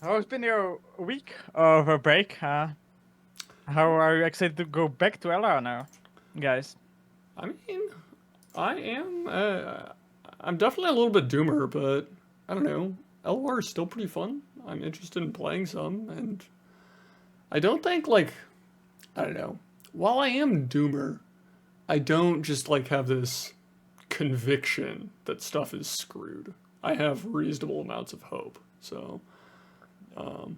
How has been your week of a break? How are you excited to go back to LR now, guys? I mean, I am. I'm definitely a little bit doomer, but I don't know. LR is still pretty fun. I'm interested in playing some, and I don't think I don't know. While I am doomer, I don't just have this conviction that stuff is screwed. I have reasonable amounts of hope, so I'm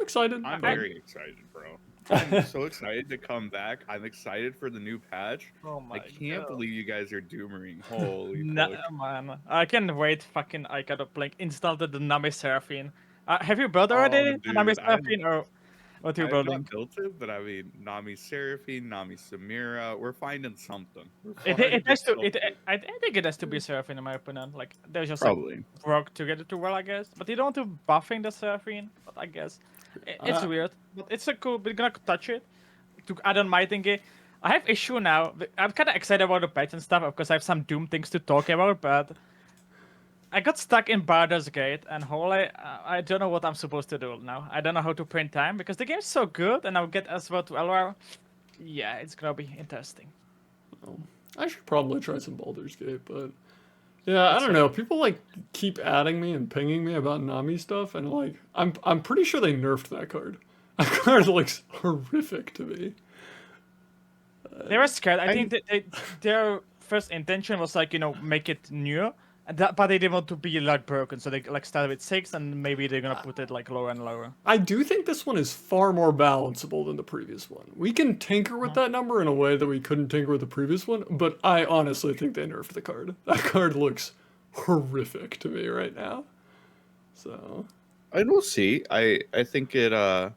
excited. I'm But very excited, bro. I'm so excited to come back. I'm excited for the new patch. Oh I my can't god. believe you guys are doomering. Holy Nah, fuck. man. I can't wait. Fucking, I gotta play installed the Nami Seraphine. Have you built Oh, already the Nami dude, Seraphine or what are you I've building? not built it, but I mean, Nami Seraphine, Nami Samira. We're finding something. We're It finding has to. something. I think it has to be Seraphine in my opinion. Like they're just like Probably. work together too well, I guess. But they don't do buffing the Seraphine. But I guess it's uh, weird. But it's a cool. We're gonna touch it to add on my thingy. I have issue now. I'm kind of excited about the patch and stuff because I have some Doom things to talk about. But I got stuck in Baldur's Gate, and holy, I don't know what I'm supposed to do now. I don't know how to print time because the game's so good, and I'll get as well to LR. Yeah, it's gonna be interesting. I should probably try some Baldur's Gate, but yeah, I don't know. People keep adding me and pinging me about Nami stuff, and I'm pretty sure they nerfed that card. That card looks horrific to me. They were scared. I think I'm that their first intention was like make it new, and but they didn't want to be like broken, so they like started with 6, and maybe they're gonna put it like lower and lower. I do think this one is far more balanceable than the previous one. We can tinker with that number in a way that we couldn't tinker with the previous one, but I honestly think they nerfed the card. That card looks horrific to me right now. So and we'll see. I think it'll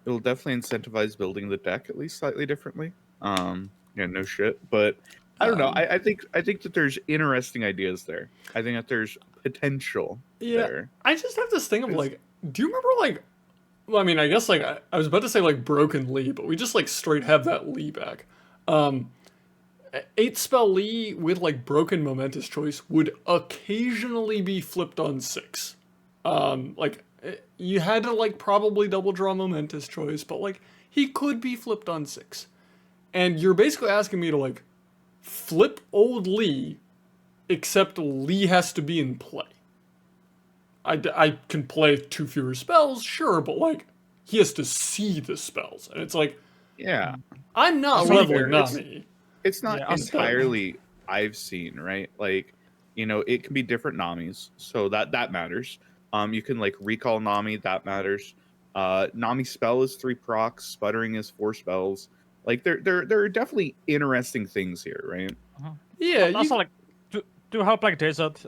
definitely incentivize building the deck at least slightly differently. Yeah, no shit. But I don't know. I think that there's interesting ideas there. I think that there's potential yeah, there. I just have this thing of 'Cause- do you remember well, I mean, I guess I was about to say Broken Lee, but we just straight have that Lee back. 8 spell Lee with Broken Momentous Choice would occasionally be flipped on 6. You had to probably double draw Momentous Choice, but he could be flipped on 6. And you're basically asking me to flip old Lee, except Lee has to be in play. I can play 2 fewer spells, sure, but he has to see the spells, and it's Yeah. I'm not To be leveling fair, Nami. it's not Yeah, entirely I've seen, right? It can be different Namis, so that matters. You can recall Nami, that matters. Nami spell is 3 procs, sputtering is 4 spells. There are definitely interesting things here, right? Yeah, also like to help Desert,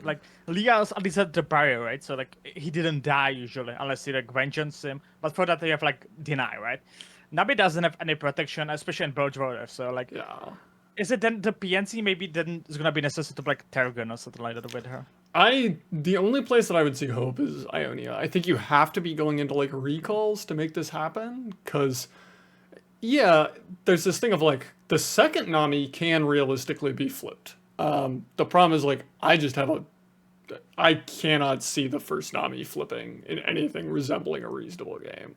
Leah's at least at the barrier, right? So he didn't die usually unless he vengeance him. But for that they have deny, right? Nabi doesn't have any protection, especially in Broadwater. So yeah. is it then the PNC maybe then is gonna be necessary to Tarragon or something like that with her? The only place that I would see hope is Ionia. I think you have to be going into recalls to make this happen, because yeah, there's this thing of the second Nami can realistically be flipped. The problem is I cannot see the first Nami flipping in anything resembling a reasonable game.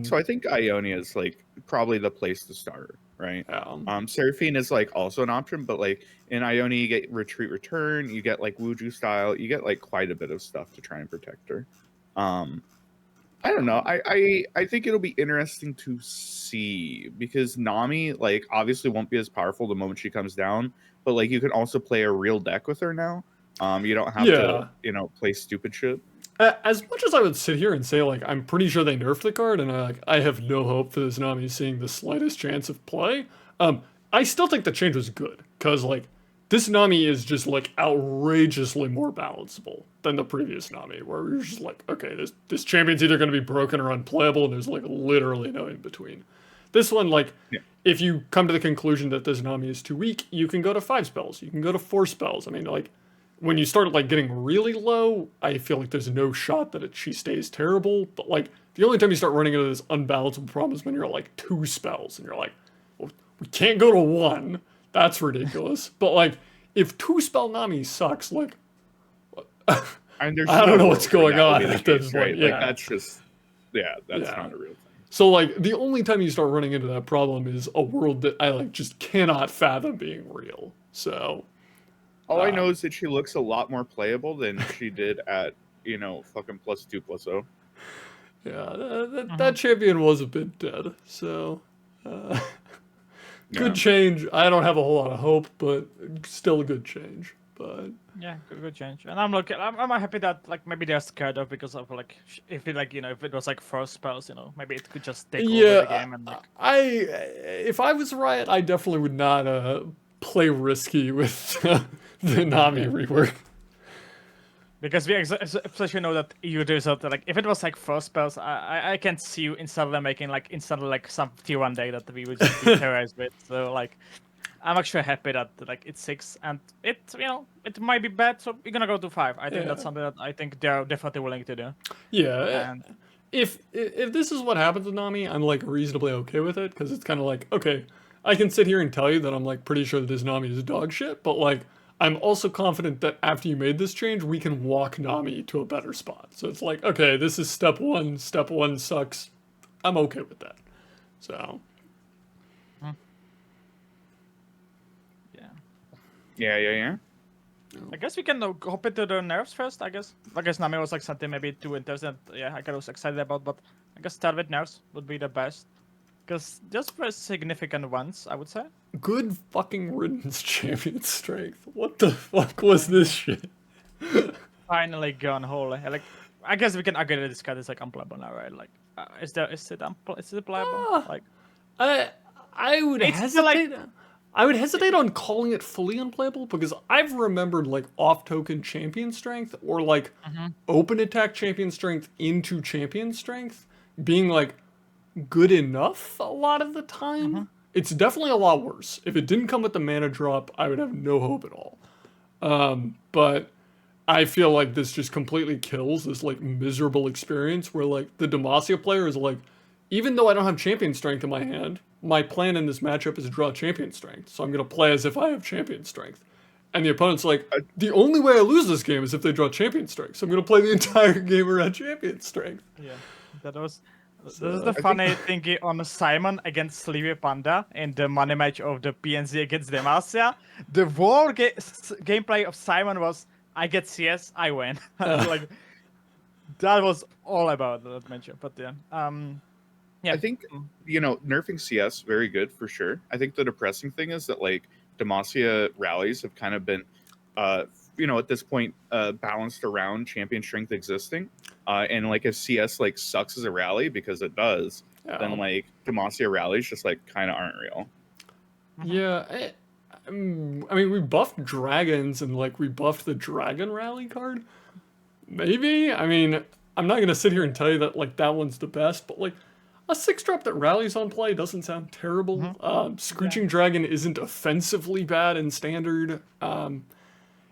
So I think Ionia is probably the place to start, right? Um, Seraphine is also an option, but in Ionia you get retreat return, you get Wuju style, you get quite a bit of stuff to try and protect her. I don't know. I think it'll be interesting to see, because Nami obviously won't be as powerful the moment she comes down, but you can also play a real deck with her now. You don't have to play stupid shit. As much as I would sit here and say I'm pretty sure they nerfed the card, and I have no hope for this Nami seeing the slightest chance of play. I still think the change was good, because this Nami is just outrageously more balanceable than the previous Nami, where we were just okay, this champion's either going to be broken or unplayable, and there's literally no in between. This one, Yeah. if you come to the conclusion that this Nami is too weak, you can go to 5 spells, you can go to 4 spells. I mean, when you start getting really low, I feel there's no shot that she stays terrible. But the only time you start running into this unbalanceable problem is when you're at 2 spells, and you're well, we can't go to 1. That's ridiculous. But if 2 spell Nami sucks, And there's I don't know no what's world where going that would on be the at this case, point, right? yeah. Like that's just, that's Yeah. not a real thing. So like the only time you start running into that problem is a world that I like just cannot fathom being real. So All I know is that she looks a lot more playable than she did at, fucking +2/+0. yeah, that champion was a bit dead. So good change. I don't have a whole lot of hope, but still a good change. But Yeah, good change. And I'm happy that like maybe they're scared of because of like if it like if it was like first spells, maybe it could just take over the game and like. If I was Riot, I definitely would not play risky with the Nami rework. Because we especially know that users out there, like if it was like first spells, I can see you instantly making like some tier 1 deck that we would just be terrorized with. So like I'm actually happy that like it's 6 and it it might be bad, so we're gonna go to 5. I think that's something that I think they're definitely willing to do. Yeah. And If this is what happens with Nami, I'm like reasonably okay with it because it's kind of like, okay, I can sit here and tell you that I'm like pretty sure that this Nami is dog shit, but like I'm also confident that after you made this change, we can walk Nami to a better spot. So it's like, okay, this is step 1. Step 1 sucks. I'm okay with that. So Yeah. I guess we can hop into the nerfs first. I guess Nami was like something maybe too intense. Yeah, I was excited about, but I guess start with nerfs would be the best. Because just for significant ones, I would say. good fucking riddance, champion strength. What the fuck was this shit? Finally gone whole. Like, I guess we can agree that this card is like unplayable now, right? Like, is it playable? Like, I would It's hesitate. like- I would hesitate on calling it fully unplayable because I've remembered like off token champion strength or like open attack champion strength into champion strength being like good enough a lot of the time. It's definitely a lot worse. If it didn't come with the mana drop, I would have no hope at all. But I feel like this just completely kills this like miserable experience where like the Demacia player is like, even though I don't have champion strength in my hand, my plan in this matchup is to draw champion strength. So I'm gonna play as if I have champion strength. And the opponent's like, the only way I lose this game is if they draw champion strength. So I'm gonna play the entire game around champion strength. Yeah, this is the funny thing on Simon against Sleepy Panda in the money match of the PNC against Demacia. The whole gameplay of Simon was, I get CS, I win. Like, that was all about that matchup. But yeah, yeah. I think, nerfing CS, very good for sure. I think the depressing thing is that, like, Demacia rallies have kind of been, at this point, balanced around champion strength existing. And, like, if CS, like, sucks as a rally, because it does, then, like, Demacia rallies just, like, kind of aren't real. Yeah, I mean, we buffed dragons and, like, we buffed the dragon rally card. Maybe? I mean, I'm not going to sit here and tell you that, like, that one's the best, but, like, a 6-drop that rallies on play doesn't sound terrible. Screeching Dragon isn't offensively bad in Standard.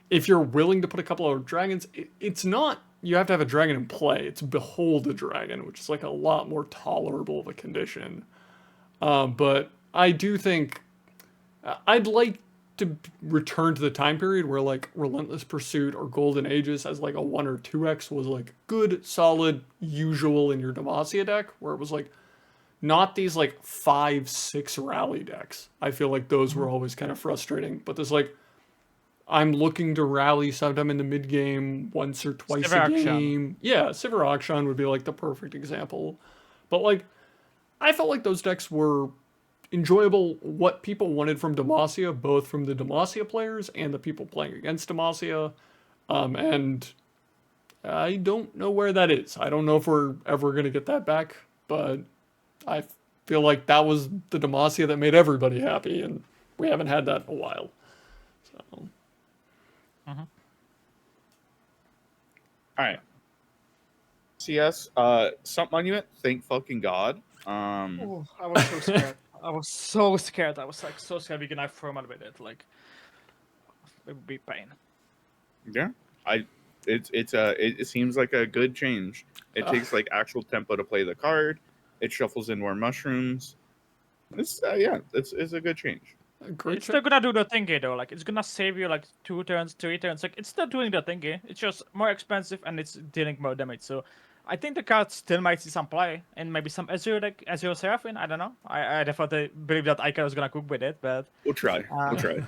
If you're willing to put a couple of dragons, it's not, you have to have a dragon in play. It's Behold a Dragon, which is like a lot more tolerable of a condition. But I do think, I'd like to return to the time period where like Relentless Pursuit or Golden Aegis as like a 1 or 2x was like good, solid, usual in your Demacia deck, where it was like not these like 5-6 rally decks. I feel like those were always kind of frustrating, but there's like, I'm looking to rally sometime in the mid game once or twice a game. Yeah, Sivir Akshan would be like the perfect example. But like, I felt like those decks were enjoyable, what people wanted from Demacia, both from the Demacia players and the people playing against Demacia. And I don't know where that is. I don't know if we're ever going to get that back, but I feel like that was the Demacia that made everybody happy, and we haven't had that in a while. So. All right. CS, Sump Monument, thank fucking God. Oh, I was so scared. I was so scared. I was like so scared we can have format with it. Like, it would be pain. Yeah, it seems like a good change. It takes like actual tempo to play the card. It shuffles in more mushrooms. It's a good change. Great. It's still gonna do the thingy though. Like it's gonna save you like 2 turns, 3 turns. Like it's still doing the thingy. It's just more expensive and it's dealing more damage. So I think the card still might see some play and maybe some Azure like Azure Seraphine. I don't know. I definitely believe that Icar is gonna cook with it, but We'll try. We'll try.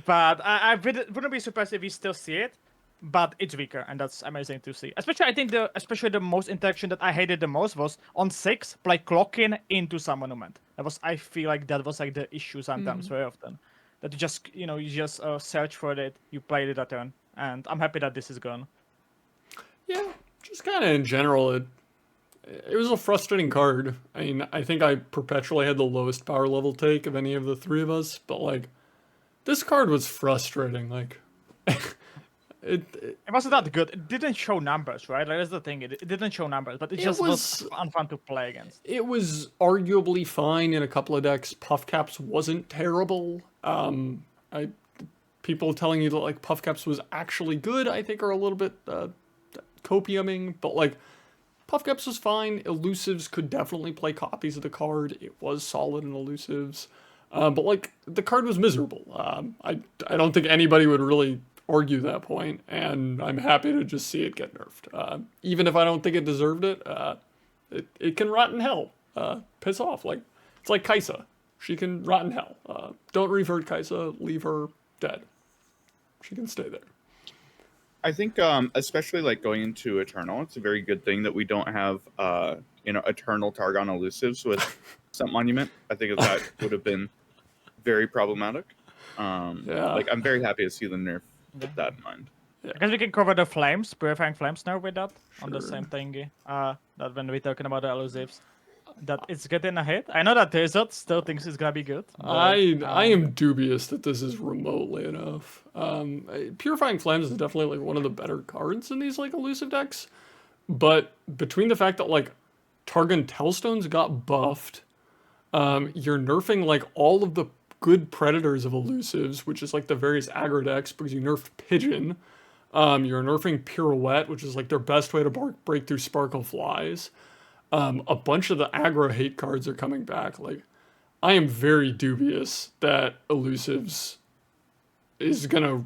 but I wouldn't be surprised if we still see it. But it's weaker, and that's amazing to see. Especially, I think especially the most interaction that I hated the most was on 6, play clock in into Sump Monument. I feel like that was like the issue sometimes very often. That you just search for it, you play it a turn, and I'm happy that this is gone. Yeah, just kind of in general, it was a frustrating card. I mean, I think I perpetually had the lowest power level take of any of the three of us, but like, this card was frustrating. Like, it wasn't that good. It didn't show numbers, right? Like that's the thing. It didn't show numbers, but it just was unfun to play against. It was arguably fine in a couple of decks. Puff Caps wasn't terrible. People telling you that like Puff Caps was actually good, I think, are a little bit copiuming, but like Puff Caps was fine. Elusives could definitely play copies of the card. It was solid in elusives, but like the card was miserable. I don't think anybody would really argue that point, and I'm happy to just see it get nerfed. Even if I don't think it deserved it, it can rot in hell. Piss off. Like it's like Kaisa. She can rot in hell. Don't revert Kaisa. Leave her dead. She can stay there. I think, especially like going into Eternal, it's a very good thing that we don't have, Eternal Targon elusives with Sump Monument. I think that would have been very problematic. Like I'm very happy to see the nerf with that in mind. I guess we can cover the flames, Purifying Flames now with that on the Sure. same thingy. That when we're talking about the elusives, that it's getting a hit. I know that Desert still thinks it's gonna be good. But, I am dubious that this is remotely enough. Purifying Flames is definitely like one of the better cards in these like elusive decks, but between the fact that like Targon Tellstones got buffed, you're nerfing like all of the good predators of elusives, which is like the various aggro decks, because you nerfed Pigeon. You're nerfing Pirouette, which is like their best way to break through Sparkle Flies. A bunch of the aggro hate cards are coming back. Like, I am very dubious that elusives is gonna...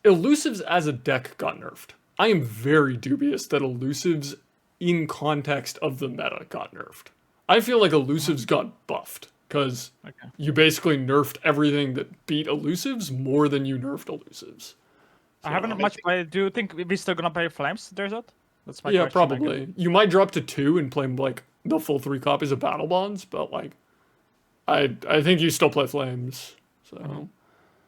Elusives as a deck got nerfed. I am very dubious that elusives in context of the meta got nerfed. I feel like elusives got buffed, because you basically nerfed everything that beat elusives more than you nerfed elusives. I haven't much played. Do you think we're still gonna play Flames, Desert? That's my Yeah, question, probably. You might drop to 2 and play like the full 3 copies of Battle Bonds, but like, I think you still play Flames. So,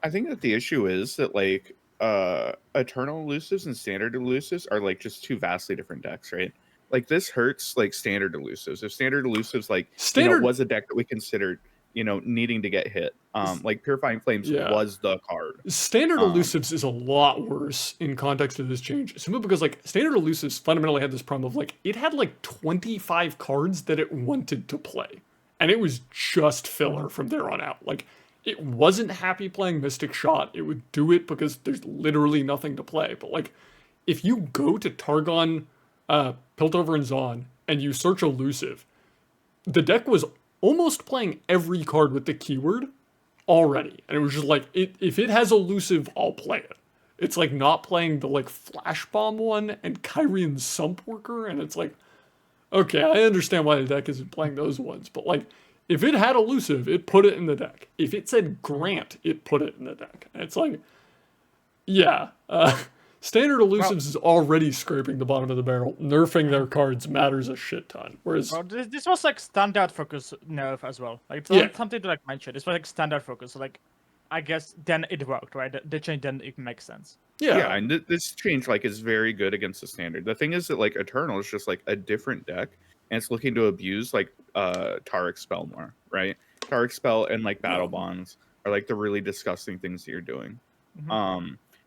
I think that the issue is that like Eternal elusives and Standard elusives are like just two vastly different decks, right? Like this hurts like Standard elusives. If Standard elusives like was a deck that we considered needing to get hit, like Purifying Flames was the card. Standard elusives is a lot worse in context of this change, simply because like Standard elusives fundamentally had this problem of like it had like 25 cards that it wanted to play, and it was just filler from there on out. Like it wasn't happy playing Mystic Shot. It would do it because there's literally nothing to play. But like if you go to Targon, Piltover, and Zon and you search elusive, the deck was almost playing every card with the keyword already. And it was just like, if it has elusive, I'll play it. It's like not playing the like Flash Bomb one and Kyrian Sump Worker. And it's like, okay, I understand why the deck isn't playing those ones. But like, if it had elusive, it put it in the deck. If it said Grant, it put it in the deck. And it's like, yeah, Standard elusives is already scraping the bottom of the barrel. Nerfing their cards matters a shit ton. Whereas this was like standard focus nerf as well. Like it's not something to like mention. This was like standard focus. So like, I guess then it worked, right? The change then it makes sense. Yeah, and this change like is very good against the Standard. The thing is that like Eternal is just like a different deck, and it's looking to abuse like Taric Spell more, right? Taric Spell and like Battle Bonds are like the really disgusting things that you're doing.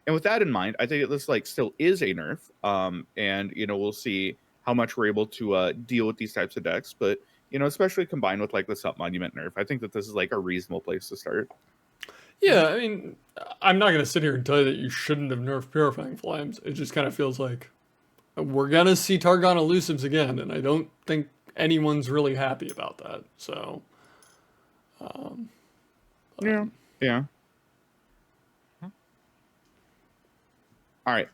And with that in mind, I think this like still is a nerf. And we'll see how much we're able to deal with these types of decks. But especially combined with like the Sump Monument nerf, I think that this is like a reasonable place to start. Yeah, I mean, I'm not gonna sit here and tell you that you shouldn't have nerfed Purifying Flames. It just kind of feels like we're gonna see Targon elusives again, and I don't think anyone's really happy about that. So, Yeah. Yeah. All right.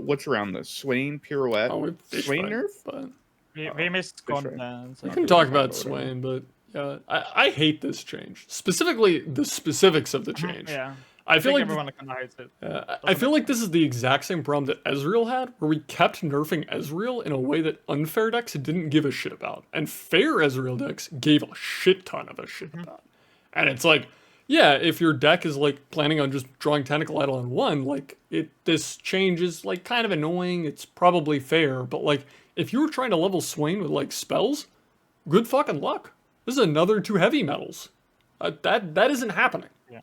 What's around this? Swain, Pirouette, Oh, fish Swain fight, nerf. but We missed Fish fight. Condense. we Okay, can we talk can about talk about Swain, but yeah, I hate this change. Specifically, the specifics of the change. Yeah. I feel think like everyone kind of hates it. I feel like this is the exact same problem that Ezreal had, where we kept nerfing Ezreal in a way that unfair decks didn't give a shit about, and fair Ezreal decks gave a shit ton of a shit about. And it's like, yeah, if your deck is like planning on just drawing Tentacle Idol on one, like this change is like kind of annoying. It's probably fair, but like if you were trying to level Swain with like spells, good fucking luck. This is another 2 heavy metals. That isn't happening. Yeah.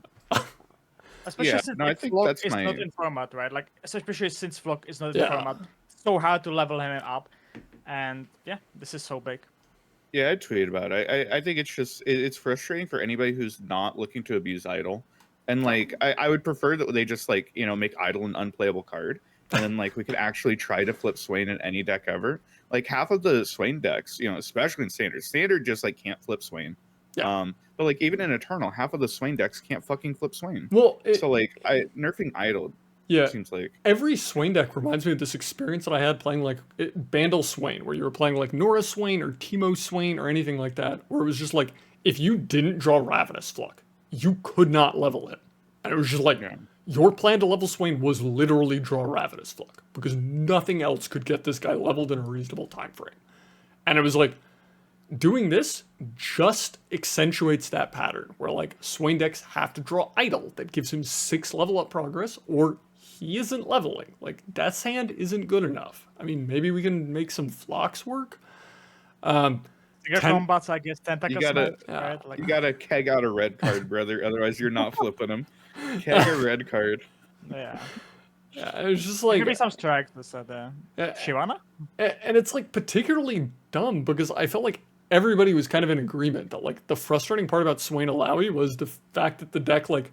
Especially Yeah, since no, I think Flock that's is my- not in format, right? Like, especially since Flock is not in Yeah. format, it's so hard to level him up. And yeah, this is so big. Yeah, I tweeted about it. I think it's just it's frustrating for anybody who's not looking to abuse idol, and like I would prefer that they just like make idol an unplayable card, and then like we could actually try to flip Swain in any deck ever. Like half of the Swain decks, especially in standard just like can't flip Swain. Yeah. But like even in Eternal, half of the Swain decks can't fucking flip Swain. Well, So like nerfing idol yeah, seems like every Swain deck reminds me of this experience that I had playing like Bandle Swain, where you were playing like Nora Swain or Teemo Swain or anything like that, where it was just like if you didn't draw Ravenous Flock, you could not level it, and it was just like your plan to level Swain was literally draw Ravenous Flock because nothing else could get this guy leveled in a reasonable time frame, and it was like doing this just accentuates that pattern where like Swain decks have to draw idol that gives him 6 level up progress, or he isn't leveling. Like Death's Hand isn't good enough. I mean, maybe we can make some flocks work. Bigger Ten- combats, I guess. Tentacle You gotta- Smite, right? Like, you gotta keg out a red card, brother. Otherwise, you're not flipping him. Keg a red card. yeah. Yeah, it was just like Maybe some strikes that Yeah. Shyvana? And it's like particularly dumb because I felt like everybody was kind of in agreement that like the frustrating part about Swain Alawi was the fact that the deck, like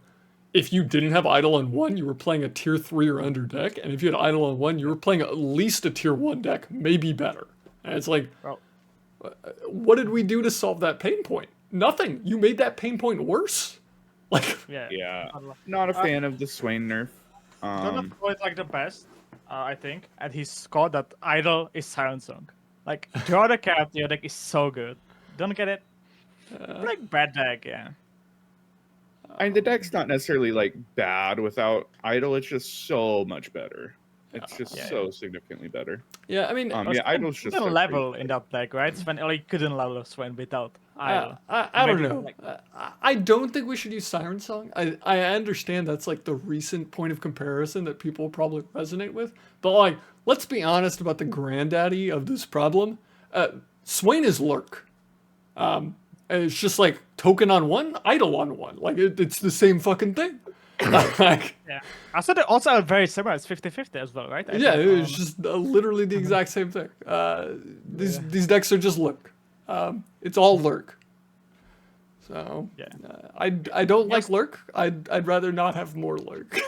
if you didn't have idol on 1, you were playing a tier 3 or under deck, and if you had idol on 1, you were playing at least a tier 1 deck, maybe better. And it's like, Well, what did we do to solve that pain point? Nothing. You made that pain point worse. Like yeah. Yeah, not a fan of the Swain nerf. Don't know it like the best, I think. And he scored that idol is Silent Song. Like, draw the card, your deck is so good. Don't get it? Like BaJAtak, yeah. I mean, the deck's not necessarily like bad without idol. It's just so much better. It's just so significantly better. yeah, I mean, Yeah, idol's just so level crazy. in that deck, right? Sven Ellie couldn't level Swain without idol. I don't Maybe, know. like- I don't think we should use Siren Song. I understand that's like the recent point of comparison that people probably resonate with. But like, let's be honest about the granddaddy of this problem. Swain is Lurk. It's just like token on 1, idol on 1. Like it's the same fucking thing. Like, Yeah. I said it also are very similar. It's 50-50 as well, right? I yeah, think, it's just literally the exact same thing. These decks are just Lurk. It's all Lurk. So Yeah. I don't like Lurk. I'd rather not have more Lurk.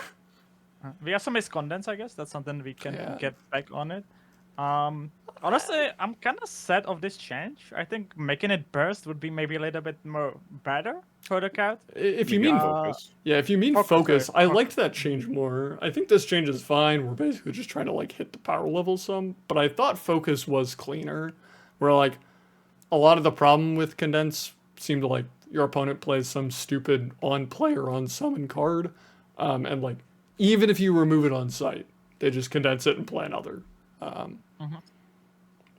We also miss Condense, I guess. That's something we can Yeah. get back on it. Honestly, I'm kind of sad of this change. I think making it burst would be maybe a little bit more better for the card. If you mean focus. yeah, if you mean Focus, focus, sorry. I liked that change more. I think this change is fine. We're basically just trying to like hit the power level some, but I thought focus was cleaner. Where like a lot of the problem with Condense seemed to like your opponent plays some stupid on play or on summon card, and like even if you remove it on site, they just condense it and play another.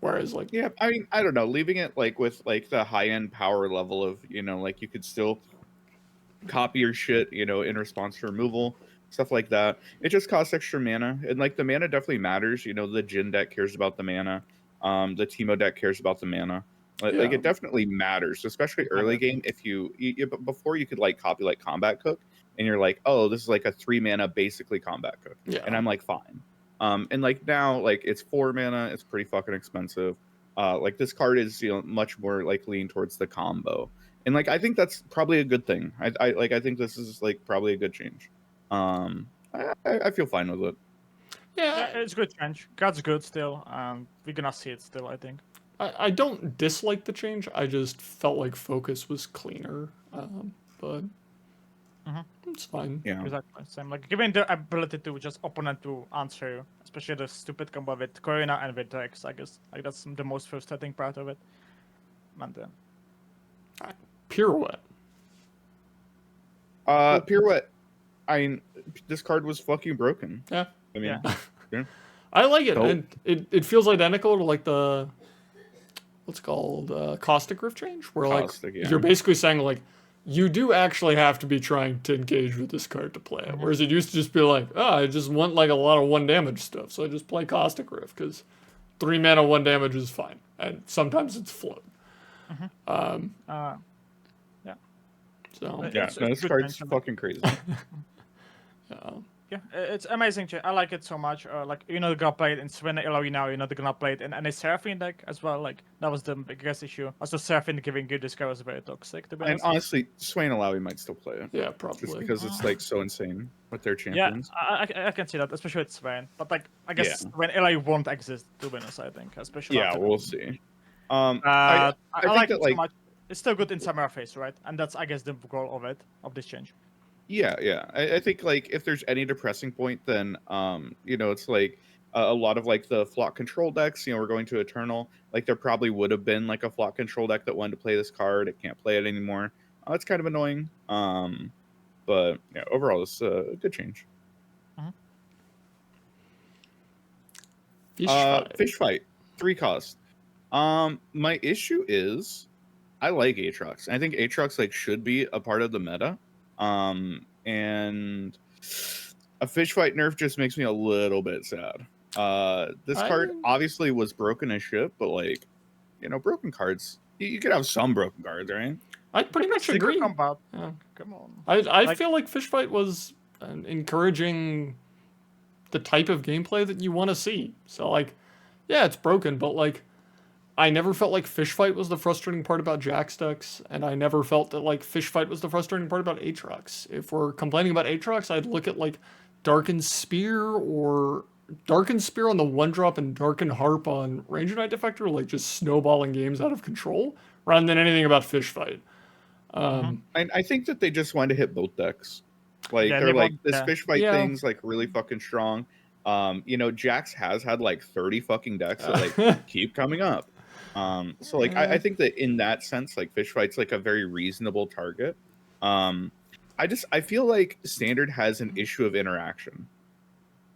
Whereas like Yeah, I mean, I don't know. Leaving it like with like the high end power level of like you could still copy your shit, in response to removal, stuff like that. It just costs extra mana, and like the mana definitely matters. The Jin deck cares about the mana. The Teemo deck cares about the mana. Like Yeah. it definitely matters, especially early game. If but before you could like copy like Combat Cook, and you're like, oh, this is like a 3 mana basically Combat Cook, Yeah. and I'm like, fine. And like now, like it's 4 mana, it's pretty fucking expensive. Like this card is much more like lean towards the combo, and like I think that's probably a good thing. I think this is like probably a good change. I feel fine with it. Yeah, it's good change. Card's good still. We're gonna see it still, I think. I don't dislike the change. I just felt like focus was cleaner. But It's fine. Yeah. Exactly. Same. Like giving the ability to just opponent to answer you, especially the stupid combo with Corina and with Rex. I guess like that's the most frustrating part of it. And Pirouette. Pirouette. This card was fucking broken. Yeah. I mean, Yeah. yeah. I like it. Dope. And it feels identical to like the what's it called Caustic Rift change, where Caustic, like yeah. you're basically saying like you do actually have to be trying to engage with this card to play it. Whereas it used to just be like, oh, I just want like a lot of 1 damage stuff, so I just play Caustic Rift because 3 mana 1 damage is fine, and sometimes it's float. yeah. So Yeah, It's no, this good card's mention. fucking crazy. Yeah, it's amazing. I like it so much. Like they're gonna play it in Swain LOE now. They're gonna play it in any Seraphine deck as well. Like that was the biggest issue. Also, Seraphine giving good this card was very toxic. To be And honest. honestly, Swain Alawi might still play it. yeah, Just probably. because it's like so insane with their Yeah, champions. I can see that, especially with Swain. But like, I guess Yeah. when LA won't exist, to be honest, I think, especially. Yeah, after we'll the- see. I think like that, it so like- much. It's still good in Summer Phase, right? And that's, I guess, the goal of this change. Yeah. I think like if there's any depressing point, then it's like a lot of like the flock control decks. We're going to Eternal. Like there probably would have been like a flock control deck that wanted to play this card. It can't play it anymore. It's kind of annoying. But yeah, overall, it's a good change. Fish fight, 3 cost. My issue is I like Aatrox. I think Aatrox like should be a part of the meta. And a fish fight nerf just makes me a little bit sad. This card obviously was broken as shit, but like, broken cards. You could have some broken cards, right? I pretty much Single agree. combat. Yeah. Come on. I feel like Fish Fight was encouraging the type of gameplay that you want to see. So like, yeah, it's broken, but like, I never felt like Fish Fight was the frustrating part about Jax decks, and I never felt that like Fish Fight was the frustrating part about Aatrox. If we're complaining about Aatrox, I'd look at like Darkened Spear or Darkened Spear on the 1-drop and Darkened Harp on Ranger Knight Defector, like just snowballing games out of control, rather than anything about Fish Fight. I think that they just wanted to hit both decks. Like Yeah, they're they like want- this yeah. fish fight Yeah. thing's like really fucking strong. Jax has had like 30 fucking decks that like keep coming up. So like I think that in that sense, like fish fight's like a very reasonable target. I feel like standard has an issue of interaction.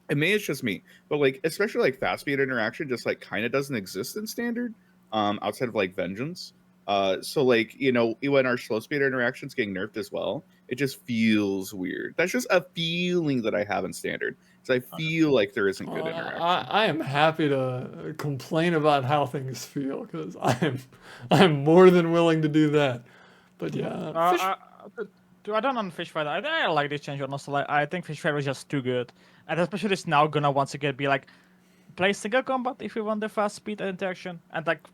It's just me, but like especially like fast speed interaction just like kind of doesn't exist in standard, outside of like vengeance. So like when our slow speed interaction's getting nerfed as well, it just feels weird. That's just a feeling that I have in standard. So I feel like there isn't good interaction. I am happy to complain about how things feel because I'm more than willing to do that. But yeah, To add on Fish Fight, I like this change honestly. Like, I think Fish Fight was just too good, and especially it's now gonna once again be like play single combat if you want the fast speed interaction, and like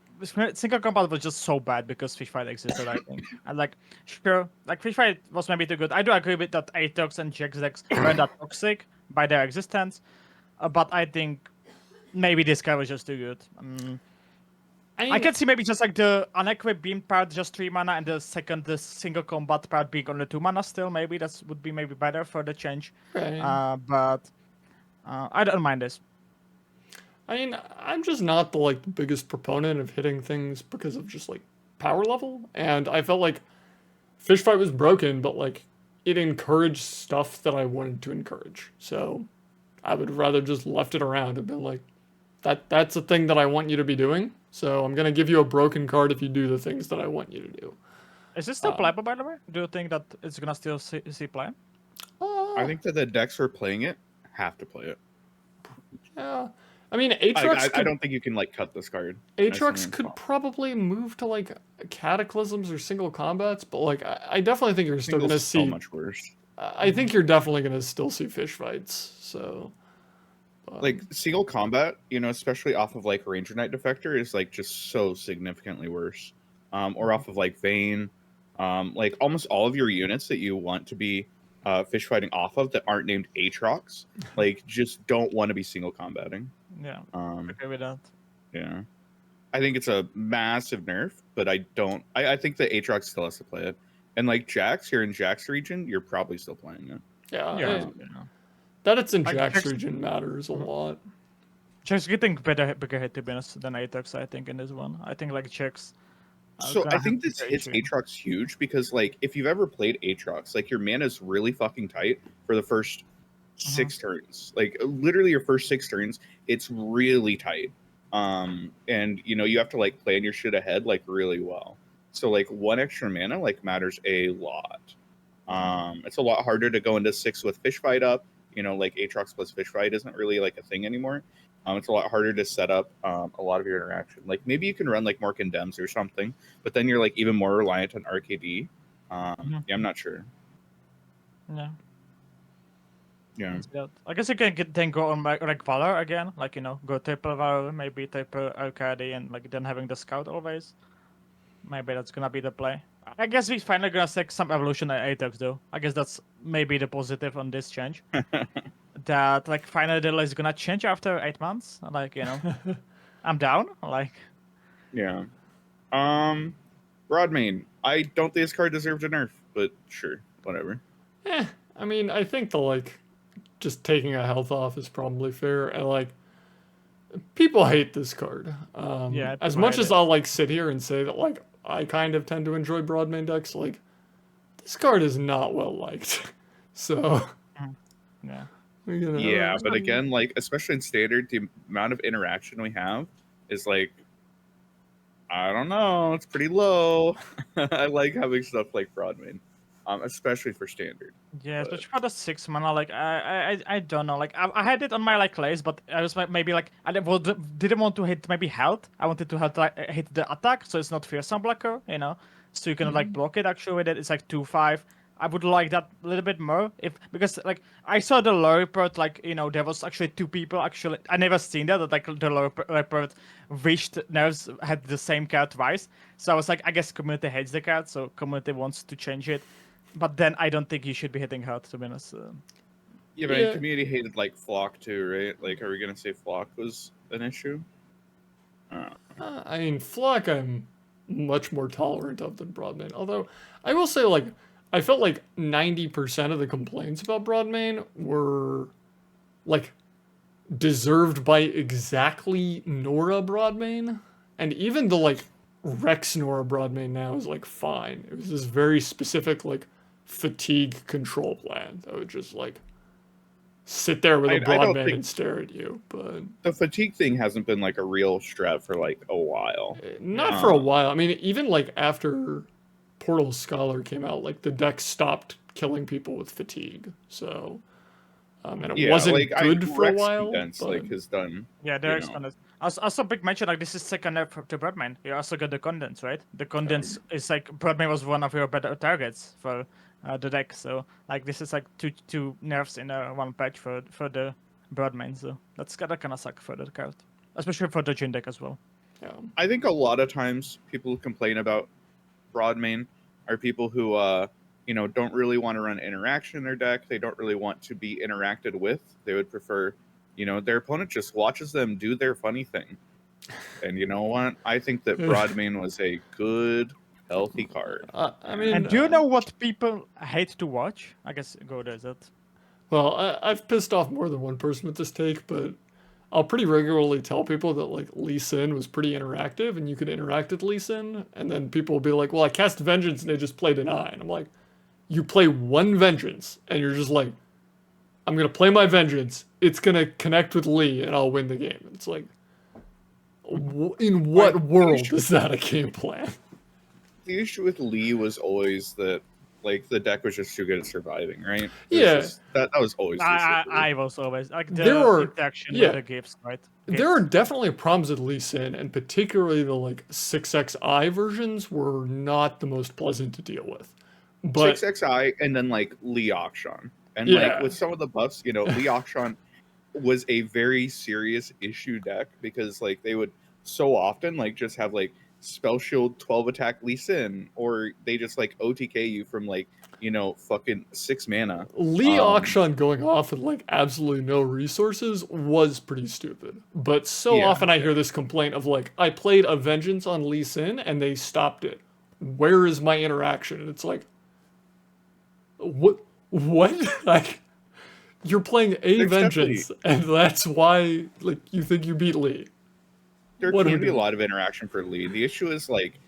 single combat was just so bad because Fish Fight existed, I think. And like sure, like Fish Fight was maybe too good. I do agree with that Aatrox and Jax decks weren't that toxic by their existence, but I think maybe this guy was just too good. I can see maybe just like the unequipped beam part just 3 mana and the single combat part being only 2 mana still. Maybe that would be maybe better for the change. right. But I don't mind this. I mean, I'm just not the biggest proponent of hitting things because of just like power level, and I felt like Fish Fight was broken, but like it encouraged stuff that I wanted to encourage. So I would rather just left it around and been like, that's a thing that I want you to be doing. So I'm gonna give you a broken card if you do the things that I want you to do. Is this still playable, by the way? Do you think that it's gonna still see play? I think that the decks who are playing it have to play it. Yeah. I mean, Aatrox I don't think you can like cut this card. Aatrox could probably move to like Cataclysms or single combats, but like I definitely think you're still gonna see so much worse. I think you're definitely gonna still see fish fights. So like single combat, especially off of like Ranger Knight Defector is like just so significantly worse. Or off of like Vayne, like almost all of your units that you want to be fish fighting off of that aren't named Aatrox, like just don't want to be single combating. Yeah. Okay with that. Yeah. I think it's a massive nerf, but I think that Aatrox still has to play it. And like Jax, you're in Jax region, you're probably still playing it. Yeah, Yeah. that it's in Like, Jax Jax- region matters a lot. Jack's getting bigger hit to be honest than Aatrox, I think, in this one. I think like Jack's. So I think this hits Aatrox huge because like if you've ever played Aatrox, like your mana's really fucking tight for the first 6 turns. Like literally your first 6 turns, it's really tight. And you have to like plan your shit ahead like really well. So like 1 extra mana like matters a lot. It's a lot harder to go into 6 with Fish Fight up. Like Aatrox plus Fish Fight isn't really like a thing anymore. It's a lot harder to set up a lot of your interaction. Like maybe you can run like more Condense or something, but then you're like even more reliant on RKD. Yeah, I'm not sure. Yeah. Yeah. I guess you can then go on like Valor again, like go triple Valor, maybe triple Arcade, and like then having the Scout always. Maybe that's gonna be the play. I guess we finally gonna see some evolution at Aatrox though. I guess that's maybe the positive on this change. That like finally the list is gonna change after 8 months. Like I'm down. Like yeah. Broadmane. I don't think this card deserved a nerf, but sure, whatever. I mean, I think the like just taking a health off is probably fair, and like people hate this card. Yeah, as people much hate as it. I'll like sit here and say that like I kind of tend to enjoy Broadmane decks, like this card is not well liked. So yeah. Yeah, but again, like especially in standard, the amount of interaction we have is like I don't know, it's pretty low. I like having stuff like Broadmane, especially for standard. Yeah, But- especially for the 6 mana. Like I don't know. Like I had it on my like clays, but I was maybe like I didn't want to hit maybe health. I wanted to hit the attack, so it's not fearsome blocker. So you can like block it actually with it. It's like 2/5. I would like that a little bit more because like I saw the lore report, like there was actually 2 people actually. I never seen that like the lore report wished nerfs had the same card twice. So I was like, I guess community hates the card, so community wants to change it. But then I don't think you should be hitting hard, to be honest. Yeah, but Yeah. community hated like Flock too, right? Like, are we gonna say Flock was an issue? I mean, Flock I'm much more tolerant of than Broadmane. Although, I will say, like, I felt like 90% of the complaints about Broadmane were, like, deserved by exactly Nora Broadmane. And even the, like, Rex Nora Broadmane now is, like, fine. It was this very specific, like, fatigue control plan that would just, like, sit there with a I don't Broadmane think- and stare at you, but... The fatigue thing hasn't been like a real strat for like a while. Not for a while. I mean, even like after Portal Scholar came out, like the deck stopped killing people with fatigue. So, and it wasn't like, good for a Rex while. Condense, But like has done. Yeah, they're expanded. Also, big mention like this is second nerf to Broadmane. You also got the Condense, right? The Condense is like Broadmane was one of your better targets for the deck. So like this is like two nerfs in one patch for the Broadmane. So that's gotta kind of suck for the card, especially for the Jhin deck as well. yeah. I think a lot of times people who complain about Broadmane are people who don't really want to run interaction in their deck. They don't really want to be interacted with. They would prefer, their opponent just watches them do their funny thing. And you know what? I think that Broadmane was a good, healthy card. I mean, And do you know what people hate to watch? I guess go there. That. well, I've pissed off more than one person with this take, but I'll pretty regularly tell people that like Lee Sin was pretty interactive, and you could interact with Lee Sin, and then people will be like, "Well, I cast Vengeance and they just play Deny," and I'm like, "You play one Vengeance, and you're just like, I'm gonna play my Vengeance. It's gonna connect with Lee, and I'll win the game." It's like, in what world is that a game plan? The issue with Lee was always that, like, the deck was just too good at surviving, right? Yeah. That was always the issue. I was always like the There are- interaction yeah. with the gifts, right? There are definitely problems with Lee Sin, and particularly the like 6xi versions were not the most pleasant to deal with. But 6xi and then like Lee Akshan. And Yeah. like with some of the buffs, Lee Akshan was a very serious issue deck because like they would so often like just have like spell shield 12 attack Lee Sin, or they just like OTK you from like fucking 6 mana. Lee Akshan going off with like absolutely no resources was pretty stupid. But so Yeah. often I hear this complaint of like, I played a Vengeance on Lee Sin and they stopped it. Where is my interaction? And it's like, What? What? Like, you're playing a There's Vengeance, and that's why, like, you think you beat Lee. There What are can we be a doing? lot of interaction for Lee. The issue is like,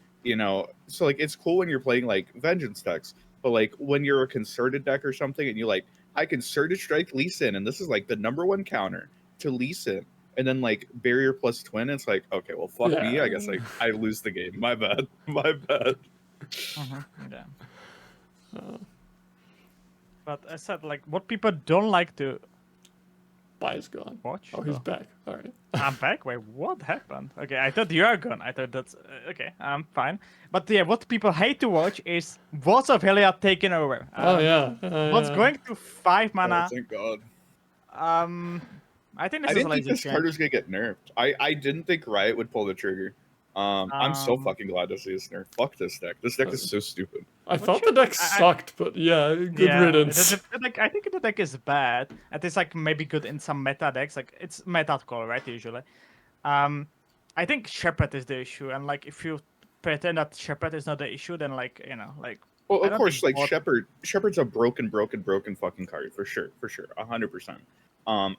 so like it's cool when you're playing like Vengeance decks, but like when you're a concerted deck or something, and you like, I concerted strike Lee Sin, and this is like the #1 counter to Lee Sin, and then like barrier plus twin. It's like, okay, well, fuck me. I guess like I lose the game. My bad. My bad. Yeah. But I said, like, what people don't like to Bai is gone. watch. Oh, he's though. back. All right. I'm back. Wait, what happened? Okay, I thought you are gone. I thought that's okay. I'm fine. But yeah, what people hate to watch is Words of Helia taking over. Oh yeah. What's Yeah. going to 5 Oh, mana? thank God. I think this I is a didn't think lazy this change. card was gonna get nerfed. I didn't think Riot would pull the trigger. I'm so Um, fucking glad to see this nerf. Fuck this deck. This deck is so stupid. I thought the deck sucked, but yeah, good riddance. Like, I think the deck is bad. It is like maybe good in some meta decks. Like it's meta call, right? Usually. I think Shepherd is the issue, and like if you pretend that Shepherd is not the issue, then like like. Well, I of don't course, think like Shepherd's a broken fucking card for sure, 100%.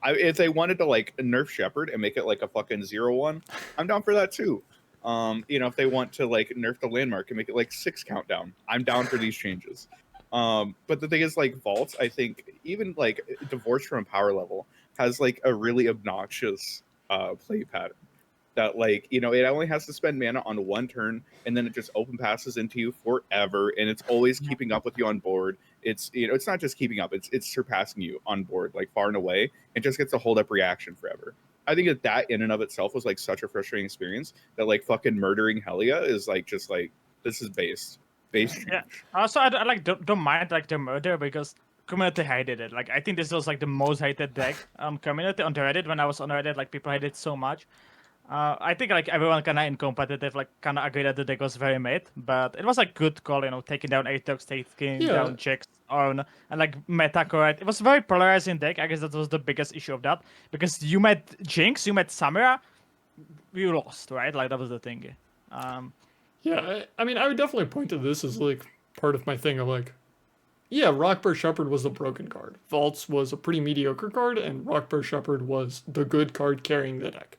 If they wanted to like nerf Shepherd and make it like a fucking 0/1, I'm down for that too. If they want to like nerf the landmark and make it like 6 countdown, I'm down for these changes. But the thing is, like Vaults, I think even like divorced from power level has like a really obnoxious play pattern. That like it only has to spend mana on 1 turn, and then it just open passes into you forever, and it's always keeping up with you on board. It's it's not just keeping up; it's surpassing you on board, like far and away, and just gets a hold up reaction forever. I think that in and of itself was like such a frustrating experience that like fucking murdering Helia is like just like this is base change. Yeah. Also, I like don't mind like the murder because community hated it. Like I think this was like the most hated deck community on Reddit. When I was on Reddit, like people hated it so much. I think like everyone kind of in competitive like kind of agreed that the deck was very made, but it was like good call, taking down Aatrox, taking down Jax, and like meta correct. It was very polarizing deck. I guess that was the biggest issue of that because you met Jinx, you met Samira, you lost, right? Like that was the thing. Yeah, I mean, I would definitely point to this as like part of my thing of like, yeah, Rockbear Shepherd was a broken card. Vaults was a pretty mediocre card, and Rockbear Shepherd was the good card carrying the deck.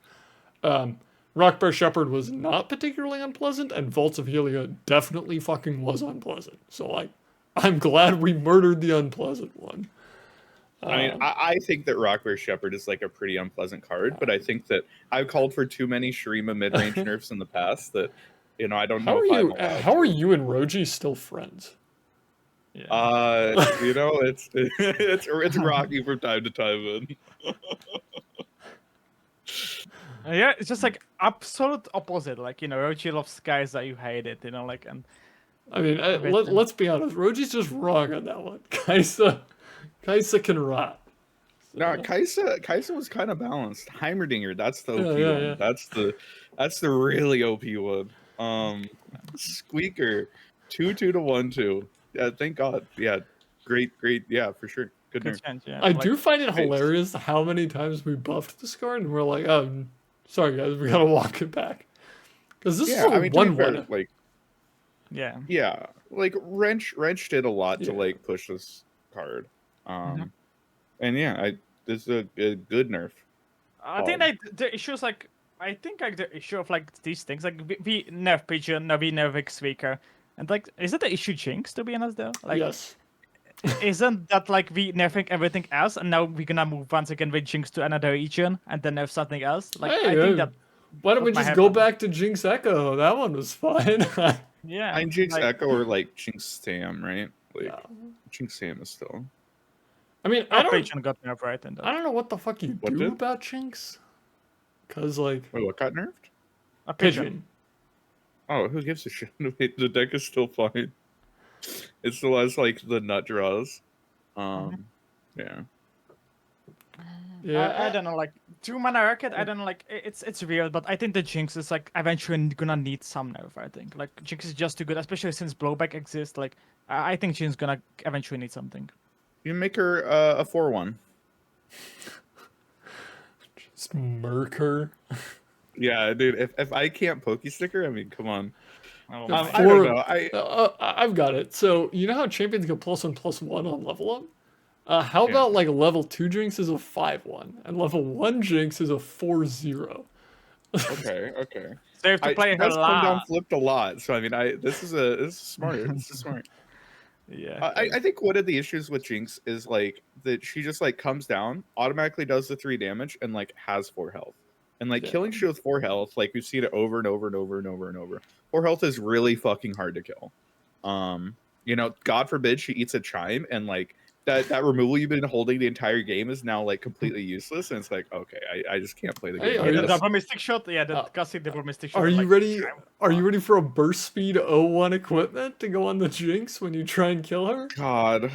Rockbear Shepherd was not particularly unpleasant, and Vaults of Helia definitely fucking was unpleasant. So like, I'm glad we murdered the unpleasant one. I mean, I think that Rockbear Shepherd is like a pretty unpleasant card, but I think that I've called for too many Shurima mid-range nerfs in the past that, I don't know if I'm allowed How to. are you and Roji still friends? Yeah. It's rocky from time to time, man. Yeah, it's just like absolute opposite. Like Rochi loves guys that you hate it. Like and. I mean, let's be honest. Roji's just wrong on that one. Kaisa can rot. No, Kaisa was kind of balanced. Heimerdinger, that's the OP one. Yeah. That's the really OP one. Squeaker, 2/2 to 1/2. Yeah, thank God. Yeah, great. Yeah, for sure. Good nerf. Change, yeah. I do find it hilarious how many times we buffed this card and we're like, oh, sorry guys, we gotta walk it back. Because this is a 1/1. Like, yeah, like Wrench did a lot to like push this card. And yeah, this is a good nerf. I think like the issue is like I think like the issue of like these things like we nerf Pigeon, now we nerf Squeaker, and like is it the issue Jinx to be honest though? Like Yes. isn't that like we nerfing everything else and now we're gonna move once again with Jinx to another region and then nerf something else? Like Hey, I think that. Why don't we just go back to Jinx Echo? That one was fine. Yeah. And Jinx like, Echo or like Jinx Sam, right? Like Jinx Sam is still. I mean, I Pigeon got nerfed right in that. don't know what the fuck you do about Jinx. Cause like Wait, what got nerfed? A pigeon. Oh, who gives a shit? The deck is still fine. It still has like the nut draws. Yeah. Yeah, I don't know, like 2 mana racket. I don't know, like it's weird, but I think the Jinx is like eventually gonna need some nerf. I think like Jinx is just too good, especially since blowback exists. Like I think Jinx gonna eventually need something. You make her a 4/1. just murk her. Yeah, dude. If I can't Poke Sticker, I mean, come on. Oh Yeah, my. I don't know. I've got it. So you know how champions get +1/+1 on level up? How Yeah. about like level 2 Jinx is a 5/1 and level 1 Jinx is a 4/0? Okay. So you have to play She her does come down lot. flipped a lot, so I mean, this is smart. This is smart. Yeah. I think one of the issues with Jinx is like that she just like comes down, automatically does the 3 damage, and like has 4 health. And like Yeah. killing shit with 4 health, like we've seen it over and over and over and over and over. 4 health is really fucking hard to kill. God forbid she eats a chime and like that removal you've been holding the entire game is now like completely useless, and it's like, okay, I just can't play the Hey, game. are Yeah, Like the you- this. double mystic shot. Yeah, the classic double mystic shot. Are you like, ready? Are you ready for a burst speed 01 equipment to go on the Jinx when you try and kill her? God.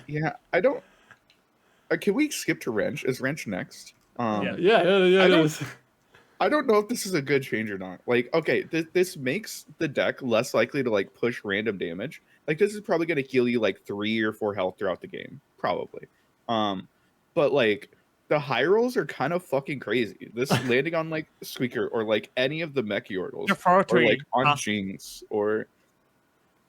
Yeah, I don't. Can we skip to Wrench? Is Wrench next? Yeah. Yeah, I it don't- is. I don't know if this is a good change or not. Like, okay, this makes the deck less likely to like push random damage. Like, this is probably going to heal you like 3 or 4 health throughout the game, probably. But like the high rolls are kind of fucking crazy. This landing on like Squeaker or like any of the mech yordles, The 4-3. or like on Jinx or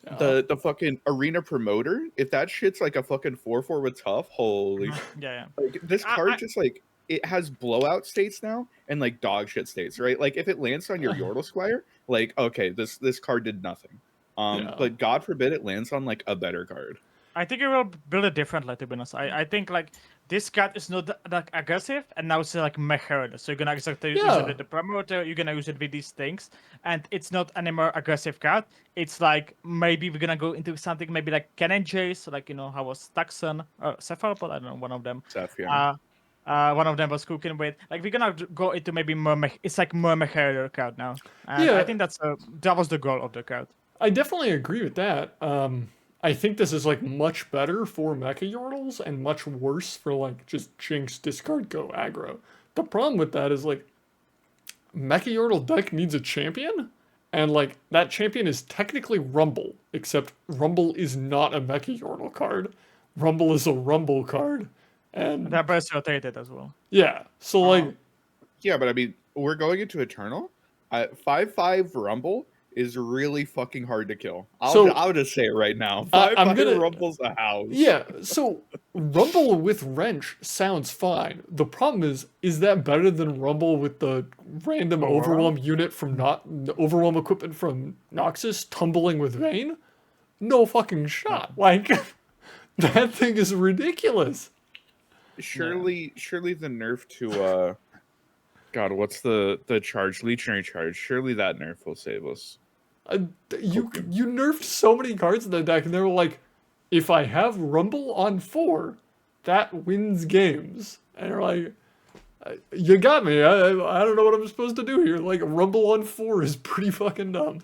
the fucking arena promoter. If that shit's like a fucking 4/4 with tough, holy Yeah. like this card just like it has blowout states now and like dog shit states, right? Like if it lands on your Yordle Squire, like okay, this card did nothing. But God forbid it lands on like a better card. I think it will build it differently, to be honest. I think like this card is not that aggressive, and now it's like mech herald. So you're gonna exactly use it with the promoter. You're gonna use it with these things, and it's not any more aggressive card. It's like maybe we're gonna go into something maybe like Cannon Jace, like how was Taxon or Cephalopod? I don't know, one of them. Seth, yeah. One of them was cooking with. Like we're gonna go into maybe more mech. It's like more mech herald card now. And I think that was the goal of the card. I definitely agree with that. I think this is like much better for Mecha Yordles and much worse for like just Jinx discard go aggro. The problem with that is like Mecha Yordle deck needs a champion, and like that champion is technically Rumble, except Rumble is not a Mecha Yordle card. Rumble is a Rumble card. And that burst rotated as well. Yeah. So like yeah, but I mean we're going into Eternal. 5/5 Rumble is really fucking hard to kill. I'll just say it right now. 5/5 Rumble's a house. Yeah, so Rumble with Wrench sounds fine. The problem is that better than Rumble with the random Overwhelm unit from Overwhelm equipment from Noxus tumbling with Vayne? No fucking shot. Like that thing is ridiculous. Surely the nerf to God, what's the charge? Legionary charge. Surely that nerf will save us. You nerfed so many cards in the deck, and they were like, if I have Rumble on 4, that wins games. And you're like, you got me. I don't know what I'm supposed to do here. Like, Rumble on 4 is pretty fucking dumb.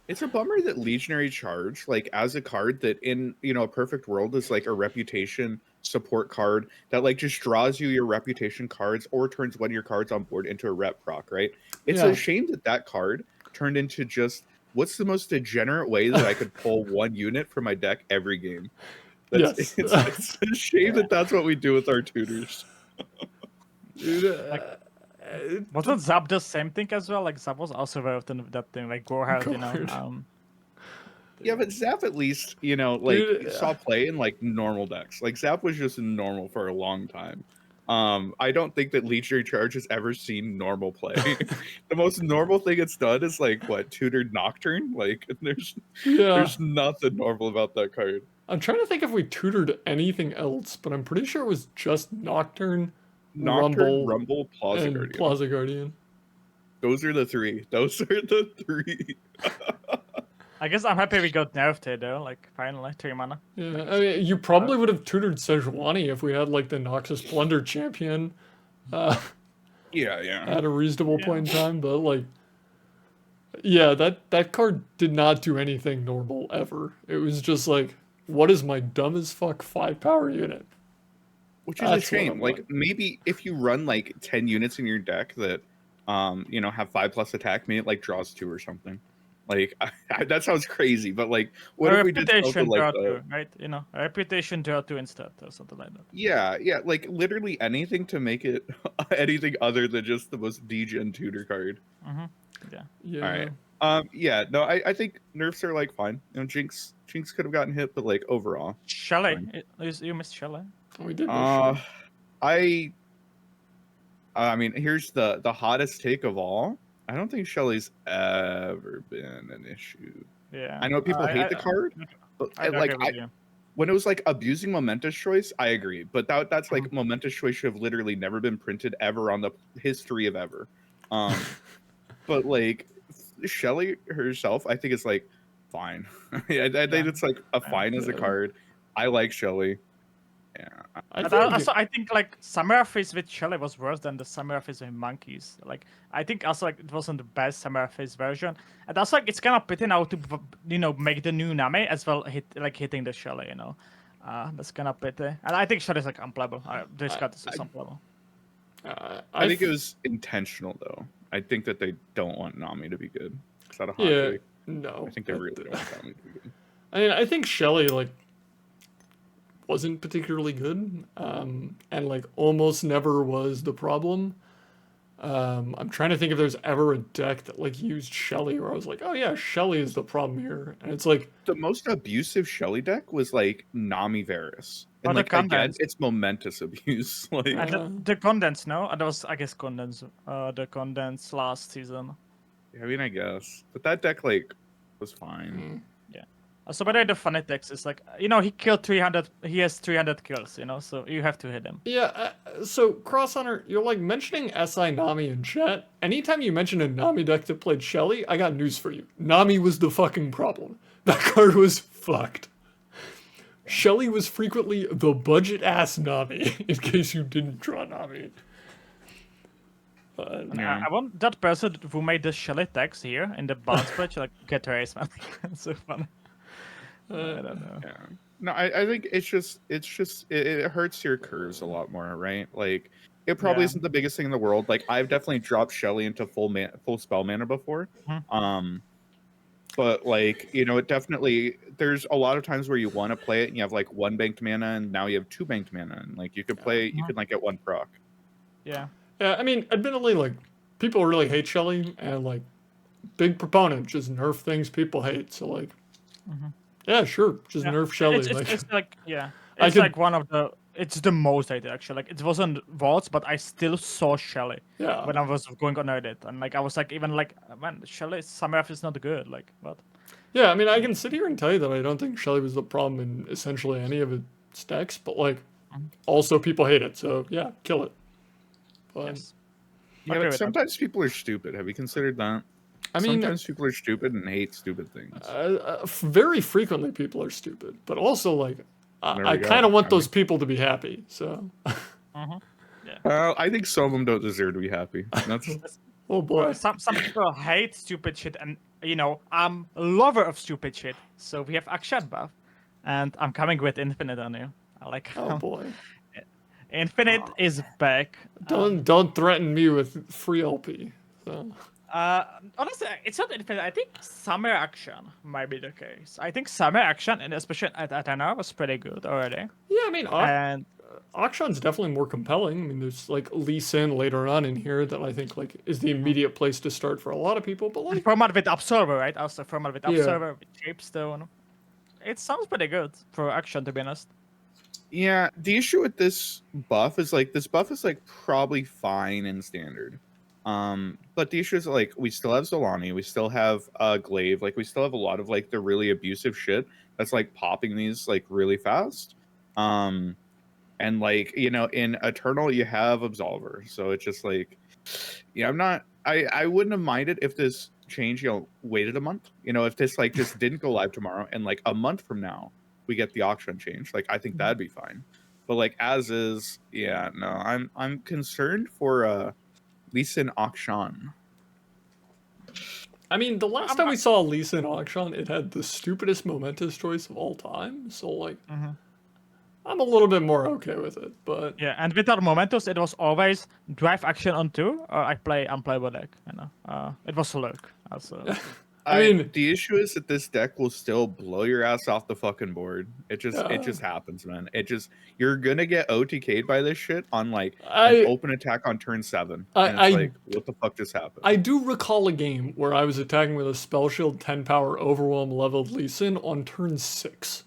It's a bummer that Legionary Charge, like as a card that in a perfect world is like a reputation support card that like just draws you your reputation cards or turns one of your cards on board into a rep proc, right? It's a shame that card turned into just what's the most degenerate way that I could pull one unit from my deck every game. It's a shame that that's what we do with our tutors. Dude, wasn't Zap the same thing as well? Like Zap was also very often that thing, like Gorhard, Yeah, but Zap at least, saw play in like normal decks. Like Zap was just normal for a long time. I don't think that Legionary Charge has ever seen normal play. The most normal thing it's done is like what, tutored Nocturne? Like there's nothing normal about that card. I'm trying to think if we tutored anything else, but I'm pretty sure it was just Nocturne, Rumble, Plaza Guardian. Those are the 3. I guess I'm happy we got nerfed here though, like finally 3 mana. Yeah, I mean, you probably would have tutored Sejuani if we had like the Noxus Plunder champion. At a reasonable point in time, but like, yeah, that card did not do anything normal ever. It was just like, what is my dumb as fuck 5-power unit? Which is a shame. Like maybe if you run like 10 units in your deck that have 5+ attack, maybe it like draws 2 or something. Like that sounds crazy, but like, what A if we did reputation something like draw that? 2, right? A reputation draw 2 instead, or something like that. Yeah, yeah, like literally anything to make it anything other than just the most degen tutor card. Mm-hmm. Yeah. Yeah. All right. Yeah, no, I think nerfs are like fine. Jinx could have gotten hit, but like overall. Shelly, Fine. you missed Shelly. We did. I mean, here's the hottest take of all. I don't think Shelly's ever been an issue. Yeah. I know people hate the card, but I like agree with you. when it was like abusing momentous choice, I agree. But that's like momentous choice should have literally never been printed ever on the history of ever. But like Shelly herself, I think it's like fine. I think it's like a fine as a card. I like Shelly. Yeah. I think like Samurai Face with Shelly was worse than the Samurai Face with Monkeys. Like I think also like it wasn't the best Samurai Face version, and also like it's kind of pity now to make the new Nami as well hitting the Shelly. That's kind of pity, and I think Shelly's like unplayable. This card is unplayable. I think it was intentional though. I think that they don't want Nami to be good. Is that a hot take? No. I think they really don't want Nami to be good. I mean, I think Shelly like wasn't particularly good, and like almost never was the problem. I'm trying to think if there's ever a deck that like used Shelly where I was like, oh yeah, Shelly is the problem here, and it's like the most abusive Shelly deck was like Nami Varus, and the like again, Condense. it's momentous abuse. Like The Condense, no, that was I guess Condense. The Condense last season. I mean, I guess, but that deck like was fine. So, by the way, the funny text is like, he killed 300. He has 300 kills. So you have to hit him. Yeah. So Cross Hunter, you're like mentioning SI Nami in chat. Anytime you mention a Nami deck that played Shelly, I got news for you. Nami was the fucking problem. That card was fucked. Shelly was frequently the budget ass Nami. In case you didn't draw Nami. I want that person who made the Shelly text here in the bounce bridge like get raised, man. It's so funny. I don't know. Yeah. No, I think it hurts your curves a lot more, right? Like it probably isn't the biggest thing in the world. Like I've definitely dropped Shelly into full spell mana before. But like, it definitely there's a lot of times where you want to play it and you have like 1 banked mana and now you have 2 banked mana and like you could play you could like get 1 proc. Yeah. Yeah, I mean, admittedly, like people really hate Shelly and like big proponent just nerf things people hate. So like yeah, sure. Just nerf Shelly. It's like one of the. It's the most I did actually. Like it wasn't Vaults, but I still saw Shelly. Yeah. When I was going on Reddit, and like I was like, even like, man, Shelly Samurai is not good. Like what? Yeah, I mean, I can sit here and tell you that I don't think Shelly was the problem in essentially any of its decks, but like, also people hate it. So yeah, kill it. But, Yes. Yeah, like, sometimes people are stupid. Have you considered that? I mean, sometimes people are stupid and hate stupid things. Very frequently, people are stupid, but also like I kind of want those people to be happy. So, I think some of them don't deserve to be happy. That's oh boy. Some people hate stupid shit, and I'm a lover of stupid shit. So we have Akshan buff, and I'm coming with Infinite on you. I like. Oh boy. Infinite is back. Don't threaten me with free LP. So. Honestly, it's not Infinite. I think Summer Akshan might be the case. I think Summer Akshan, and especially at Atana, was pretty good already. Yeah, I mean, Akshan's definitely more compelling. I mean, there's like Lee Sin later on in here that I think like is the immediate place to start for a lot of people. But like format with Observer, right? Also format with Observer with Shapestone. It sounds pretty good for Akshan, to be honest. Yeah, the issue with this buff is like probably fine in standard. But the issue is like we still have Zolani, we still have Glaive, like we still have a lot of like the really abusive shit that's like popping these like really fast. And like, in Eternal you have Absolver. So it's just like I wouldn't have minded if this change, waited a month. If this like just didn't go live tomorrow and like a month from now we get the auction change. Like I think that'd be fine. But like as is, yeah, no, I'm concerned for Lee Sin Akshan. I mean, the last time we saw Lee Sin Akshan, it had the stupidest momentous choice of all time. So like, I'm a little bit more okay with it. But yeah, and with our momentous, it was always drive action on 2, or I play unplayable deck. It was Lurk also. I mean, the issue is that this deck will still blow your ass off the fucking board. It just happens, man. You're gonna get OTK'd by this shit on like an open attack on turn 7. And it's like, what the fuck just happened? I do recall a game where I was attacking with a Spell Shield 10 power Overwhelm leveled Lee Sin on turn 6.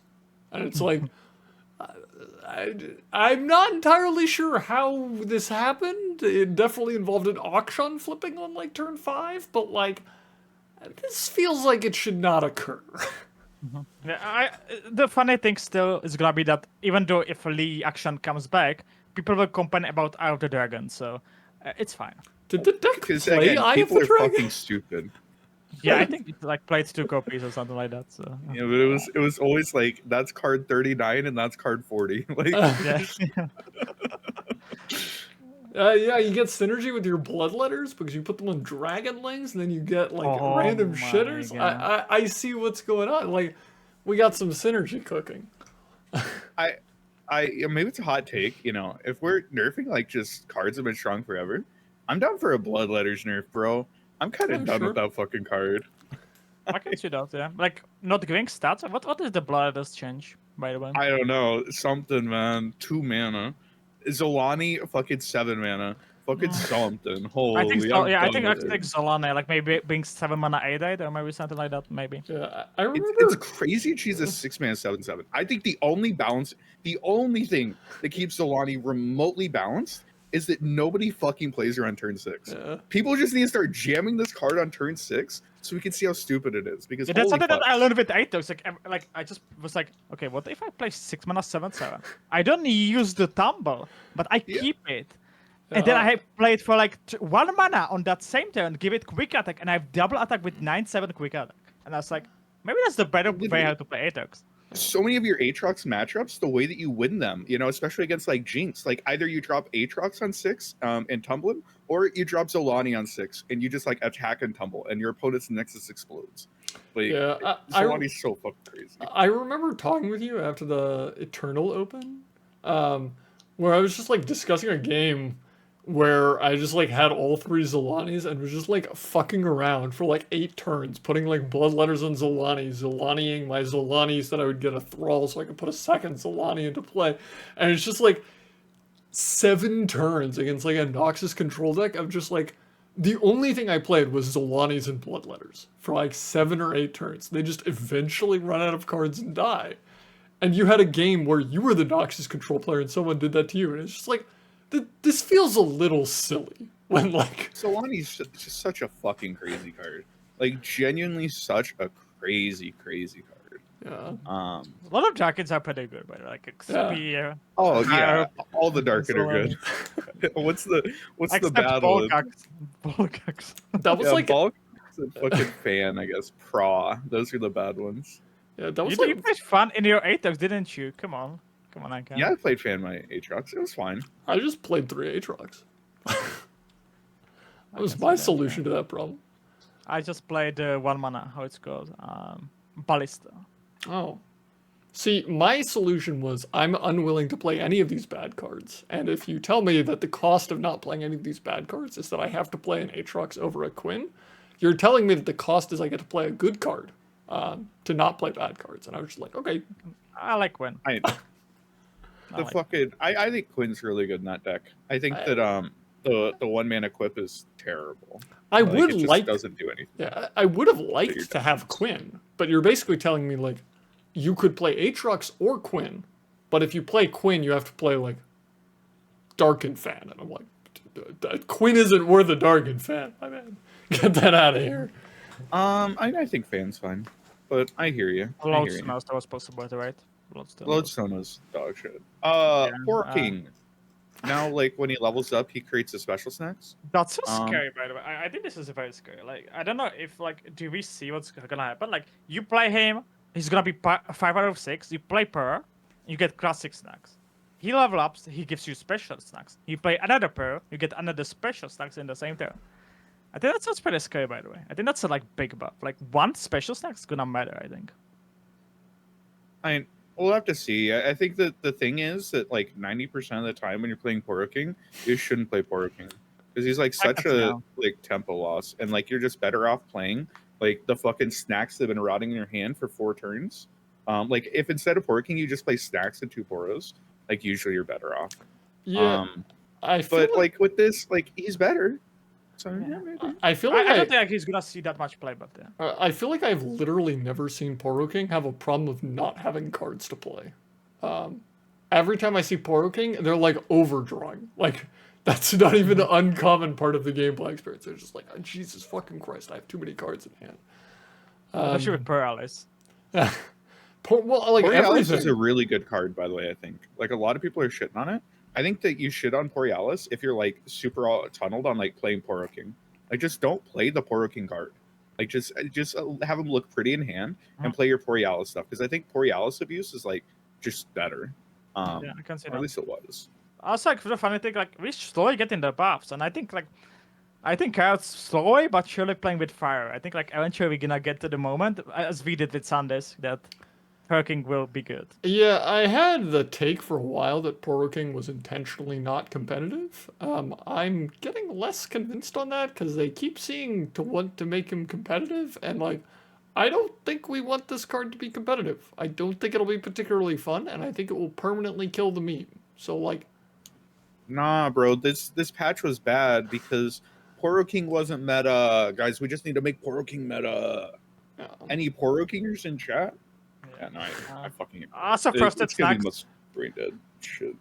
And it's like, I'm not entirely sure how this happened. It definitely involved an Akshan flipping on like turn 5, but like, this feels like it should not occur. Yeah, the funny thing still is gonna be that even though if Lee Akshan comes back, people will complain about Eye of the Dragon, so it's fine. Did the deck Because play again, Eye of people the are Dragon? fucking stupid. Yeah, I think it like played 2 copies or something like that. So Yeah, but it was always like that's card 39 and that's card 40. Like, yeah. Yeah, you get synergy with your bloodletters because you put them on Dragonlings, and then you get like random my shitters. God. I see what's going on. Like, we got some synergy cooking. Maybe it's a hot take. You know, if we're nerfing like just cards have been strong forever, I'm down for a Bloodletters nerf, bro. I'm kind of done with that fucking card. I can see that, yeah. Like, not giving stats. What is the Bloodletters change, by the way? I don't know, something, man. 2 mana. Zolani, fucking 7 mana. Fucking something. Holy, I think so, yeah, I think I with it. think Zolane, like maybe being 7 mana 8/8 or maybe something like that, maybe. Yeah, I remember. It's crazy she's a 6 mana 7/7. I think the only thing that keeps Zolani remotely balanced is that nobody fucking plays her on turn 6. Yeah. People just need to start jamming this card on turn 6 so we can see how stupid it is. Because Yeah, that's holy something fuck. that I learned with Atos. Like I just was like, okay, what if I play 6 mana 7/7? I don't use the tumble, but I keep it. And then I have played for like 1 mana on that same turn, give it quick attack, and I have double attack with 9/7 quick attack. And I was like, maybe that's the better way how to play Atos. So many of your Aatrox matchups, the way that you win them, you know, especially against like Jinx, like either you drop Aatrox on 6 and tumble him, or you drop Zolani on 6 and you just like attack and tumble, and your opponent's Nexus explodes. Like, Yeah, Zolani's so fucking crazy. I remember talking with you after the Eternal Open, where I was just like discussing a game where I just like had all 3 Zolanis and was just like fucking around for like 8 turns, putting like bloodletters on Zolani, Zolaniing my Zolani so that I would get a Thrall so I could put a second Zolani into play. And it's just like 7 turns against like a Noxus control deck of just like, the only thing I played was Zolanis and bloodletters for like 7 or 8 turns. They just eventually run out of cards and die. And you had a game where you were the Noxus control player and someone did that to you. And it's just like, this feels a little silly when like Zolani's just such a fucking crazy card. Like genuinely such a crazy card. Yeah. A lot of jackets are pretty good, but like XP. Oh yeah, all the dark are good. what's the bad one? Volcax. That was like Bulk is a fucking fan, I guess. Those are the bad ones. yeah, that was You like played fun in your Atox, didn't you? Come on, Akshan. Yeah, I played fan my Aatrox. It was fine. I just played 3 Aatrox. That was my solution to that problem. I just played 1 mana. How it's called? Ballista. Oh. See, my solution was I'm unwilling to play any of these bad cards. And if you tell me that the cost of not playing any of these bad cards is that I have to play an Aatrox over a Quinn, you're telling me that the cost is I get to play a good card to not play bad cards. And I was just like, okay. I like Quinn. I think Quinn's really good in that deck. I think that the 1 mana equip is terrible. I Like, would it just like doesn't do anything. Yeah, I would have liked to have Quinn, but you're basically telling me like you could play Aatrox or Quinn, but if you play Quinn, you have to play like Darken Fan, and I'm like, Quinn isn't worth a Darken Fan. My man, get that out of here. I think fan's fine, but I hear you. Lodestone, that was possible, right? Lodestone is dog shit. Poro King. Now, like when he levels up, he creates a special snacks. That's so scary, by the way. I think this is very scary. Like, I don't know if like, do we see what's gonna happen? Like, you play him, he's gonna be 5 out of 6. You play Purr, you get classic snacks. He level ups, he gives you special snacks. You play another Purr, you get another special snacks in the same turn. I think that sounds pretty scary, by the way. I think that's a like big buff. Like 1 special snack's gonna matter, I think. We'll have to see. I think that the thing is that like 90% of the time when you're playing Poro King, you shouldn't play Poro King because he's like such a like tempo loss, and like you're just better off playing like the fucking snacks that have been rotting in your hand for 4 turns. Like if instead of Poro King you just play snacks and 2 Poros, like usually you're better off. Yeah, I feel But like with this, like he's better. So yeah, maybe. I feel like I don't think he's gonna see that much play, but yeah. I feel like I've literally never seen Poro King have a problem of not having cards to play. Every time I see Poro King, they're like overdrawing. Like that's not even an uncommon part of the gameplay experience. They're just like, oh, Jesus fucking Christ, I have too many cards in hand. Especially with Paralysis. Well, like Borealis everything. is a really good card, by the way. I think like a lot of people are shitting on it. I think that you shit on Borealis if you're like super tunneled on like playing Poro King. Like just don't play the Poro King card. Like just have him look pretty in hand and play your Borealis stuff because I think Borealis abuse is like just better. Yeah, I can see or that. at least it was. Also, like, the funny thing, like, we slowly getting the buffs, and I think Carrot's slowly but surely playing with fire. I think, like, eventually we're gonna get to the moment, as we did with Sundays, that Perking will be good. Yeah, I had the take for a while that Poro King was intentionally not competitive. I'm getting less convinced on that because they keep seeming to want to make him competitive, and like, I don't think we want this card to be competitive. I don't think it'll be particularly fun, and I think it will permanently kill the meme. So like, Nah, bro, this patch was bad because Poro King wasn't meta. Guys, we just need to make Poro King meta. Any Poro Kingers in chat? Yeah, no, I fucking agree. Also, Frosted It's gonna be Snacks. most brain dead shit.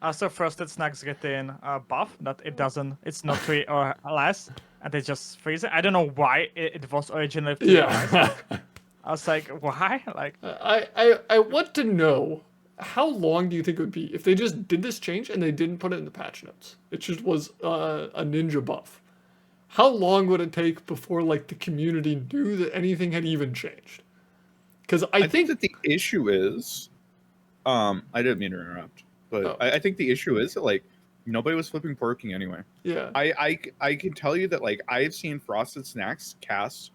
Also, Frosted Snacks getting a buff that it's not 3 or less, and they just freeze it. I don't know why it was originally 3 or less. yeah. I was like, why? Like, I want to know how long do you think it would be if they just did this change and they didn't put it in the patch notes? It just was a ninja buff. How long would it take before like the community knew that anything had even changed? Because I think that the issue is, I didn't mean to interrupt, but I think the issue is that like nobody was flipping Poro King anyway. Yeah. I can tell you that like I've seen Frosted Snacks cast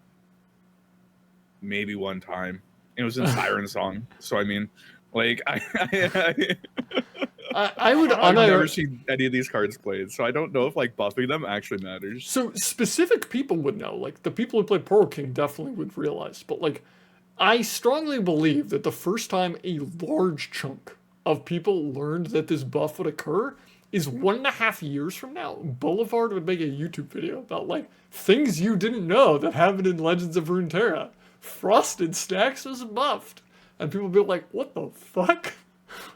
maybe one time. It was in Siren Song, so I mean, like I would. I've never seen any of these cards played, so I don't know if like buffing them actually matters. So specific people would know. Like the people who play Poro King definitely would realize. But like, I strongly believe that the first time a large chunk of people learned that this buff would occur is 1.5 years from now. Boulevard would make a YouTube video about like things you didn't know that happened in Legends of Runeterra. Frosted Snacks was buffed, and people would be like, "What the fuck?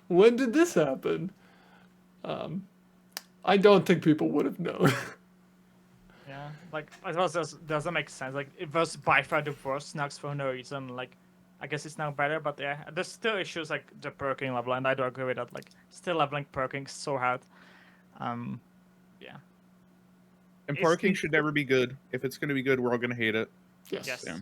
When did this happen?" I don't think people would have known. yeah, like, it was just, doesn't make sense. Like, it was by far the worst Snacks for no reason. Like, I guess it's now better, but yeah, there's still issues like the perking level, and I do agree with that. Like, still leveling perking so hard. Yeah. And Poro King should never be good. If it's gonna be good, we're all gonna hate it. Yes. Yeah.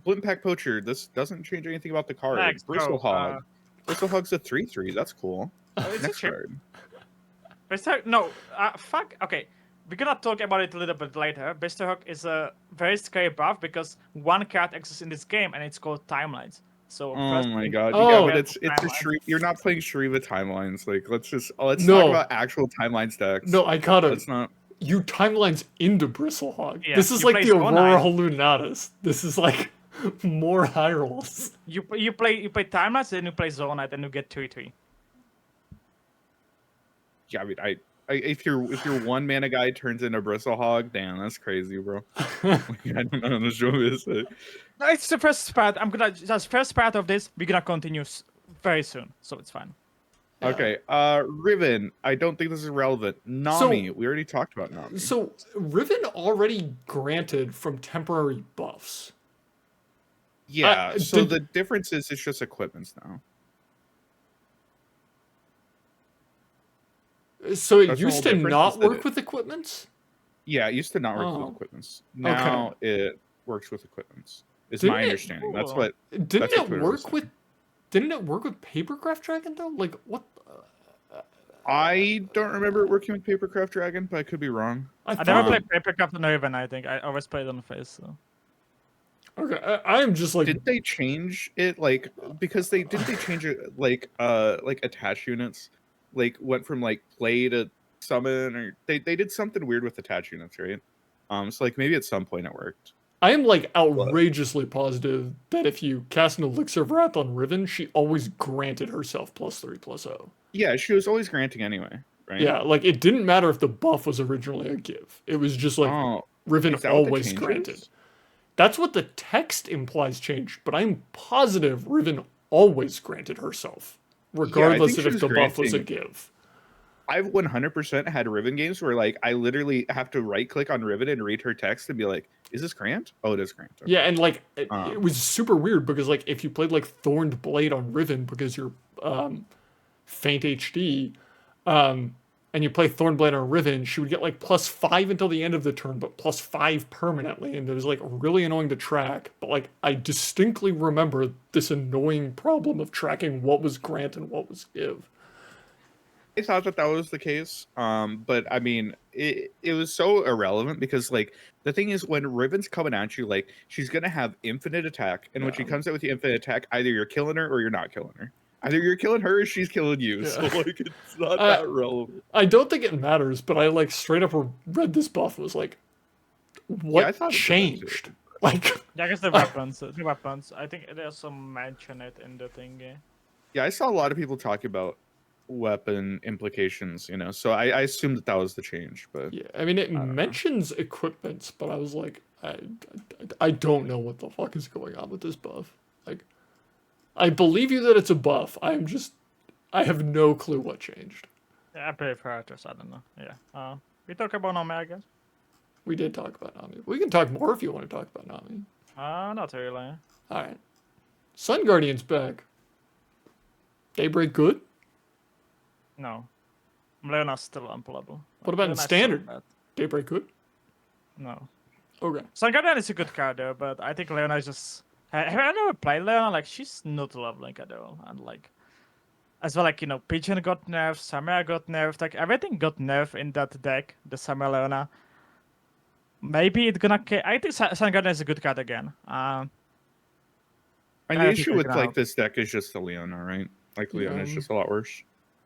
Blimp Pack Poacher. This doesn't change anything about the card. Next, Bristle go, Hog. Bristle Hog's a 3/3. That's cool. It's Next card. No, fuck. Okay, we're gonna talk about it a little bit later. Bisterhook is a very scary buff because one card exists in this game, and it's called Timelines. So Oh my god! Oh. Yeah, but it's a you're not playing Shriva timelines. Like let's No. talk about actual timeline stacks. No, I gotta. Let's not. You timelines into Bristlehog. Yeah, this is you like play the Aurora Swain. Halluminatus. This is like more high rolls. You play Timelines, then you play Zonite, and you get 3/3. Yeah, I mean, if your one mana guy turns into Bristle Hog, damn, that's crazy, bro. I don't know what to say. No, it's the first part. Just first part of this. We're gonna continue very soon, so it's fine. Yeah. Okay, Riven. I don't think this is relevant. Nami. We already talked about Nami. So Riven already granted from temporary buffs. Yeah. So the difference is it's just equipments now. So it That's the used whole to difference, not is that work with equipments? Yeah, it used to not work Oh. with equipments. Now it works with equipments. Is Didn't my it- understanding. That's what. Didn't That's what it Twitter was work with? Didn't it work with Papercraft Dragon though? Like what? I don't remember it working with Papercraft Dragon, but I could be wrong. I thought- never played Papercraft on Riven. I think I always played on Faes. So. Okay, I am just like. Did they change it like because they change it like attach units like went from like play to summon or they did something weird with attach units, right? So like maybe at some point it worked. I am like outrageously positive that if you cast an Elixir of Wrath on Riven, she always granted herself +3/+0. Yeah, she was always granting anyway, right? Yeah, like it didn't matter if the buff was originally a give. It was just like Oh, Riven is that what the always change granted. is? That's what the text implies changed, but I'm positive Riven always granted herself, regardless think of she if the was buff was a granting- give. I've 100% had Riven games where like I literally have to right click on Riven and read her text and be like, "Is this grant? Oh, it is grant." Okay. Yeah, and like it was super weird because like if you played like Thorned Blade on Riven because you're faint HD, and you play Thorned Blade on Riven, she would get like +5 until the end of the turn, but +5 permanently, and it was like really annoying to track. But like I distinctly remember this annoying problem of tracking what was grant and what was give. I thought that was the case, but I mean, it was so irrelevant because like the thing is, when Riven's coming at you, like she's gonna have infinite attack, and when she comes out with the infinite attack, either you're killing her or you're not killing her. Either you're killing her or she's killing you. So like it's not that relevant. I don't think it matters, but I like straight up read this buff and was like, what I thought it did changed? Like, Yeah, I guess the weapons. The weapons. I think there's some mention it in the thing. Yeah, I saw a lot of people talk about weapon implications, you know. So I assumed that was the change, but yeah, I mean it mentions equipments, but I was like, I don't know what the fuck is going on with this buff. Like, I believe you that it's a buff. I have no clue what changed. Yeah, I play characters. I don't know. Yeah. We talk about Nami, I guess. We did talk about Nami. We can talk more if you want to talk about Nami. Not really. All right. Sun Guardian's back. Daybreak good? No. Leona's still unplayable. What about in Leona's so standard? bad. Daybreak good? No. Okay. Sun Guardian is a good card though, but I think Leona is just. Have I never played Leona? Like she's not leveling at all, and like, as well, like Pigeon got nerfed, Samurai got nerfed, like everything got nerfed in that deck. The Samurai Leona. Maybe it's gonna. I think Sun Guardian is a good card again. and I the think issue it's with gonna like help. this deck is just the Leona, right? Like Leona is just a lot worse.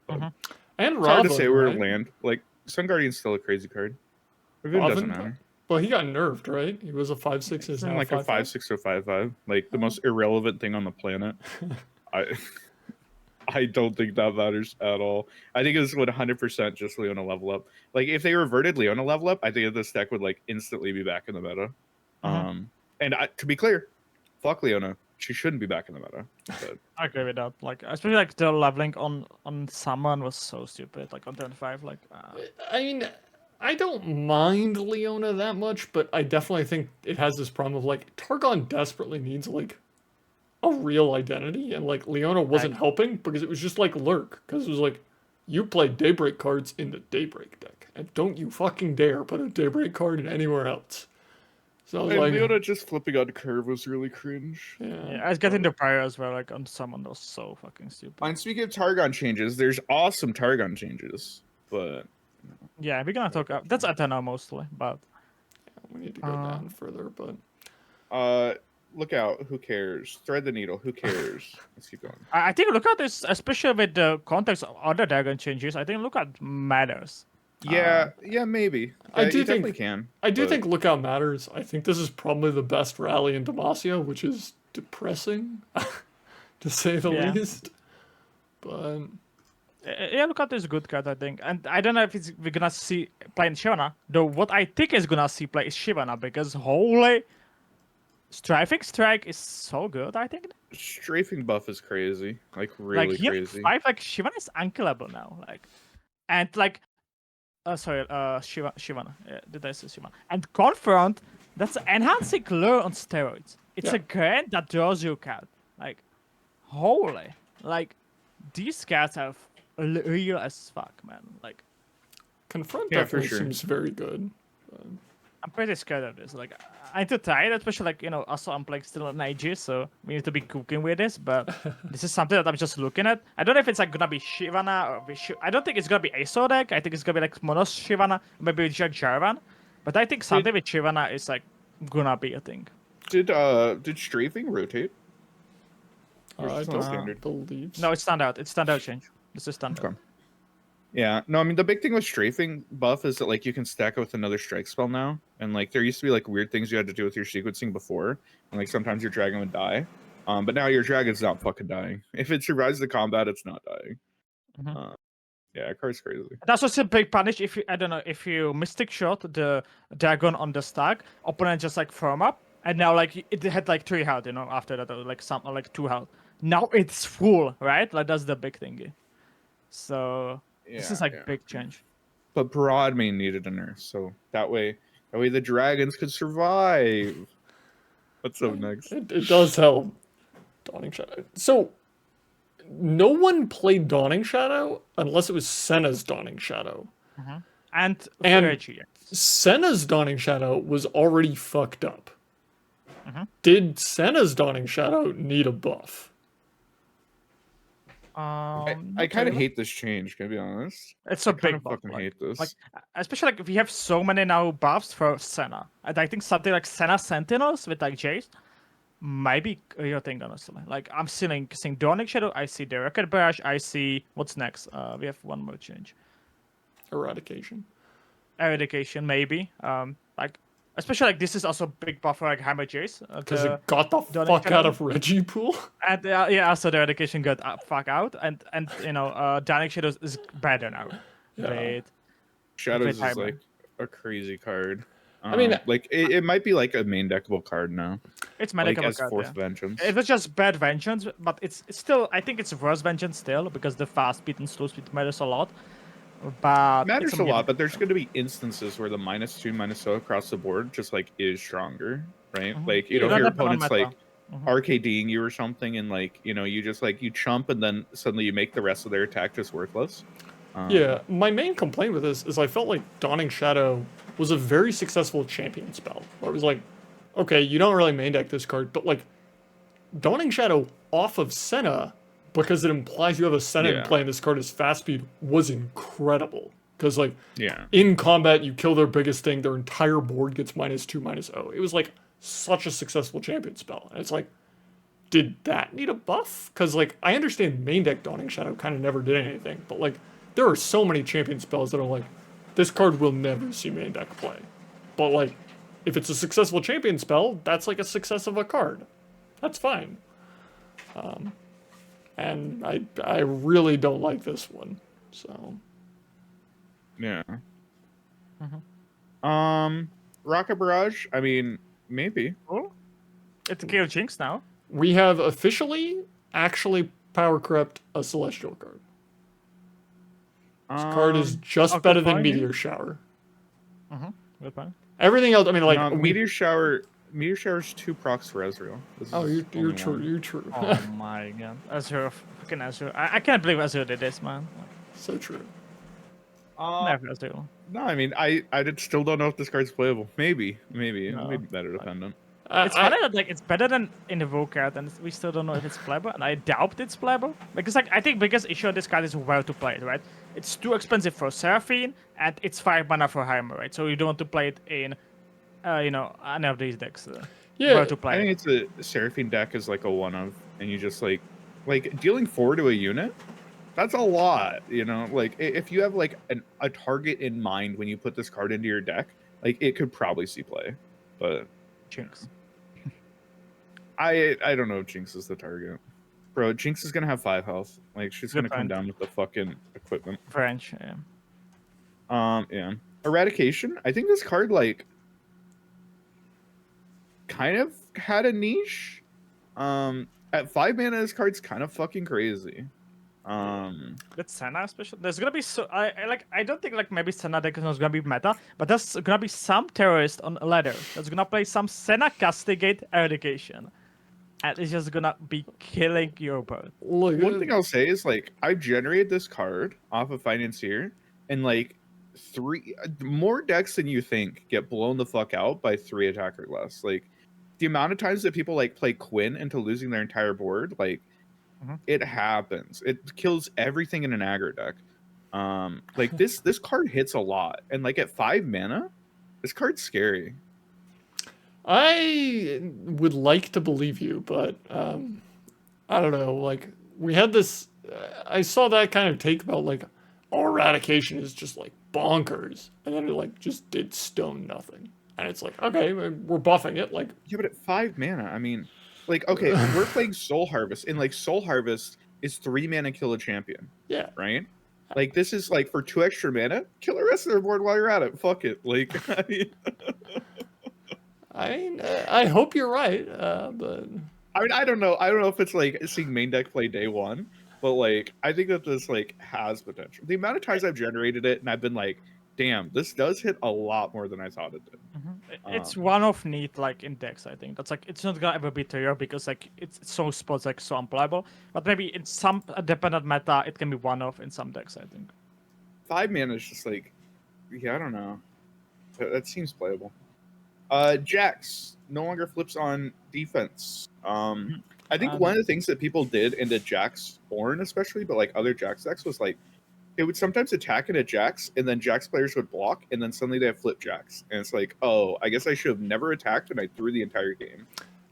And It's hard to Robin, say where right? to land. Like Sun Guardian's still a crazy card. Riven doesn't Robin? matter. Well, he got nerfed, right? He was a 5/6. Is It's now like a 5/5. 5/6 or 5/5. Like the most irrelevant thing on the planet. I don't think that matters at all. I think it's 100% just Leona level up. Like if they reverted Leona level up, I think this deck would like instantly be back in the meta. And to be clear, fuck Leona. She shouldn't be back in the meta. But I agree with that. Like especially like the leveling on Summon was so stupid. Like on turn 5, like. I mean, I don't mind Leona that much, but I definitely think it has this problem of like Targon desperately needs like a real identity, and like Leona wasn't helping because it was just like Lurk, because it was like you play Daybreak cards in the Daybreak deck, and don't you fucking dare put a Daybreak card in anywhere else. So I was like, Leona just flipping on curve was really cringe. Yeah, I was getting the prior as well. Like on Summon was so fucking stupid. And speaking of Targon changes, there's awesome Targon changes, but Yeah, we're gonna talk. That's Athena mostly, but. we need to go down further, but look out. Who cares? Thread the needle. Who cares? Let's keep going. I think look at this, especially with the context of other dragon changes. I think look at matters. Yeah, maybe. I do you think- definitely can. I do but- think Lookout matters. I think this is probably the best rally in Demacia, which is depressing, to say the Yeah. least. But Yeah, look at this good card, I think, and I don't know if we're gonna see playing Shivana. Though what I think is gonna see play is Shivana because holy, Strifing Strike is so good. I think Strafing buff is crazy. Like really like here crazy. 5, like Shivana is unkillable now. Like, and like, Shivana. Yeah, did I say Shivana? And Confront, that's enhancing lure on steroids. It's Yeah. a grant that draws you a card. Like, holy, like these cards are real as fuck, man. Like, Confront Yeah, for definitely sure. seems very good. I'm pretty scared of this. Like, I'm too tired, especially like also I'm playing still an AG, so we need to be cooking with this. But this is something that I'm just looking at. I don't know if it's like gonna be Shivana or I don't think it's gonna be Aso deck. I think it's gonna be like Mono Shivana, maybe Jack Jarvan. But I think something with Shivana is like gonna be a thing. Did strafing rotate? Or is I it still don't standard? believe. No, it's standout. It's standout change. This is standout. Okay. Yeah, no, I mean the big thing with strafing buff is that like you can stack it with another strike spell now, and like there used to be like weird things you had to do with your sequencing before, and like sometimes your dragon would die, but now your dragon's not fucking dying. If it survives the combat, it's not dying. Mhm. Yeah, card's crazy. That's also a big punish if you, I don't know, if you mystic shot the dragon on the stack, opponent just like firm up, and now like it had like 3 health, you know, after that, or like some like 2 health. Now it's full, right? Like that's the big thingy. So this is like big change. But Broadmane needed a nerf, so that way the dragons could survive. What's up next? It does help. Dawning Shadow. So, no one played Dawning Shadow unless it was Senna's Dawning Shadow. And Senna's Dawning Shadow was already fucked up. Did Senna's Dawning Shadow need a buff? I kind of hate this change, can I be honest? It's a big buff. Fucking hate this. Like, especially like if we have so many now buffs for Senna. And I think something like Senna Sentinels with like Jace might be a real thing, honestly. Like I'm seeing Dawning Shadow, I see the Rocket Barrage, I see what's next. We have one more change. Eradication. Eradication, maybe. Like especially like this is also a big buff for like Hammer Jace. Because it got the fuck out of Regipool. And yeah, also the Eradication got fuck out, and you know, Dawning Shadows is better now. Yeah. Shadows is like a crazy card. I mean, like it might be like a main deckable card now. It's main deckable card. Fourth Vengeance. It was just bad Vengeance, but it's still, I think it's worse Vengeance still, because the fast speed and slow speed matters a lot. But matters a lot, but there's going to be instances where the -2, -0 across the board just like is stronger, right? Like you know, if your opponent's like arcading you or something, and like you know, you just like you chump and then suddenly you make the rest of their attack just worthless. Yeah, my main complaint with this is I felt like Dawning Shadow was a very successful champion spell. Where it was like, okay, you don't really main deck this card, but like Dawning Shadow off of Senna, because it implies you have a Senna in play and this card is fast speed, was incredible. Because like in combat you kill their biggest thing, their entire board gets -2, -0. It was like such a successful champion spell. And it's like, did that need a buff? Because like I understand main deck Dawning Shadow kind of never did anything, but like there are so many champion spells that are like, this card will never see main deck play. But like, if it's a successful champion spell, that's like a success of a card. That's fine. And I really don't like this one. So. Yeah. Rocket Barrage, I mean, maybe. Oh, it's Kill Jinx now. We have officially actually power crept a Celestial card. This card is just better than Meteor Shower. Good point. Everything else, I mean, like Meteor Shower's 2 procs for Ezreal. You're true. You're true. Oh my god, Azure, fucking Azure! I can't believe Azure did this, man. So true. Never Azure. No, I mean, I still don't know if this card's playable. Maybe better dependent. It's funny that like it's better than Invoker, and we still don't know if it's playable, and I doubt it's playable because like I think biggest issue of this card is where to play it, right? It's too expensive for Seraphine, and it's 5 mana for Heimer, right? So you don't want to play it in, you know, any of these decks. Where to play I think it's a Seraphine deck is like a one of, and you just like dealing 4 to a unit. That's a lot, you know. Like if you have like a target in mind when you put this card into your deck, like it could probably see play, but Jinx. I don't know if Jinx is the target. Bro, Jinx is gonna have 5 health. Like she's gonna come down with the fucking equipment. French, yeah. Yeah. Eradication. I think this card like kind of had a niche. At 5 mana, this card's kind of fucking crazy. With Senna especially, there's gonna be so I don't think like maybe Senna deck is not gonna be meta, but there's gonna be some terrorist on a ladder that's gonna play some Senna Castigate Eradication, and it's just gonna be killing your board. One thing I'll say is like I've generated this card off of Financier, and like 3 more decks than you think get blown the fuck out by 3 attack or less. Like the amount of times that people like play Quinn into losing their entire board, like. It happens. It kills everything in an aggro deck. Like this card hits a lot, and like at 5 mana, this card's scary. I would like to believe you, but I don't know. Like we had this, I saw that kind of take about like our eradication is just like bonkers, and then it like just did stone nothing, and it's like, okay, we're buffing it, like Yeah, but at 5 mana, I mean, like, okay, we're playing Soul Harvest, and like Soul Harvest is 3 mana kill a champion, yeah. right? Like this is like for 2 extra mana, kill the rest of their board while you're at it. Fuck it, like. I mean, I hope you're right, but I mean, I don't know. I don't know if it's like seeing main deck play day one, but like I think that this like has potential. The amount of times I've generated it and I've been like, damn, this does hit a lot more than I thought it did. It's one of need like in decks. I think that's like it's not gonna ever be Terror because like it's so spots like so unplayable. But maybe in some dependent meta, it can be one of in some decks. I think. 5 mana is just like, yeah, I don't know. That seems playable. Jax no longer flips on defense. I think one of the things that people did into Jax Born especially, but like other Jax decks was like, it would sometimes attack into Jax, and then Jax players would block, and then suddenly they have flip Jax. And it's like, oh, I guess I should have never attacked, and I threw the entire game.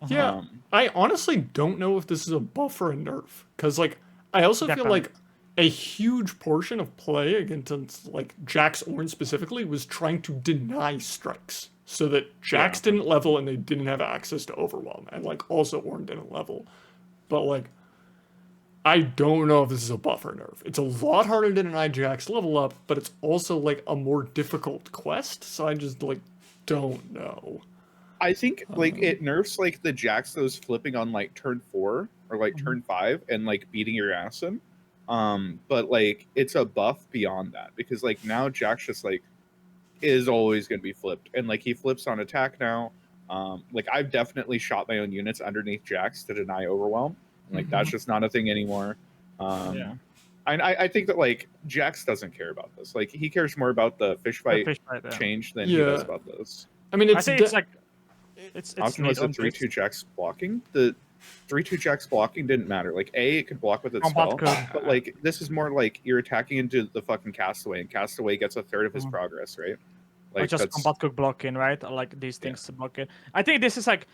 yeah, I honestly don't know if this is a buff or a nerf, because like I also feel like a huge portion of play against like Jax Ornn specifically was trying to deny strikes, so that Jax didn't level and they didn't have access to Overwhelm, and like also Ornn didn't level. But like, I don't know if this is a buff or nerf. It's a lot harder to deny Jax level up, but it's also like a more difficult quest, so I just like don't know. I think like it nerfs like the Jax that was flipping on like turn 4 or like turn 5 and like beating your ass in. But like it's a buff beyond that because like now Jax just like is always going to be flipped, and like he flips on attack now. Like I've definitely shot my own units underneath Jax to deny Overwhelm. Like that's just not a thing anymore. I think that like Jax doesn't care about this. Like he cares more about the fish fight change than he does about this. I mean, I think it's like it's often was the 3/2 Jax blocking. The 3/2 Jax blocking didn't matter. Like it could block with its spell, but like this is more like you're attacking into the fucking Castaway, and Castaway gets a third of his progress, right? Like just combat cook blocking, right? Like these things to block it. I think this is like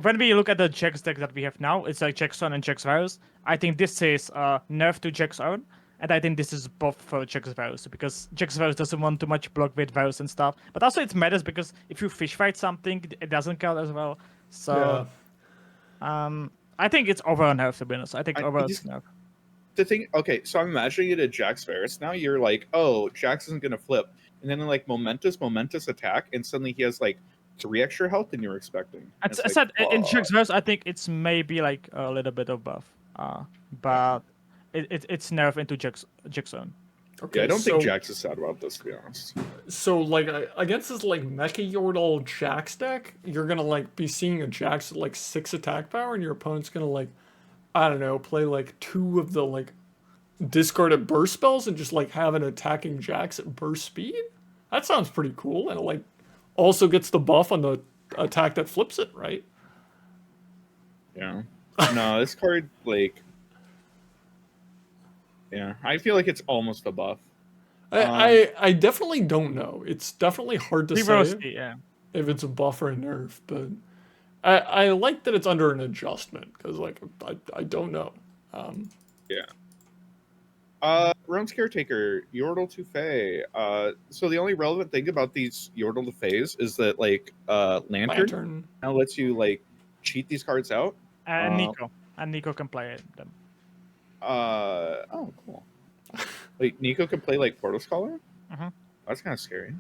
when we look at the Jax deck that we have now, it's like Jax Own and Jax Virus. I think this is nerf to Jax Own, and I think this is buff for Jax Virus because Jax Virus doesn't want too much block with Virus and stuff. But also it matters because if you fish fight something, it doesn't count as well. So I think it's over nerf to be honest. I think over nerf. The thing, okay, so I'm imagining it at Jax Virus. Now you're like, oh, Jax isn't gonna flip, and then like momentous attack, and suddenly he has like 3 extra health than you were expecting. I said in Jax Virus, I think it's maybe like a little bit of buff, but it's nerf into Jax Own. Okay, yeah, I don't think Jax is sad about this, to be honest. So, like, against this, like, Mecha Yordle Jax deck, you're gonna, like, be seeing a Jax with, like, 6 attack power, and your opponent's gonna, like, I don't know, play, like, 2 of the, like, discarded burst spells and just, like, have an attacking Jax at burst speed? That sounds pretty cool, and it, like, also gets the buff on the attack that flips it, right? Yeah. No, this card, like... Yeah, I feel like it's almost a buff. I definitely don't know. It's definitely hard to say if it's a buff or a nerf, but I like that it's under an adjustment because like I don't know. Realm's Caretaker, Yordle to Fae. So the only relevant thing about these Yordle to Faes is that like Lantern now lets you like cheat these cards out. And Nico can play them. Oh, cool. Wait, Nico can play like Portal Scholar? That's kind of scary.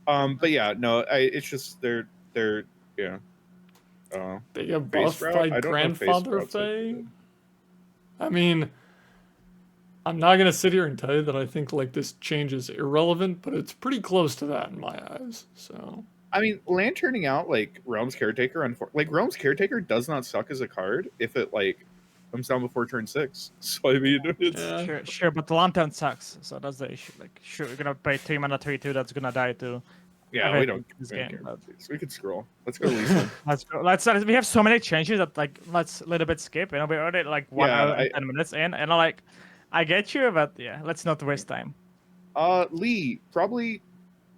But yeah, no, it's just they're yeah. They get buffed by Grandfather Fae. I mean, I'm not gonna sit here and tell you that I think like this change is irrelevant, but it's pretty close to that in my eyes. So I mean, Lanterning out like Realm's Caretaker like Realm's Caretaker does not suck as a card if it like comes down before turn 6. So I mean, it's sure, but the Lantern sucks, so that's the issue. Like, sure, you're gonna pay 3 mana 3/2 that's gonna die to. Yeah, we don't care. We could scroll. Let's go, Lisa. Let's go. We have so many changes that like let's a little bit skip. You know, we're already like 1 hour and 10 minutes in, and like I get you, but yeah, let's not waste time. Lee probably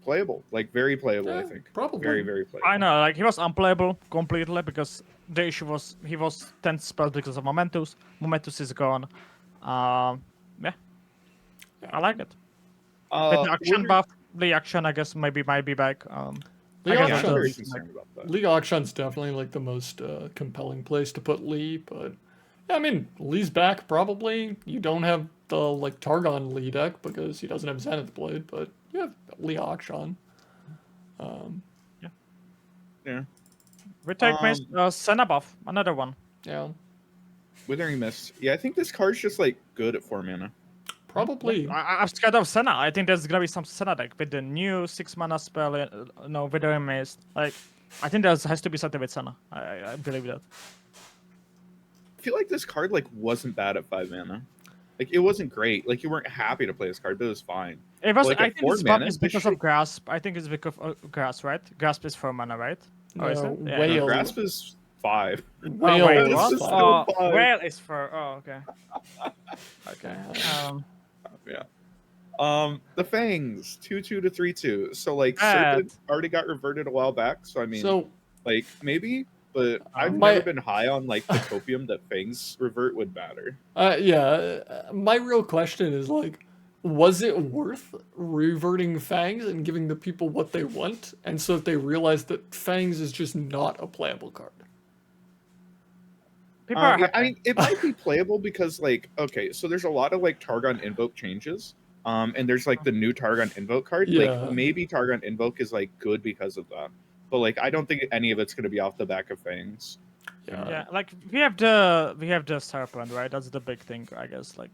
playable, like very playable. I think probably very playable. I know, like he was unplayable completely because the issue was he was 10 spells because of Momentus. Momentus is gone. Yeah. I like it. With Uh, the Akshan we're- buff, the Akshan I guess maybe might be back. Lee I guess yeah, that's I'm very Akshan's, concerned about that. League Auction's definitely like the most compelling place to put Lee, but yeah, I mean Lee's back probably. You don't have the like Targon Lee deck because he doesn't have Zenith Blade, but you have Lee Akshan. Yeah. Retake Mist, Senna buff, another one. Yeah, Withering Mist. Yeah, I think this card's just like good at 4 mana. probably. I'm scared of Senna. I think there's gonna be some Senna deck with the new 6-mana spell. No, Withering Mist. Like, I think there has to be something with Senna. I believe that. I feel like this card like wasn't bad at 5 mana. Like it wasn't great. Like you weren't happy to play this card, but it was fine. It was. Like, I at think 4 this buff mana, is this because shit- of Grasp. I think it's because of Grasp, right? Grasp is 4 mana, right? Or is No, it? Yeah, Whale. Grasp is 5. Whale wait, is what? what? fine. Oh, five. Whale is for. Oh, okay. Okay. Yeah. The Fangs 2/2 to 3/2. So like Bad. Serpent already got reverted a while back. So I mean, So like maybe, but I've My- never been high on like the copium that Fangs revert would matter. my real question is like, was it worth reverting Fangs and giving the people what they want, and so that they realize that Fangs is just not a playable card? People are. Yeah, happy. I mean, it might be playable because like okay, so there's a lot of like Targon Invoke changes. And there's like the new Targon Invoke card. Yeah. Like maybe Targon Invoke is like good because of that. But like I don't think any of it's gonna be off the back of Fangs. Yeah, like we have the Serpent, right? That's the big thing, I guess. Like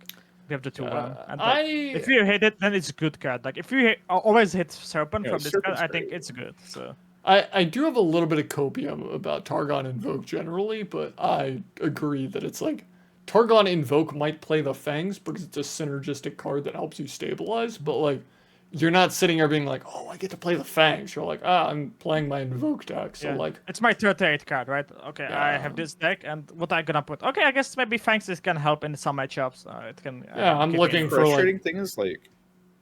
we have the 2/1. And like, if you hit it, then it's a good card. Like if you always hit Serpent Yeah, from this Serpent's card, I think great. it's good. So I do have a little bit of copium about Targon Invoke generally, but I agree that it's like Targon Invoke might play the Fangs because it's a synergistic card that helps you stabilize, but like you're not sitting there being like, oh, I get to play the Fangs. You're like, I'm playing my Invoke deck. So yeah, like, it's my 38 card, right? Okay, I have this deck, and what I gonna put? Okay, I guess maybe Fangs is can help in some matchups. It can. Yeah, I'm keep looking me- for, like- Frustrating thing is like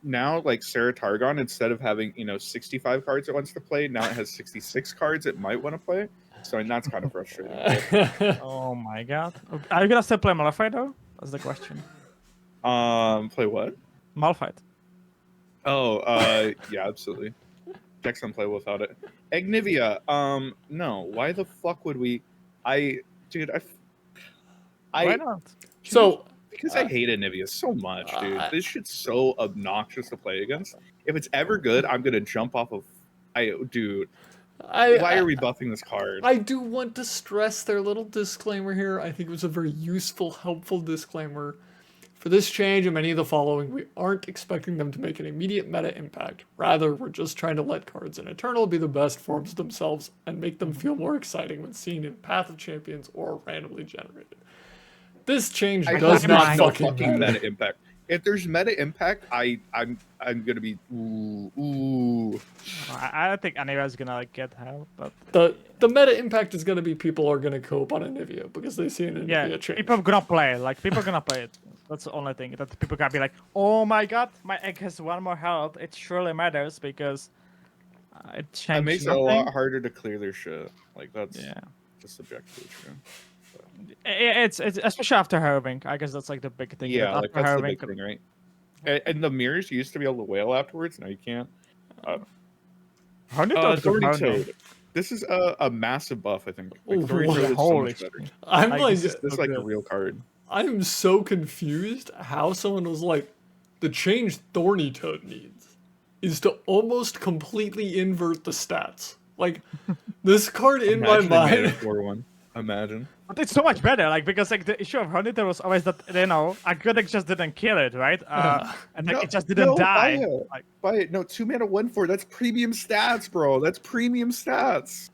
now like Sarah Targon, instead of having 65 cards it wants to play, now it has 66 cards it might want to play. So and that's kind of frustrating. Oh my god! Okay, are you gonna still play Malphite though? That's the question. Play what? Malphite. Oh, yeah, absolutely. Deck's unplayable without it. Agnivia, no. Why the fuck would we? Dude, Why not? so because I hate Agnivia so much, dude. This shit's so obnoxious to play against. If it's ever good, I'm gonna jump off of. Dude, why are we buffing this card? I do want to stress their little disclaimer here. I think it was a very useful, helpful disclaimer. For this change and many of the following, we aren't expecting them to make an immediate meta impact. Rather, we're just trying to let cards in Eternal be the best forms of themselves and make them feel more exciting when seen in Path of Champions or randomly generated. This change I does hope not there's no fucking matter. meta impact. If there's meta impact, I'm gonna be ooh. I don't think Aniva's gonna like get help, but The meta impact is going to be people are going to cope on Anivia because they see an Anivia yeah, change. people are gonna play. Like people are gonna play it. That's the only thing that people gonna be like, oh my god, my egg has 1 more health. It surely matters because it changed. It makes it a lot harder to clear their shit. Like that's just subjectively true. It's especially after Harrowing. I guess that's like the big thing. Yeah, that like after that's the Harrowing, big thing, right? And the mirrors you used to be able to wail afterwards. Now you can't. Thorny Toad. This is a massive buff, I think. Like, Ooh, Thorny Toad is so holy much better. I'm Like, like, this This is like a real card. I'm so confused how someone was like, the change Thorny Toad needs is to almost completely invert the stats. Like, this card in my Imagine they made mind. it 4-1. Imagine. but it's so much better. Like because like the issue of Runeterra was always that Agridic just didn't kill it, right? And like it just didn't die. Buy it. Like, Buy it. No, 2 mana 1/4. That's premium stats, bro. That's premium stats.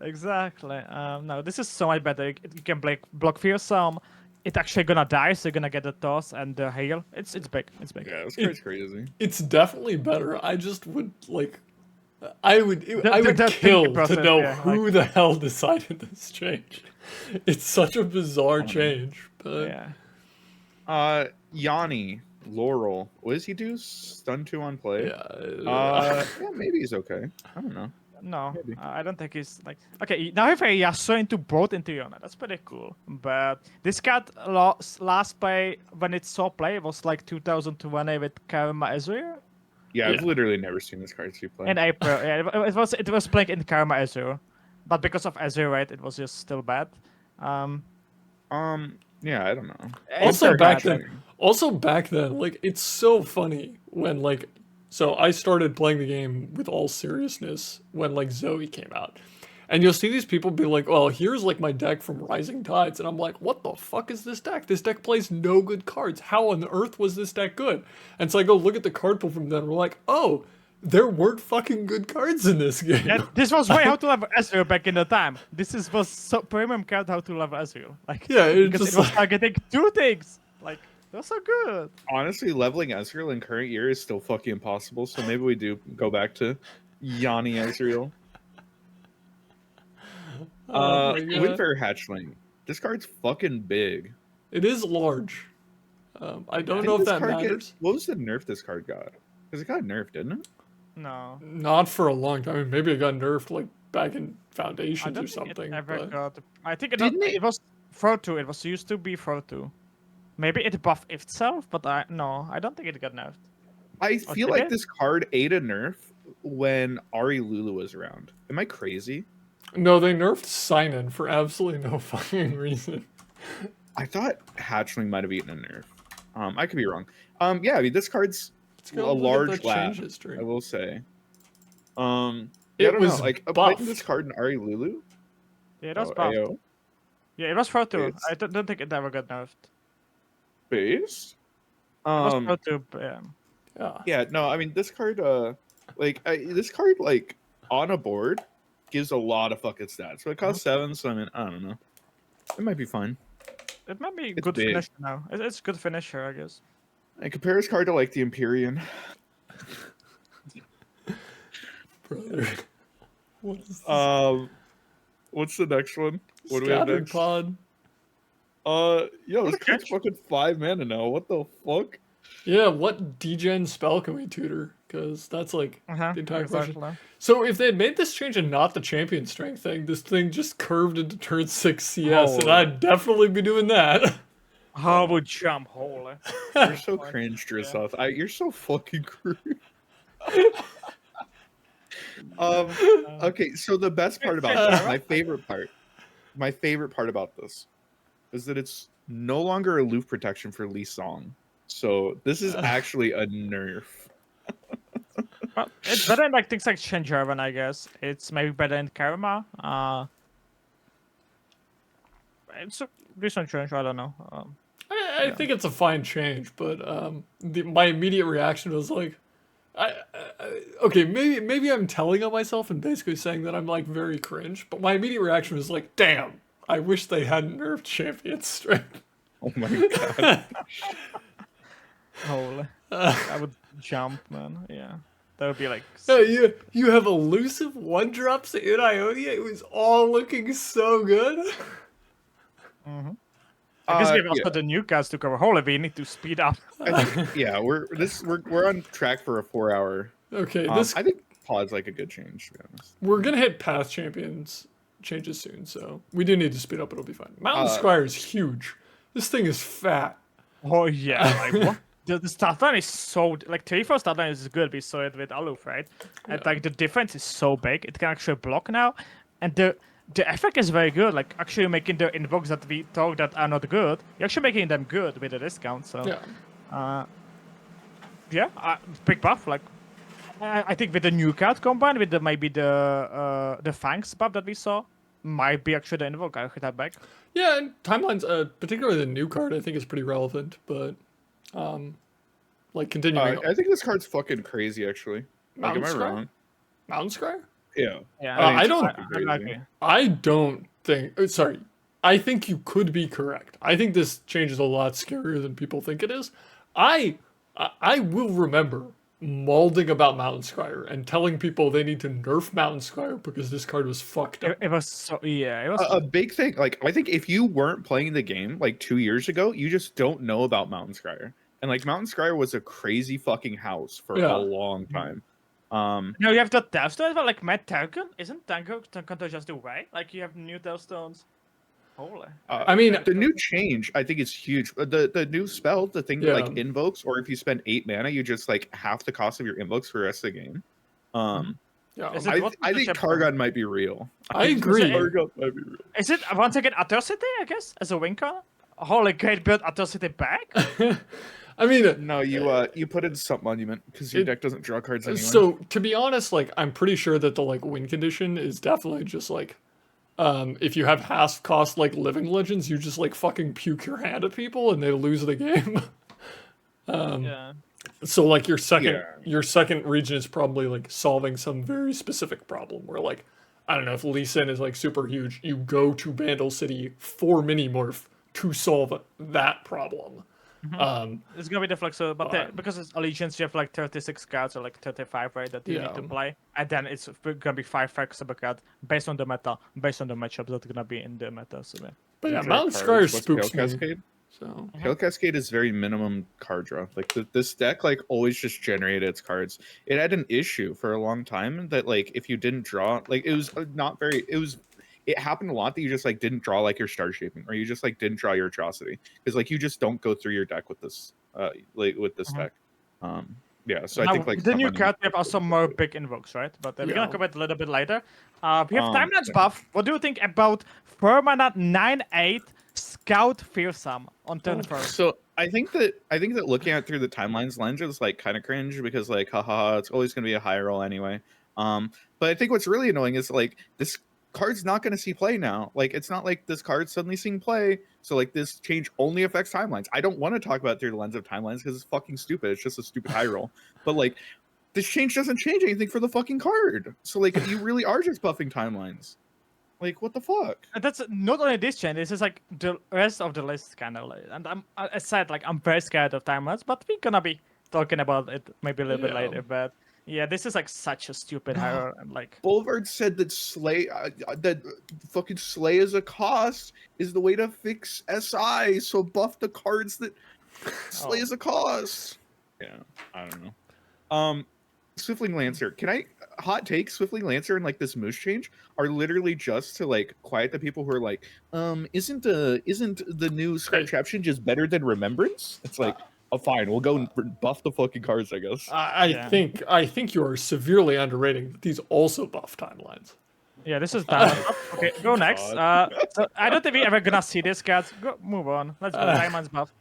exactly. No, this is so much better. You can block Fearsome. It's actually gonna die, so you're gonna get the toss and the heal. It's big. It's big. Yeah, this card's crazy. It's definitely better. I just would like. I would the kill thinking process, to know yeah, who the hell decided this change. It's such a bizarre change, but Yanni, Laurel. What does he do? Stun 2 on play? yeah. Yeah, maybe he's okay. I don't know. No, Maybe. I don't think he's like. Okay, now if I Yasuo into both into Yona, that's pretty cool. But this card last play when it saw play it was like 2020 with Karma Ezreal Yeah, I've Yeah. literally never seen this card see play. in April. Yeah, it was playing in Karma Ezreal, but because of Ezreal, right, it was just still bad. Yeah, I don't know. It's Also still back bad. then, like it's so funny when like so I started playing the game with all seriousness when like Zoe came out. And you'll see these people be like, "Well, here's like my deck from Rising Tides." And I'm like, "What the fuck is this deck? This deck plays no good cards. How on earth was this deck good?" And so I go look at the card pool from then and we're like, "Oh, there weren't fucking good cards in this game." Yeah, this was way how to level Ezreal back in the time. Was so premium card how to level Ezreal. Like Yeah, it's because just it was like- targeting two things. Like it was so good. Honestly, leveling Ezreal in current year is still fucking impossible. So maybe we do go back to Yanni Ezreal. Oh my God. Windfare Hatchling. This card's fucking big. It is large. I don't Didn't know if this that card get- matters. what was the nerf this card got? Because it got nerfed, didn't it? No. Not for a long time. I mean, maybe it got nerfed like back in I Foundations don't or think something. it ever but- got. I think it, Didn't it was Throw 2. It was used to be Throw 2. Maybe it buffed itself, but I don't think it got nerfed. I Oh, feel did like it? this card ate a nerf when Ari Lulu was around. Am I crazy? No, they nerfed Sign-In for absolutely no fucking reason. I thought Hatchling might have eaten a nerf. I could be wrong. Yeah, I mean this card's Let's a go look at large the lab, change history. I will say. It Yeah, I don't was know. Like buffed. playing this card in Ari Lulu. Yeah, it was Oh, buffed. AO. Yeah, it was Throw 2. It's- I don't think it ever got nerfed. Base. It was Throw 2. Yeah. Yeah. Yeah, no, I mean this card, this card, like on a board, gives a lot of fucking stats. So it costs 7. So I mean, I don't know. It might be fine. It might be It's good big. finisher now. It's good finisher, I guess. And compare this card to like the Empyrean. Brother. What is this? What's the next one? What do we have Scattered next? Pod. Yo, this a card's catch. fucking 5 mana now. What the fuck? Yeah, what degen spell can we tutor? Because that's like the entire question. Exactly. So if they had made this change and not the champion strength thing, this thing just curved into turn 6 CS, and Oh. I'd definitely be doing that. How would jump holy? You're so cringe, Drizoth. You're so fucking crude. Okay, so the best part about this, my favorite part about this, is that it's no longer aloof protection for Lee Song. So this is actually a nerf. Well, it's better in like things like Shenjarvan, I guess. It's maybe better in Karma. It's a decent change. I don't know. I think it's a fine change, but my immediate reaction was like, okay, maybe I'm telling on myself and basically saying that I'm like very cringe, but my immediate reaction was like, damn, I wish they hadn't nerfed champion strength. Oh my god. Holy. I would jump, man. Yeah. That would be like. You have elusive 1-drops in Ionia. It was all looking so good. I guess we have also the new guys to cover. Holy, we need to speed up. I think, yeah, we're on track for a 4-hour. Okay, I think Pod's like a good change, to be honest. we're gonna hit path champions changes soon, so we do need to speed up. It'll be fine. Mountain Squire is huge. This thing is fat. Oh, yeah. Like, what? The start line is so. Like, 3-4 start line is good. We saw it with Aloof, right? And, like, the difference is so big. It can actually block now. And the effect is very good. Like, actually making the invokes that we thought that are not good, you're actually making them good with a discount. So, big buff. Like, I think with the new card combined with maybe the Fangs buff that we saw, might be actually the invoke. I hit that back. Yeah, and timelines, particularly the new card, I think is pretty relevant. But, like continuing. I think this card's fucking crazy, actually. Like, am I Mountain Squire? wrong? Mountain Squire? Yeah. Yeah, I it's don't- fucking crazy. agree. I don't think. Sorry, I think you could be correct. I think this change is a lot scarier than people think it is. I will remember mauling about Mountain Squire and telling people they need to nerf Mountain Squire because this card was fucked up. It was so. Yeah, it was. A big thing, like I think if you weren't playing the game like 2 years ago, you just don't know about Mountain Scryer. And like Mountain Scryer was a crazy fucking house for Yeah. a long time. No, you have the Deathstone, but like Matt Tarkin, isn't Tango just the way? Like you have new Deathstones. Holy. I mean, the new change I think is huge. The new spell, the thing that like Yeah. invokes, or if you spend 8 mana, you just like half the cost of your invokes for the rest of the game. Yeah, Is it what I the think chapter? Targon might be real. I agree. Targon might be real. Is it once again Atrocity, I guess, as a win con? Holy great build Atrocity back? I mean, No, you put in Sump Monument because your deck doesn't draw cards anyway. so to be honest, like I'm pretty sure that the like win condition is definitely just like, if you have half cost like Living Legends, you just like fucking puke your hand at people and they lose the game. Yeah. So like your second region is probably like solving some very specific problem where like, I don't know, if Lee Sin is like super huge, you go to Vandal City for Minimorph to solve that problem. It's gonna be the flexible, but because it's Allegiance, you have like 36 cards or like 35, right? That you need to play, and then it's gonna be 5 flexible cards based on the meta, based on the matchups that are gonna be in the meta. So But yeah, Draw Mountain cards. Scryer What's spooks Hail me. Cascade? So Hail Cascade is very minimum card draw. Like this deck like always just generated its cards. It had an issue for a long time that like if you didn't draw, like it was not very. It happened a lot that you just like didn't draw like your star shaping, or you just like didn't draw your atrocity because like you just don't go through your deck with this like with this deck. Yeah, so now, I think like the new card we have also more big invokes, right? But we're gonna cover it a little bit later. We have Timelines buff. What do you think about 4-mana 9/8 Scout Fearsome on turn first? So I think that looking at it through the timelines lens is like kind of cringe because like haha, it's always gonna be a high roll anyway. But I think what's really annoying is like this card's not going to see play now. Like it's not like this card's suddenly seeing play. So like this change only affects timelines. I don't want to talk about it through the lens of timelines because it's fucking stupid. It's just a stupid high roll. But like this change doesn't change anything for the fucking card. So like you really are just buffing timelines. Like what the fuck? And that's not only this change. This is like the rest of the list kind of. Like, and I said like I'm very scared of timelines, but we're gonna be talking about it maybe a little bit later. But yeah, this is like such a stupid high and like. Boulevard said that that fucking slay as a cost is the way to fix SI. So buff the cards that slay as a cost. Yeah, I don't know. Swiftling Lancer. Can I hot take? Swiftling Lancer and like this moose change are literally just to like quiet the people who are like, isn't the new Scratchaption just better than Remembrance? It's like, oh fine, we'll go and buff the fucking cards, I guess. I think you are severely underrating these also buff timelines. Yeah, this is timelines buff. Okay, go next. So I don't think we're ever gonna see this, guys. Go, move on. Let's go. Timelines buff.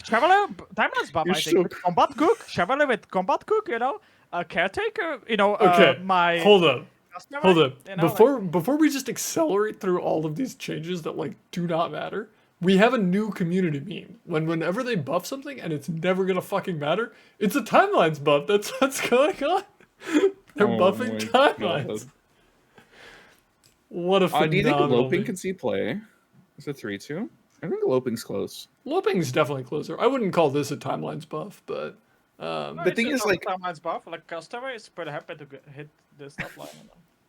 Chevalier, timelines buff. I think. So... Combat Cook, Chevalier with Combat Cook. You know, Caretaker. You know, my. Hold up. Hold up. You know, before we just accelerate through all of these changes that like do not matter. We have a new community meme. Whenever they buff something and it's never gonna fucking matter, it's a timelines buff. That's what's going on. They're buffing timelines. God. What a phenomenal do you think Loping can see play? Is it 3-2? I think Loping's close. Loping's definitely closer. I wouldn't call this a timelines buff, but the thing is like timelines buff. Like Castaway is pretty happy to hit this top line.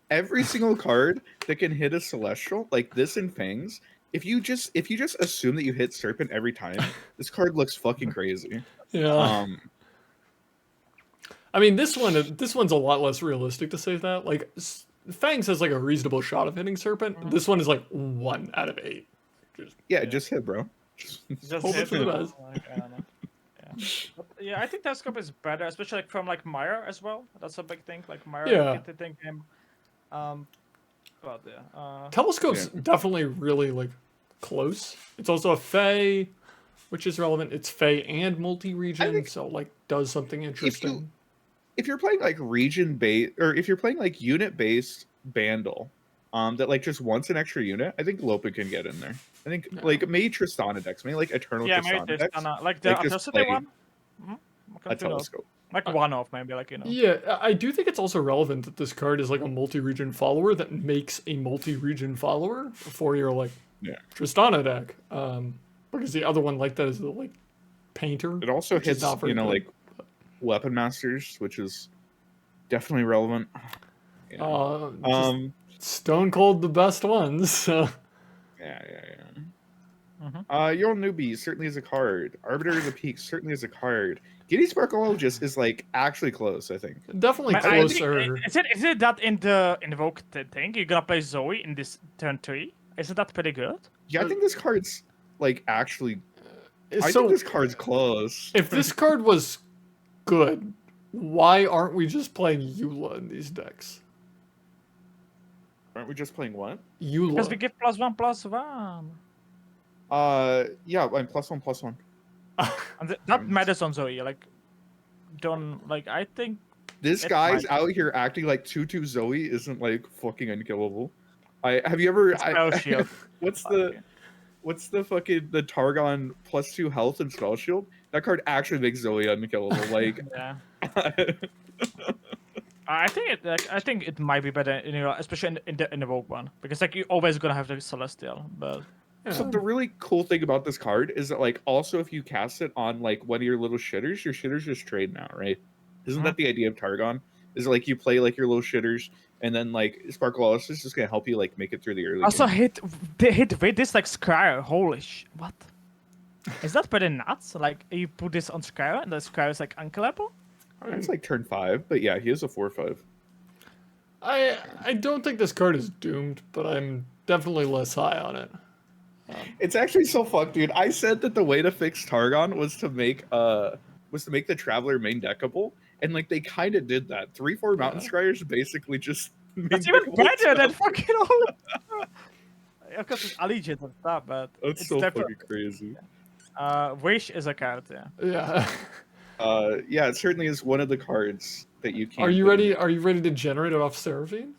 Every single card that can hit a Celestial, like this in Fangs. If you just assume that you hit Serpent every time, this card looks fucking crazy. Yeah. I mean, this one's a lot less realistic to say that. Like, Fangs has like a reasonable shot of hitting Serpent. This one is like 1 out of 8. Just hit, bro. Just hope hit it's for the best. Like, I don't know. Yeah, I think Telescope is better, especially like from like Myra as well. That's a big thing. Like Myra, I think him. But yeah. Telescope's definitely really like close. It's also a Fae, which is relevant. It's Fae and multi-region, so like does something interesting. If you're playing like region-based, or if you're playing like unit-based Bandle, that like just wants an extra unit, I think Lopa can get in there. I think like maybe Tristana decks, maybe like Eternal Tristana maybe decks. Like the Atrocity one. A Telescope. Like one off maybe, like, you know. Yeah, I do think it's also relevant that this card is like a multi-region follower that makes a multi-region follower for your like Tristana deck. Because the other one like that is the like Painter. It also hits, you know, good. like Weapon Masters, which is definitely relevant. Stone Cold the best ones. So. Yeah. Your newbie certainly is a card. Arbiter of the Peak certainly is a card. Giddy Sparkologist is like actually close, I think. Definitely I think- closer. Is it that in the invoke thing you're gonna play Zoe in this turn 3? Isn't that pretty good? Yeah, I think this card's like actually. I So think this card's close. if this card was good, why aren't we just playing Eula in these decks? Aren't we just playing what? Eula. Because we give +1/+1. Yeah, I'm +1/+1. And that matters on Zoe. Like, don't like. I think This It's guy's fine. out here acting like 2/2 Zoe isn't like fucking unkillable. Have you ever? Spell shield. What's the fucking the Targon +2 health and spell shield? That card actually makes Zoe unkillable. Like, Yeah. I think it might be better, especially in the invoke one, because like you're always gonna have the Celestial, but so the really cool thing about this card is that like also if you cast it on like one of your little shitters just trade now, right? Isn't that the idea of Targon? Is like you play like your little shitters, and then like Sparkologist is just gonna help you like make it through the early. also game. hit with this like Scryer. Holy what? Is that pretty nuts? Like you put this on Scryer and the Scryer is like unkillable? It's like turn 5, but yeah, he is a 4/5. I don't think this card is doomed, but I'm definitely less high on it. It's actually so fucked, dude. I said that the way to fix Targon was to make the Traveler main deckable, and like they kind of did that. 3/4 Mountain Scryers basically just. That's even better than fucking all. Of course, it's Allegiant and stuff, but That's it's so definitely- fucking crazy. Wish is a card, yeah. Yeah. Yeah, it certainly is one of the cards that you can. Are you ready? Are you ready to generate it off Seraphine?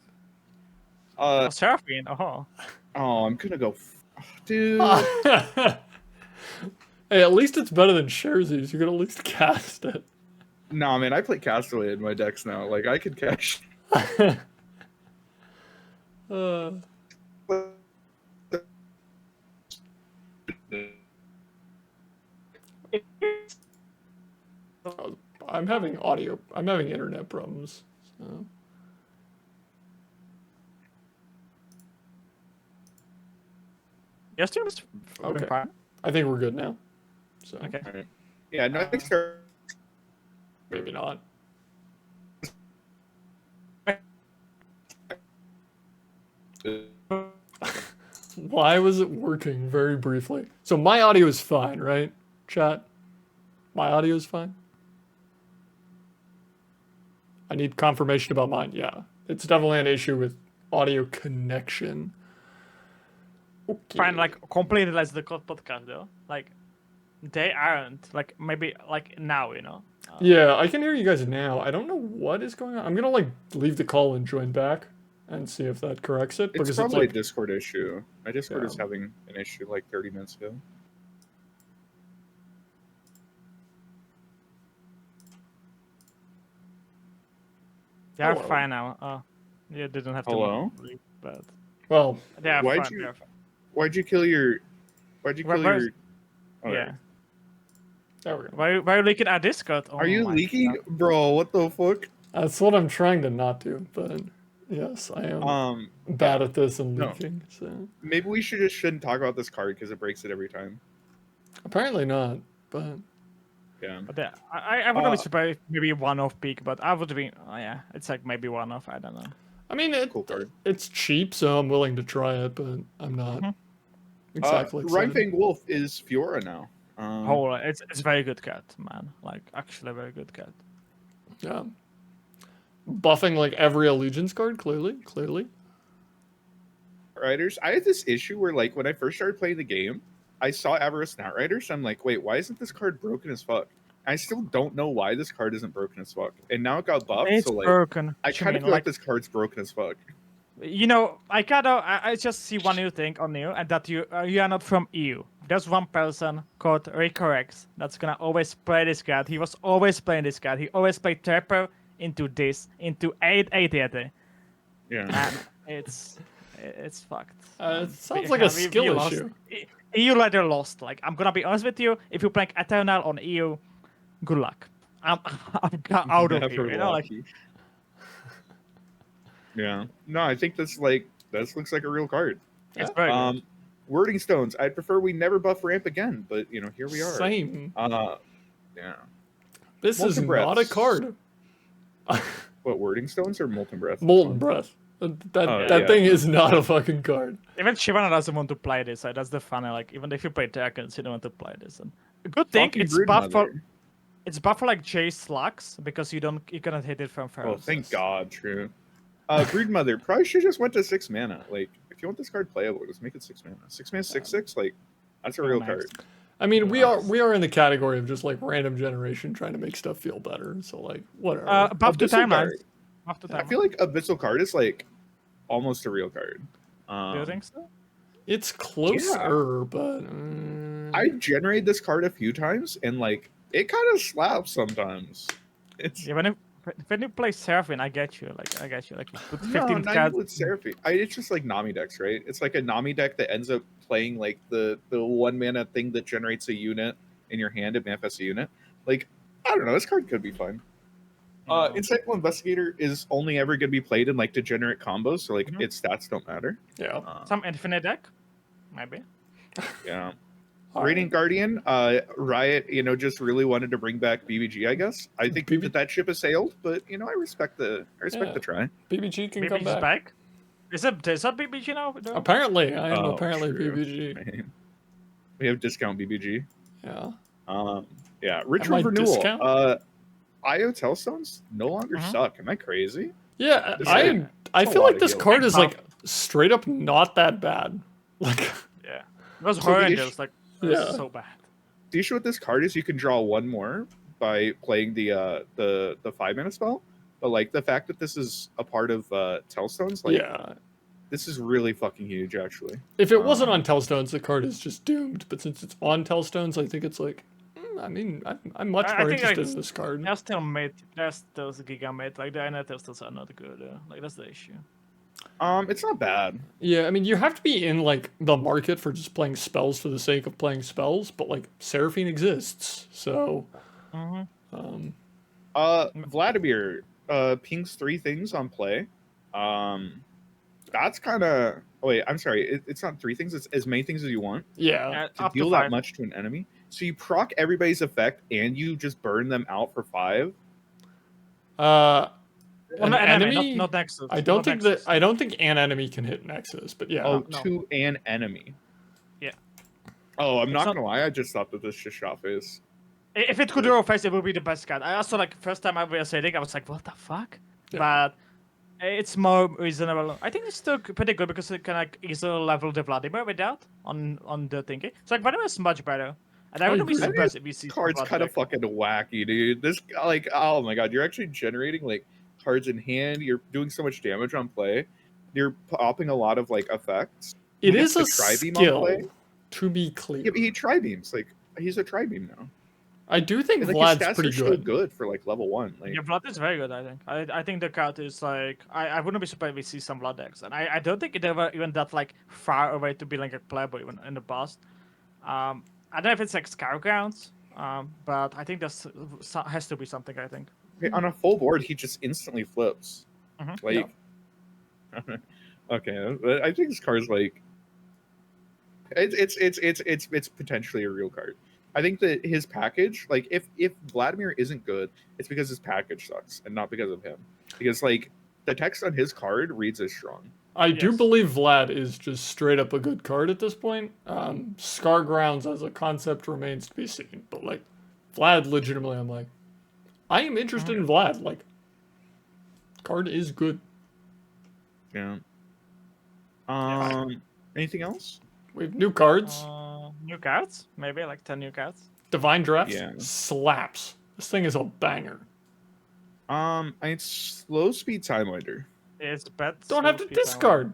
Seraphine, oh. Oh, I'm gonna go, dude. Hey, at least it's better than Sherzy's. You can at least cast it. No, man, I play Castaway in my decks now. Like I could cash. I'm having internet problems. So. Your stream is Okay. fine. I think we're good now. So Okay. All right. Yeah, no, I think maybe not. Why was it working very briefly? So my audio is fine, right? Chat. My audio is fine. I need confirmation about mine. Yeah. It's definitely an issue with audio connection. Okay. Fine, like completely less the podcast though. Like they aren't. Like maybe like now, Yeah, I can hear you guys now. I don't know what is going on. I'm gonna like leave the call and join back and see if that corrects it. it's Because probably like a Discord issue. My Discord Yeah. is having an issue like 30 minutes ago. they're Hello. fine now. Oh, you didn't have to. Hello? leave, but well, they are Why'd fine. you- They're fine. Why'd you kill your? Where's- Oh, Yeah. there we go. Why are you leaking our Discord? Oh Are you my leaking, God. bro? What the fuck? That's what I'm trying to not do, but yes, I am bad at this and no. leaking. So Maybe we shouldn't talk about this card because it breaks it every time. apparently not. But Yeah. But yeah, I wouldn't be Uh, surprised if maybe one-off peak, but I would be. Oh yeah, it's like maybe one-off. I don't know. I mean, Cool card. it's cheap, so I'm willing to try it, but I'm not exactly excited. Rhymefang Wolf is Fiora now. Oh, it's very good card, man. Like actually a very good card. Yeah. Buffing like every allegiance card, clearly. Riders. I had this issue where like when I first started playing the game, I saw Avarice Riders. I'm like, wait, why isn't this card broken as fuck? I still don't know why this card isn't broken as fuck. And now it got buffed, It's so like broken. I kind of feel like this card's broken as fuck. I just see one new thing on you, and that you are not from EU. There's one person called Recorrex that's gonna always play this card. He was always playing this card. He always played Trapper into 8/8. Yeah. And it's fucked. It sounds like a skill issue. EU ladder lost. Like I'm gonna be honest with you, if you play Eternal on EU, good luck. I'm out of here. Lucky. Yeah. No, I think this looks like a real card. It's very good. Wording stones. I'd prefer we never buff ramp again, but you know, here we are. Same. Yeah. This is Molten not a Breaths. card. What, wording stones or molten breath? Molten Breath. That yeah. thing is not a fucking card. Even Shivana doesn't want to play this. So that's the funny. Like even if you play dragons, you don't want to play this. And a good thing, Fucking it's buff for Broodmother. like Chase Lux because you cannot hit it from far. Oh, thank God, true. Broodmother probably should just went to 6 mana. Like, if you want this card playable, just make it 6 mana. 6 mana, 6/6. Like, that's a real nice. card. I mean, we are in the category of just like random generation trying to make stuff feel better. So like, whatever. Buff to Abyssal timeline. card. Buff to I timeline. feel like Abyssal card is like almost a real card. Do you think so? It's closer, but I generated this card a few times, and like it kind of slaps sometimes. It's Yeah, when you play Seraphine, I get you. Like you put no, 15 not cards. even with Seraphine. It's just like Nami decks, right? It's like a Nami deck that ends up playing like the 1 mana thing that generates a unit in your hand. It manifests a unit. Like, I don't know. This card could be fun. Insightful Investigator is only ever going to be played in like degenerate combos, so like its stats don't matter. yeah. Some infinite deck, maybe. Yeah. All Radiant Guardian, Riot, just really wanted to bring back BBG, I guess. I think that ship has sailed, but I respect the try. BBG can BBG's come back. back. Is that BBG now? No? Apparently, I am Oh, apparently true. BBG. Right. We have discount BBG. Yeah. Yeah, Ritual Am I Renewal. discount? IO Telstones no longer suck. Am I crazy? Yeah, This I is a feel lot like of this healing. card is like straight up not that bad. Like, Yeah. It was So horrendous. Like, it was Yeah. so bad. The issue with this card is you can draw one more by playing the 5 mana spell. But like the fact that this is a part of Telstones, like yeah. this is really fucking huge actually. If it wasn't on Telstones, the card is just doomed. But since it's on Telstones, I think it's like, I mean, I'm much I more think, interested like, in this card. They're still mid. They're still giga mid. Like the NA Telstones are not good. Like that's the issue. It's not bad. Yeah, I mean, you have to be in like the market for just playing spells for the sake of playing spells. But like, Seraphine exists, so. Vladimir pings 3 things on play. That's kind of. Oh wait, I'm sorry. It's not 3 things. It's as many things as you want Yeah. to Up to deal that 5. much to an enemy. So you proc everybody's effect and you just burn them out for 5. Well, An not enemy. not Nexus. I don't not think Nexus. that. I don't think an enemy can hit Nexus. But yeah. Oh, no. to an enemy. Yeah. Oh, I'm not not- gonna lie. I just thought that this just shot Faes. If it could draw Face, it would be the best card. I also like first time I was saying, I was like, what the fuck? Yeah. But it's more reasonable. I think it's still pretty good because it can like easily level the Vladimir without on the thingy. So like Vladimir is much better. And I I wouldn't be agree. surprised if we see Card's some kind of Vladimir. fucking wacky, dude. This like, oh my god, you're actually generating like cards in hand. You're doing so much damage on play. You're popping a lot of like effects. It He is gets a the tri-beam on skill, play. to be clear. Yeah, but he tri-beams. Like he's a tri-beam now. I do think And, like, his Vlad's stats pretty are still good. good for like level 1. Like Yeah, Vlad is very good, I think. I think the card is like I wouldn't be surprised if we see some Vlad decks. And I don't think it ever even that like far away to be like a playable even in the past. I don't know if it's like Scout Grounds, but I think there's has to be something, I think. okay, on a full board, he just instantly flips. Mhm. Like okay, but I think this card's like it's potentially a real card. I think that his package, like if Vladimir isn't good, it's because his package sucks and not because of him. Because like the text on his card reads as strong. I do Yes. believe Vlad is just straight up a good card at this point. Scar Grounds as a concept remains to be seen. But like, Vlad, legitimately, I'm like, I am interested in Vlad. Like, card is good. Yeah. Anything else? We have new cards. New cards? Maybe like 10 new cards. Divine Drafts Yeah. slaps. This thing is a banger. It's slow speed time winder. It's bad. Don't have to discard.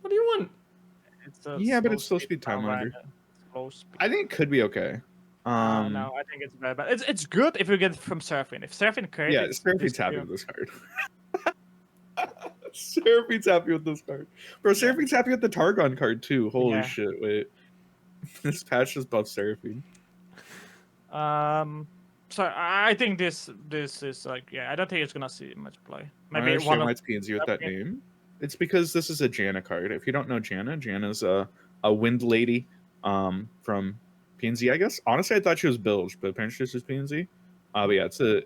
What do you want? It's a Yeah, but it's slow speed time Timewinder. winder. Slow speed. I think it could be okay. No, I think it's bad. But it's good if you get it from Seraphine. If Seraphine creates Yeah, Seraphine's happy with this card. Seraphine's happy with this card. Bro, Seraphine's happy with the Targon card too. Holy Yeah. shit, wait. This patch just buffs Seraphine. So I think this is like I don't think it's gonna see much play. I Maybe understand one why of it's PNZ with that Okay. name. It's because this is a Janna card. If you don't know Janna, Janna's a a Wind Lady from PNZ, I guess. Honestly, I thought she was Bilge, but apparently she's just PNZ. But yeah, it's a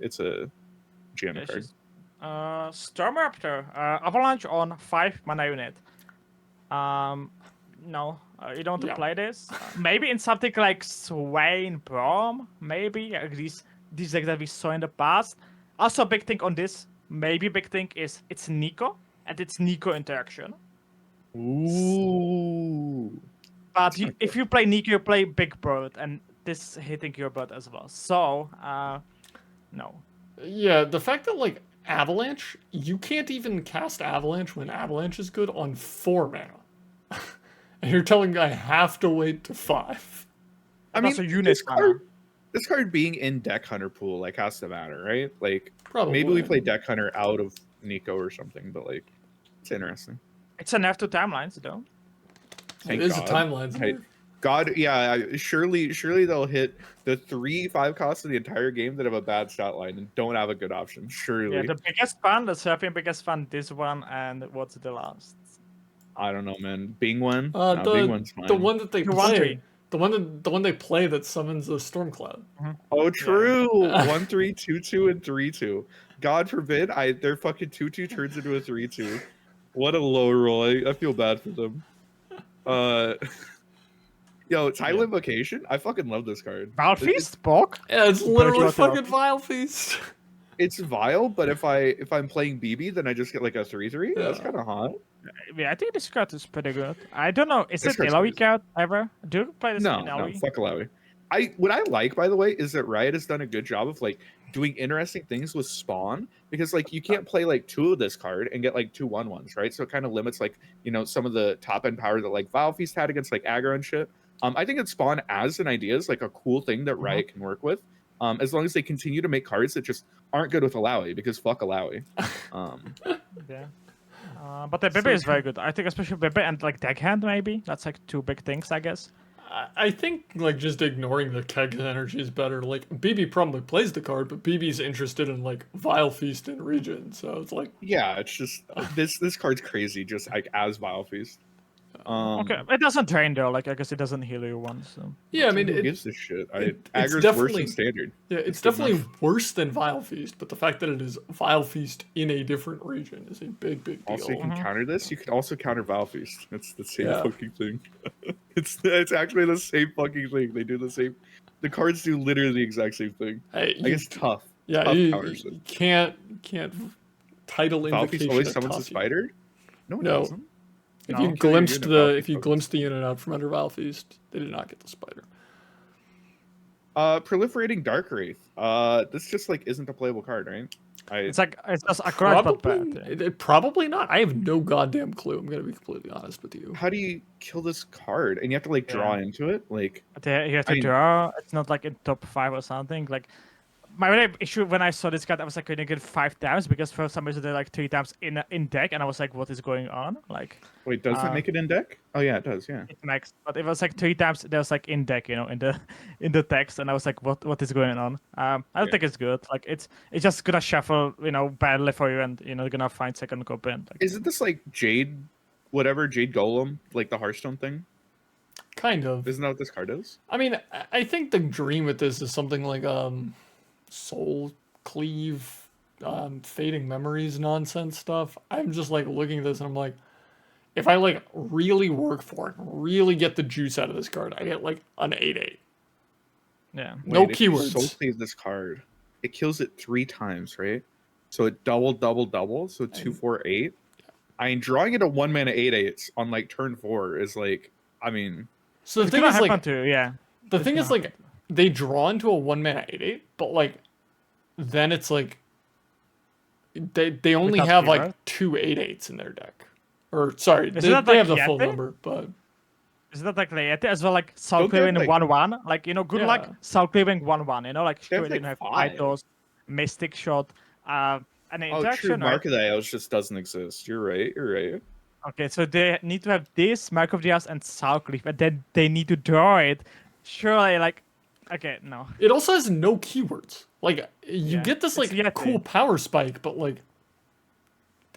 GM Yeah, card. she's Stormraptor. Avalanche on 5 mana unit. No, you don't want to Yeah. play this. Maybe in something like Swain Brom, maybe these decks that we saw in the past. Also, a big thing on this, maybe big thing is it's Nico and it's Nico interaction. Ooh. But if you play Nico, you play Big Bird, and this hitting your bird as well. So, no. Yeah, the fact that like Avalanche, you can't even cast Avalanche when Avalanche is good on 4 mana. And you're telling me I have to wait to 5. I mean, Also unit this card being in Deck Hunter pool like has to matter, right? Like Probably. maybe we play Deck Hunter out of Nico or something, but like it's interesting. It's an F2 timelines, though. Thank It is God. a timeline. Hey, God, yeah, surely they'll hit the 3/5 cost of the entire game that have a bad stat line and don't have a good option. Surely. Yeah, the biggest fun, the surfing biggest fun, this one, and what's the last? I don't know, man. Bingwen? Bingwen's fine. the one that they The one play. tree. The one they play that summons the storm cloud. Oh, true. 1/3, 2/2, and 3/2. God forbid their fucking 2/2 turns into a 3/2. What a low roll. I feel bad for them. Yo, Tidal Invocation. I fucking love this card. Valfeast, Bog? Yeah, it's literally Virtual fucking Vile Feast. It's vile, but if I'm playing BB, then I just get like a 3/3. Yeah. That's kind of hot. Yeah, I think this card is pretty good. I don't know, is This it card's LoE crazy. card ever? Do you play this No, in no, LoE? fuck Alawi. What I like, by the way, is that Riot has done a good job of like doing interesting things with spawn, because like you can't play like 2 of this card and get like 2 1/1s, right? So it kind of limits like, you know, some of the top end power that like Vile Feast had against like aggro and shit. I think that spawn as an idea is like a cool thing that Riot can work with. As long as they continue to make cards that just aren't good with Alawi, because fuck Alawi. Yeah. But the Bebe is very good. I think especially Bebe and like Deckhand maybe. That's like 2 big things, I guess. I think like just ignoring the keg energy is better. Like BB probably plays the card, but BB's interested in like Vile Feast and Region, so it's like Yeah, it's just this card's crazy, just like as Vile Feast. Okay, it doesn't drain though. Like I guess it doesn't heal you once. So. yeah. I mean, Who it, gives a shit? it's Aggro's worse definitely- than standard. yeah, it's good definitely enough. worse than Vile Feast, but the fact that it is Vile Feast in a different region is a big deal. Also, you can counter this. You can also counter Vile Feast. It's the same Yeah. fucking thing. it's actually the same fucking thing. They do the same. The cards do literally the exact same thing. Hey, I guess tough. yeah, tough you counters. can't Tidal Vile Feast Invocation. always summons a toss you. spider. No, it No. doesn't. If No, you I'm sure glimpsed unit Vile the Feast if you does. glimpsed the unit out from under Vile Feast, they did not get the spider. Proliferating DarkWraith. This just like isn't a playable card, right? It's just a card but Probably, bad. probably not. I have no goddamn clue. I'm gonna be completely honest with you. How do you kill this card? And you have to like draw into it. Like You have to I mean- draw. It's not like in top 5 or something. Like my only issue when I saw this card, I was like, "Can you get 5 times?" Because for some reason they're like 3 times in deck, and I was like, "What is going on?" Like wait, does it make it in deck? Oh yeah, it does. Yeah. it makes, but it was like 3 times. There's like in deck, you know, in the text, and I was like, "What is going on?" I don't think it's good. Like it's just gonna shuffle, you know, badly for you, and you know, you're gonna find second copy. And, like, Isn't this like Jade, whatever Jade Golem, like the Hearthstone thing? Kind of. Isn't that what this card is? I mean, I think the dream with this is something like Soul Cleave, Fading Memories nonsense stuff. I'm just like looking at this and I'm like, if I like really work for it, really get the juice out of this card, I get like an 8/8. yeah. No Wait, if you keywords. Soul Cleave this card. It kills it 3 times, right? So it double. So 2, 4, 8. I mean, drawing it a 1 mana 8/8 on like turn 4 is like, I mean, So the It's thing gonna is happen like, too. Yeah. the thing is like, they draw into a 1 mana 8/8, but like, then it's like, they only Without have keyword? like 2 8/8s in their deck. Or sorry, Isn't they that like have the full Yeti? number, but Is that like Leete as well, like Soul Don't they have, Cleaving like- 1/1? Like, you know, good luck Yeah. Soul Cleaving 1/1, you know, like They have, sure, you like, have 5. Idos, Mystic Shot, an oh, true. interaction. Mark of the Isles just doesn't exist. You're right. Okay, so they need to have this, Mark of the Isles, and Soul Cleave, and then they need to draw it. Surely, like, okay, no. it also has no keywords. Like you Yeah, get this it's like Yeti. cool power spike, but like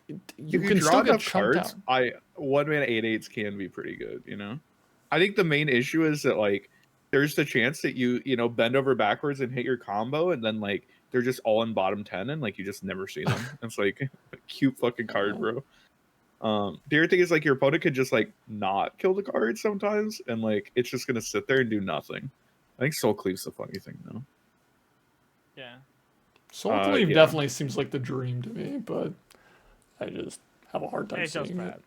you If can draw still get enough chunked cards, out. 1 mana 8/8s can be pretty good, you know? I think the main issue is that like there's the chance that you know bend over backwards and hit your combo, and then like they're just all in bottom 10, and like you just never see them. It's like a cute fucking card, bro. The other thing is like your opponent could just like not kill the card sometimes, and like it's just gonna sit there and do nothing. I think Soul Cleave's the funny thing though. Yeah. Soul Cleave yeah. definitely seems like the dream to me, but I just have a hard time It's just seeing bad. it.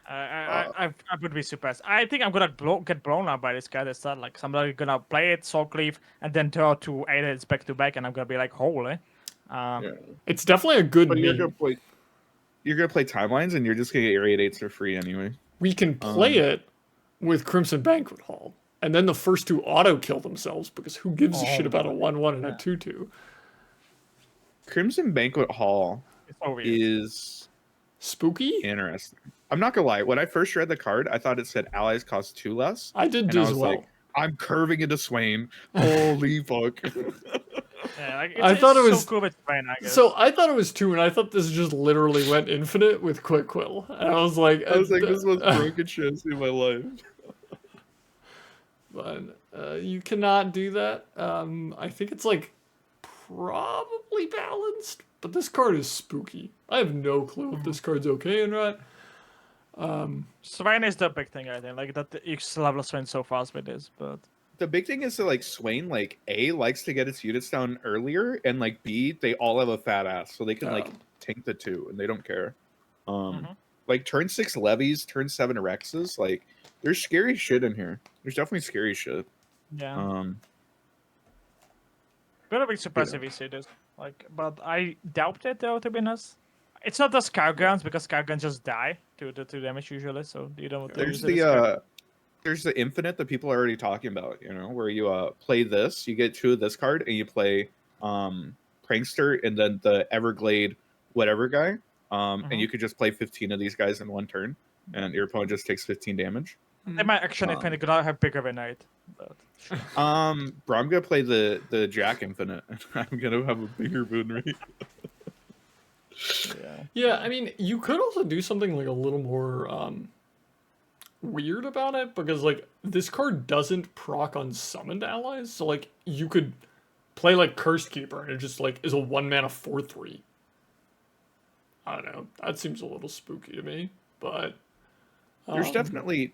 I would be surprised. I think I'm gonna get blown up by this guy. That's not like somebody gonna play it, Soul Cleave, and then draw 2 8 back to back, and I'm gonna be like, holy. Yeah. It's definitely a good But meme. you're gonna play timelines, and you're just gonna get your 8/8s for free anyway. We can play it with Crimson Banquet Hall, and then the first 2 auto kill themselves because who gives a shit about a 1/1 and a 2/2? Crimson Banquet Hall It's so weird. is Spooky? interesting. I'm not gonna lie. When I first read the card, I thought it said allies cost 2 less. I did And do I as was well. like, I'm curving into Swain. Holy fuck. Yeah, like, I thought it was so cool with Swain, I guess. So I thought it was 2, and I thought this just literally went infinite with Quick Quill. And I was like, I was like, this was broken shit I've seen in my life. But you cannot do that. I think it's like probably balanced, but this card is spooky. I have no clue if this card's okay or not. Swain is the big thing, I think. Like that you still level Swain so fast with this, but The big thing is that like Swain, like A, likes to get its units down earlier, and like B, they all have a fat ass, so they can like tank the 2 and they don't care. Like turn 6 levies, turn 7 Rexes, like there's scary shit in here. There's definitely scary shit. yeah. Gonna be surprised if we see this. Like, but I doubt it though, to be honest. It's not the Skyguns because Skyguns just die to the 2 damage usually, so you don't. There's use it as there's the infinite that people are already talking about, you know, where you play this, you get 2 of this card, and you play Prankster and then the Everglade whatever guy. And you could just play 15 of these guys in 1 turn, and your opponent just takes 15 damage. They might actually gonna have bigger win rate. But sure. Bro, I'm gonna play the Jack Infinite, and I'm gonna have a bigger win rate. Yeah, I mean, you could also do something like a little more weird about it, because like this card doesn't proc on summoned allies, so like you could play like Cursed Keeper and it just like is a 1-mana 4/3. I don't know. That seems a little spooky to me, but There's definitely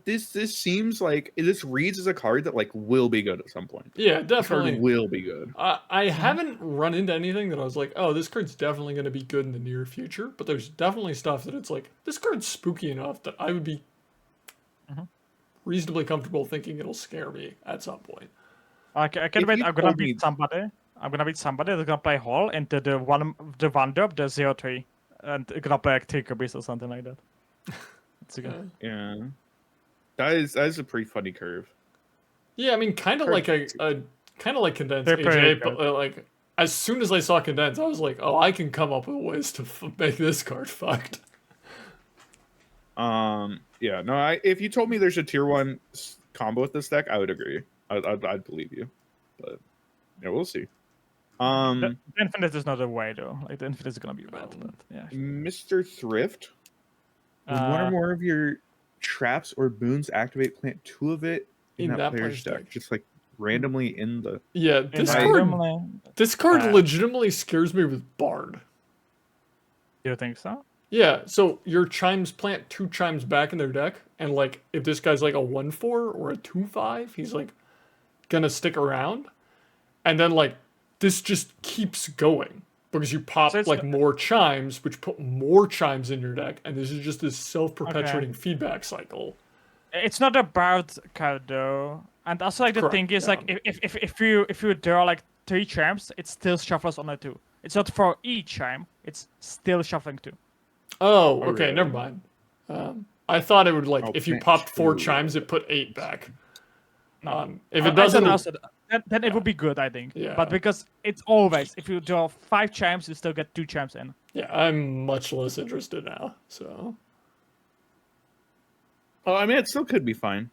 this seems like this reads as a card that like will be good at some point. yeah, This definitely card will be good. I haven't run into anything that I was like, oh, this card's definitely going to be good in the near future, but there's definitely stuff that it's like, this card's spooky enough that I would be reasonably comfortable thinking it'll scare me at some point. I can wait. I'm gonna beat somebody. I'm gonna beat somebody that's gonna play Hall into the wonder of the 0/3, and gonna play like 3 Kirby's or something like that. It's good. Yeah, that is a pretty funny curve. Yeah, I mean, kind of like a kind of like Condense They're pretty AJ, but like as soon as I saw Condense, I was like, oh, I can come up with ways to make this card fucked. Yeah, no, if you told me there's a tier 1 combo with this deck, I would agree. I'd believe you, but yeah, we'll see. The Infinite is not a way though. Like the Infinite is gonna be bad, but yeah. Mr. Thrift, when one or more of your traps or boons activate, plant 2 of it in that player's deck, just like randomly in the. Yeah, this card legitimately scares me with Bard. You think so? Yeah, so your chimes plant 2 chimes back in their deck, and like if this guy's like a 1/4 or a 2/5, he's like gonna stick around, and then like this just keeps going because you pop like more chimes, which put more chimes in your deck, and this is just this self-perpetuating feedback cycle. It's not a Bard card though, and also like the thing is like if you draw like 3 chimes, it still shuffles on a 2. It's not for each chime; it's still shuffling 2. Oh, okay, never mind. I thought it would like if you popped 4 chimes, it put 8 back. If it doesn't, then it would be good, I think. Yeah. But because it's always if you draw 5 chimes, you still get 2 chimes in. Yeah, I'm much less interested now. So. Oh, I mean, it still could be fine.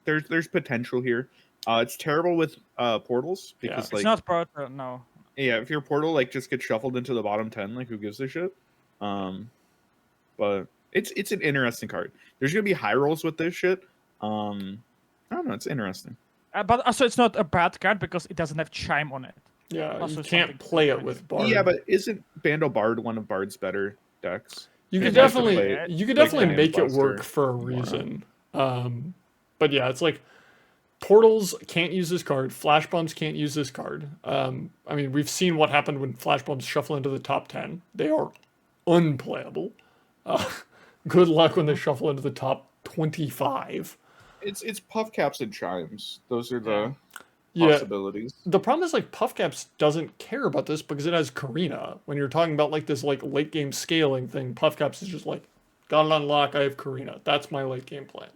There's potential here. It's terrible with portals because like it's not portal, no. Yeah, if your portal like just gets shuffled into the bottom 10, like who gives a shit? But it's an interesting card. There's gonna be high rolls with this shit. I don't know. It's interesting. But also, it's not a bad card because it doesn't have Chime on it. Yeah, Also you something can't play it different. with Bard. Yeah, but isn't Bando Bard one of Bard's better decks? you could It's nice to definitely play, you could like, definitely Cannon make it Buster work for a more. reason. But yeah, it's like Portals can't use this card. Flash Bombs can't use this card. I mean, we've seen what happened when Flash Bombs shuffle into the top 10. They are unplayable. Good luck when they shuffle into the top 25. It's Puff Caps and Chimes. Those are the Yeah. possibilities. The problem is like Puff Caps doesn't care about this because it has Karina. When you're talking about like this like late game scaling thing, Puff Caps is just like, gotta unlock, I have Karina. That's my late game plan.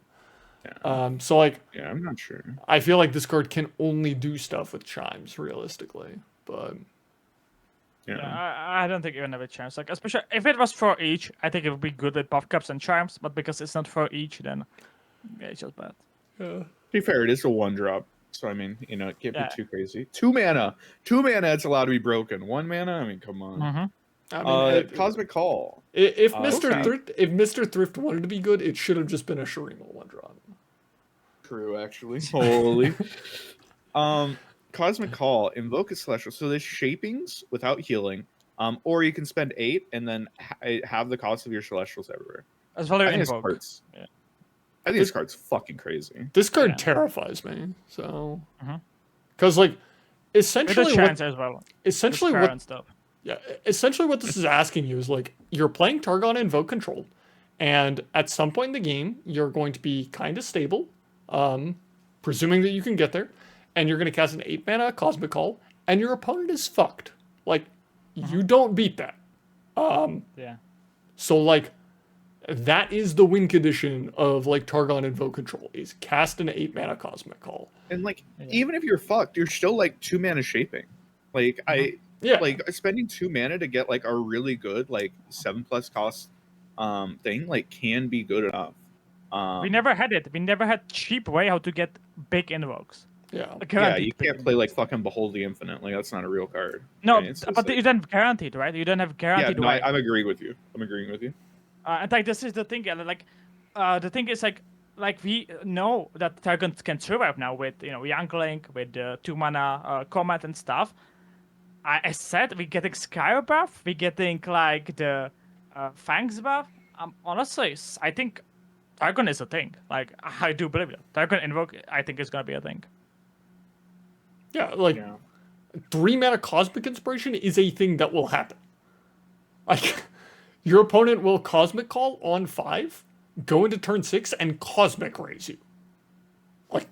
Yeah. So like Yeah, I'm not sure. I feel like this card can only do stuff with Chimes realistically. But Yeah. I don't think even have a chance. Like, especially if it was for each, I think it would be good with Puff Caps and Chimes. But because it's not for each, then yeah, it's just bad. To be fair, it is a 1-drop. So I mean, you know, it can't Yeah. be too crazy. 2 mana. 2 mana, it's allowed to be broken. 1 mana, I mean, come on. Mm-hmm. I mean, Cosmic Call. if Mr. okay. Thrift if Mr. Thrift wanted to be good, it should have just been a Shurima 1-drop. True, actually. Holy. Cosmic Call, invoke a celestial. So there's shapings without healing. Or you can spend 8 and then have the cost of your celestials everywhere. As well I as think this invoke. card's, Yeah. I think this card's fucking crazy. This card Yeah. terrifies me. So Mhm. because like With essentially a chance as well. essentially With what and stuff. Yeah, essentially what this is asking you is like you're playing Targon Invoke Control, and at some point in the game you're going to be kind of stable, presuming that you can get there, and you're going to cast an 8 mana Cosmic Call, and your opponent is fucked. Like you don't beat that. Yeah. So like that is the win condition of like Targon Invoke Control is cast an 8 mana Cosmic Call. And like, even if you're fucked, you're still like 2 mana shaping. Like Yeah, like spending 2 mana to get like a really good like 7+ cost thing like can be good enough. We never had it. We never had cheap way how to get big invokes. yeah. A Yeah, guaranteed you big can't play invokes. like fucking Behold the Infinite. Like that's not a real card. No, right? It's just, but like- you don't have guaranteed, right? You don't have yeah, guaranteed no, way. I'm agreeing with you. I'm agreeing with you. And like this is the thing, like the thing is like we know that Targon can survive now with Young Link, with 2 mana combat and stuff. I said we're getting Sky buff, we're getting like the Fangs buff. Honestly, I think Targon is a thing. Like I do believe it. Targon Invoke, I think is gonna be a thing. Yeah, like Yeah. 3 mana Cosmic Inspiration is a thing that will happen. Like, your opponent will Cosmic Call on 5, go into turn 6, and Cosmic Raise you. Like,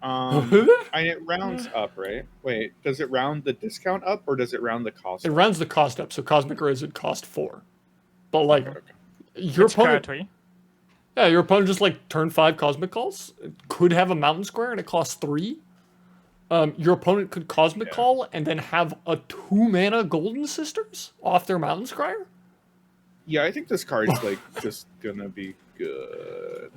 And it rounds up, right? Wait, does it round the discount up or does it round the cost? it up? rounds the cost up, so Cosmic Raise would cost 4. But, like, Okay. your It's opponent... Sky 3. Yeah, your opponent just, like, turn 5 Cosmic Calls. It could have a Mountain Square, and it costs 3. Your opponent could Cosmic Call and then have a 2 mana Golden Sisters off their Mountain Scryer. Yeah, I think this card's like just gonna be good.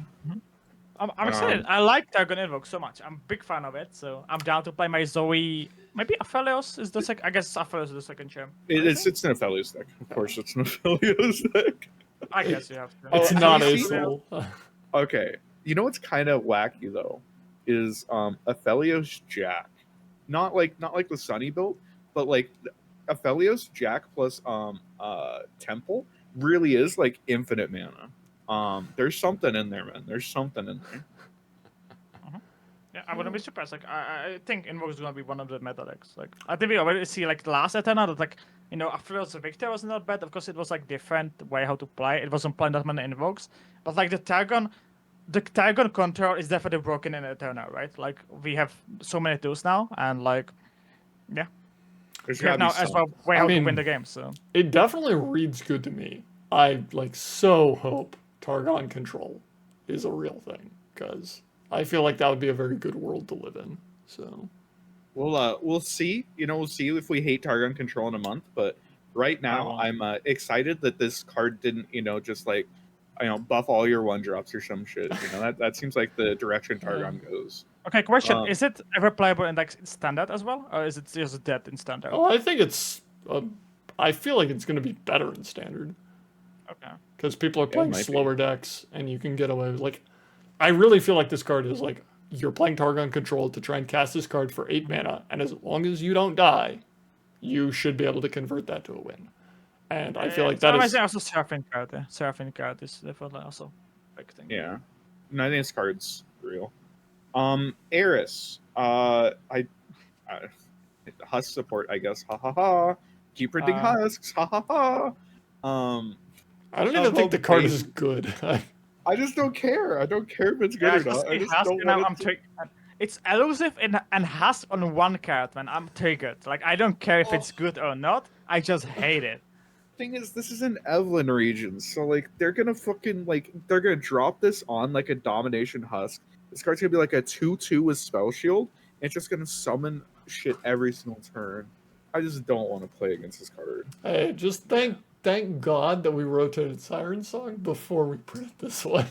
I'm excited. I like Targon Invoke so much. I'm a big fan of it, so I'm down to play my Zoe. Maybe Aphelios is the second. I guess Aphelios is the second champ. It's an Aphelios deck. Of course, it's an Aphelios deck. I guess you have to. It's Oh, not have a you seen- soul. Okay, you know what's kind of wacky though is Aphelios Jack, not like the Sunny build, but like Aphelios Jack plus Temple really is like infinite mana. There's something in there, man. There's something in there. Yeah, I wouldn't be surprised. Like I think Invoke is gonna be one of the meta decks. Like I think we already see like the last Eterna that like Aphelios Victor was not bad. Of course, it was like different way how to play. It wasn't playing that many invokes, but like the Targon control is definitely broken in Eterna, right? Like we have so many tools now, and like yeah, There's we have gotta now be as well something. way how to mean- win the game. So It definitely reads good to me. I like so hope Targon Control is a real thing because I feel like that would be a very good world to live in. So We'll see. We'll see if we hate Targon Control in a month. But right now, won't. I'm excited that this card didn't, just like, buff all your 1-drops or some shit. That seems like the direction Targon goes. okay, question: Um, is it ever playable in like standard as well, or is it just dead in standard? oh, I think it's. I feel like it's going to be better in standard Okay. because people are it playing might be. slower decks and you can get away with like. I really feel like this card is like, you're playing Targon Control to try and cast this card for 8 mana, and as long as you don't die, you should be able to convert that to a win. And I feel like that is... also Seraphine card. Seraphine card is definitely also a big thing. Yeah. No, I think this card's real. Airis. Husk support, I guess. Ha ha ha. Keep printing husks. Ha ha ha. I don't even think the card is good. I just don't care. I don't care if it's good or not. I just don't want it to... It's elusive and husk on one card, man. I'm triggered. Like, I don't care if it's good or not. I just hate it. Thing is, this is an Evelyn region, so like they're gonna fucking they're gonna drop this on like a domination husk. This card's gonna be like a 2/2 with spell shield. And it's just gonna summon shit every single turn. I just don't want to play against this card. Hey, just thank God that we rotated Siren Song before we printed this one.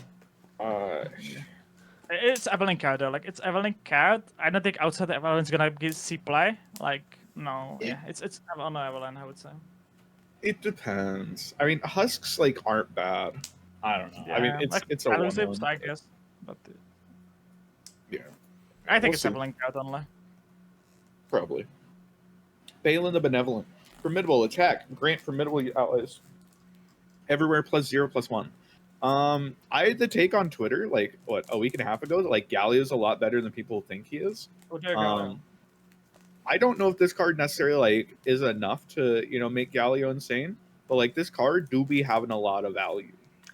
It's Evelyn card though. Like, it's Evelyn card. I don't think outside of Evelyn's gonna see play. Like, no, yeah, it's on Evelyn, I would say. It depends. I mean, husks like aren't bad. I don't know. Yeah, I mean, it's a elusives, 1/1. I guess. But yeah, I think we'll it's see. Evelyn card only. Probably. Balen the Benevolent. Formidable attack. Grant formidable allies. Everywhere +0/+1. I had the take on Twitter like a week and a half ago that like Galio's a lot better than people think he is. I don't know if this card necessarily like is enough to make Galio insane, but like this card do be having a lot of value.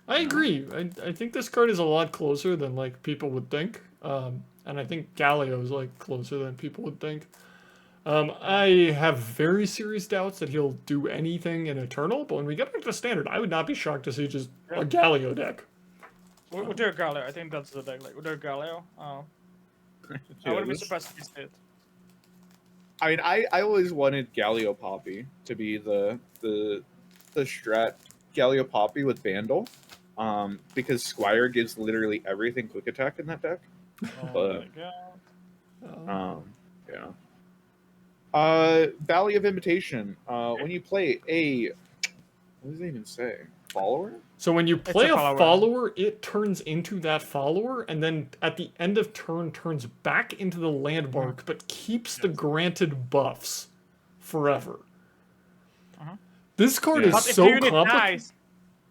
I agree. I think this card is a lot closer than like people would think, and I think Galio is like closer than people would think. I have very serious doubts that he'll do anything in Eternal, but when we get back to Standard, I would not be shocked to see just a Galio deck. We'll do a Galio. I think that's the deck. Like, we'll do a Galio. I wouldn't be surprised if he did. I mean, I always wanted Galio Poppy to be the strat Galio Poppy with Vandal, because Squire gives literally everything quick attack in that deck. Oh my god. Yeah. Valley of Imitation. When you play what does it even say? Follower? So when you play a follower. follower, it turns into that follower, and then at the end of turn turns back into the landmark, but keeps the granted buffs forever. This card is so complicated.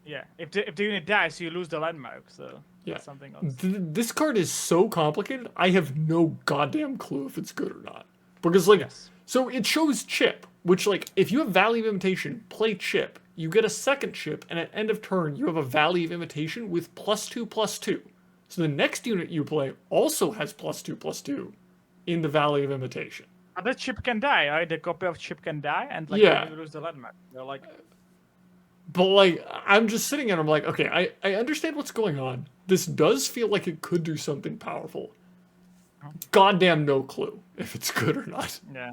Yeah, if the unit dies, you lose the landmark. So yeah, that's something else. This card is so complicated. I have no goddamn clue if it's good or not, because like, so it shows chip, which like if you have Valley of Imitation, play chip. You get a second chip, and at end of turn, you have a Valley of Imitation with +2/+2. So the next unit you play also has +2/+2 in the Valley of Imitation. And that chip can die, right? The copy of chip can die, and like you lose the landmark. They're like, but like I'm just sitting there, I'm like, okay, I understand what's going on. This does feel like it could do something powerful. Goddamn, no clue if it's good or not. Yeah.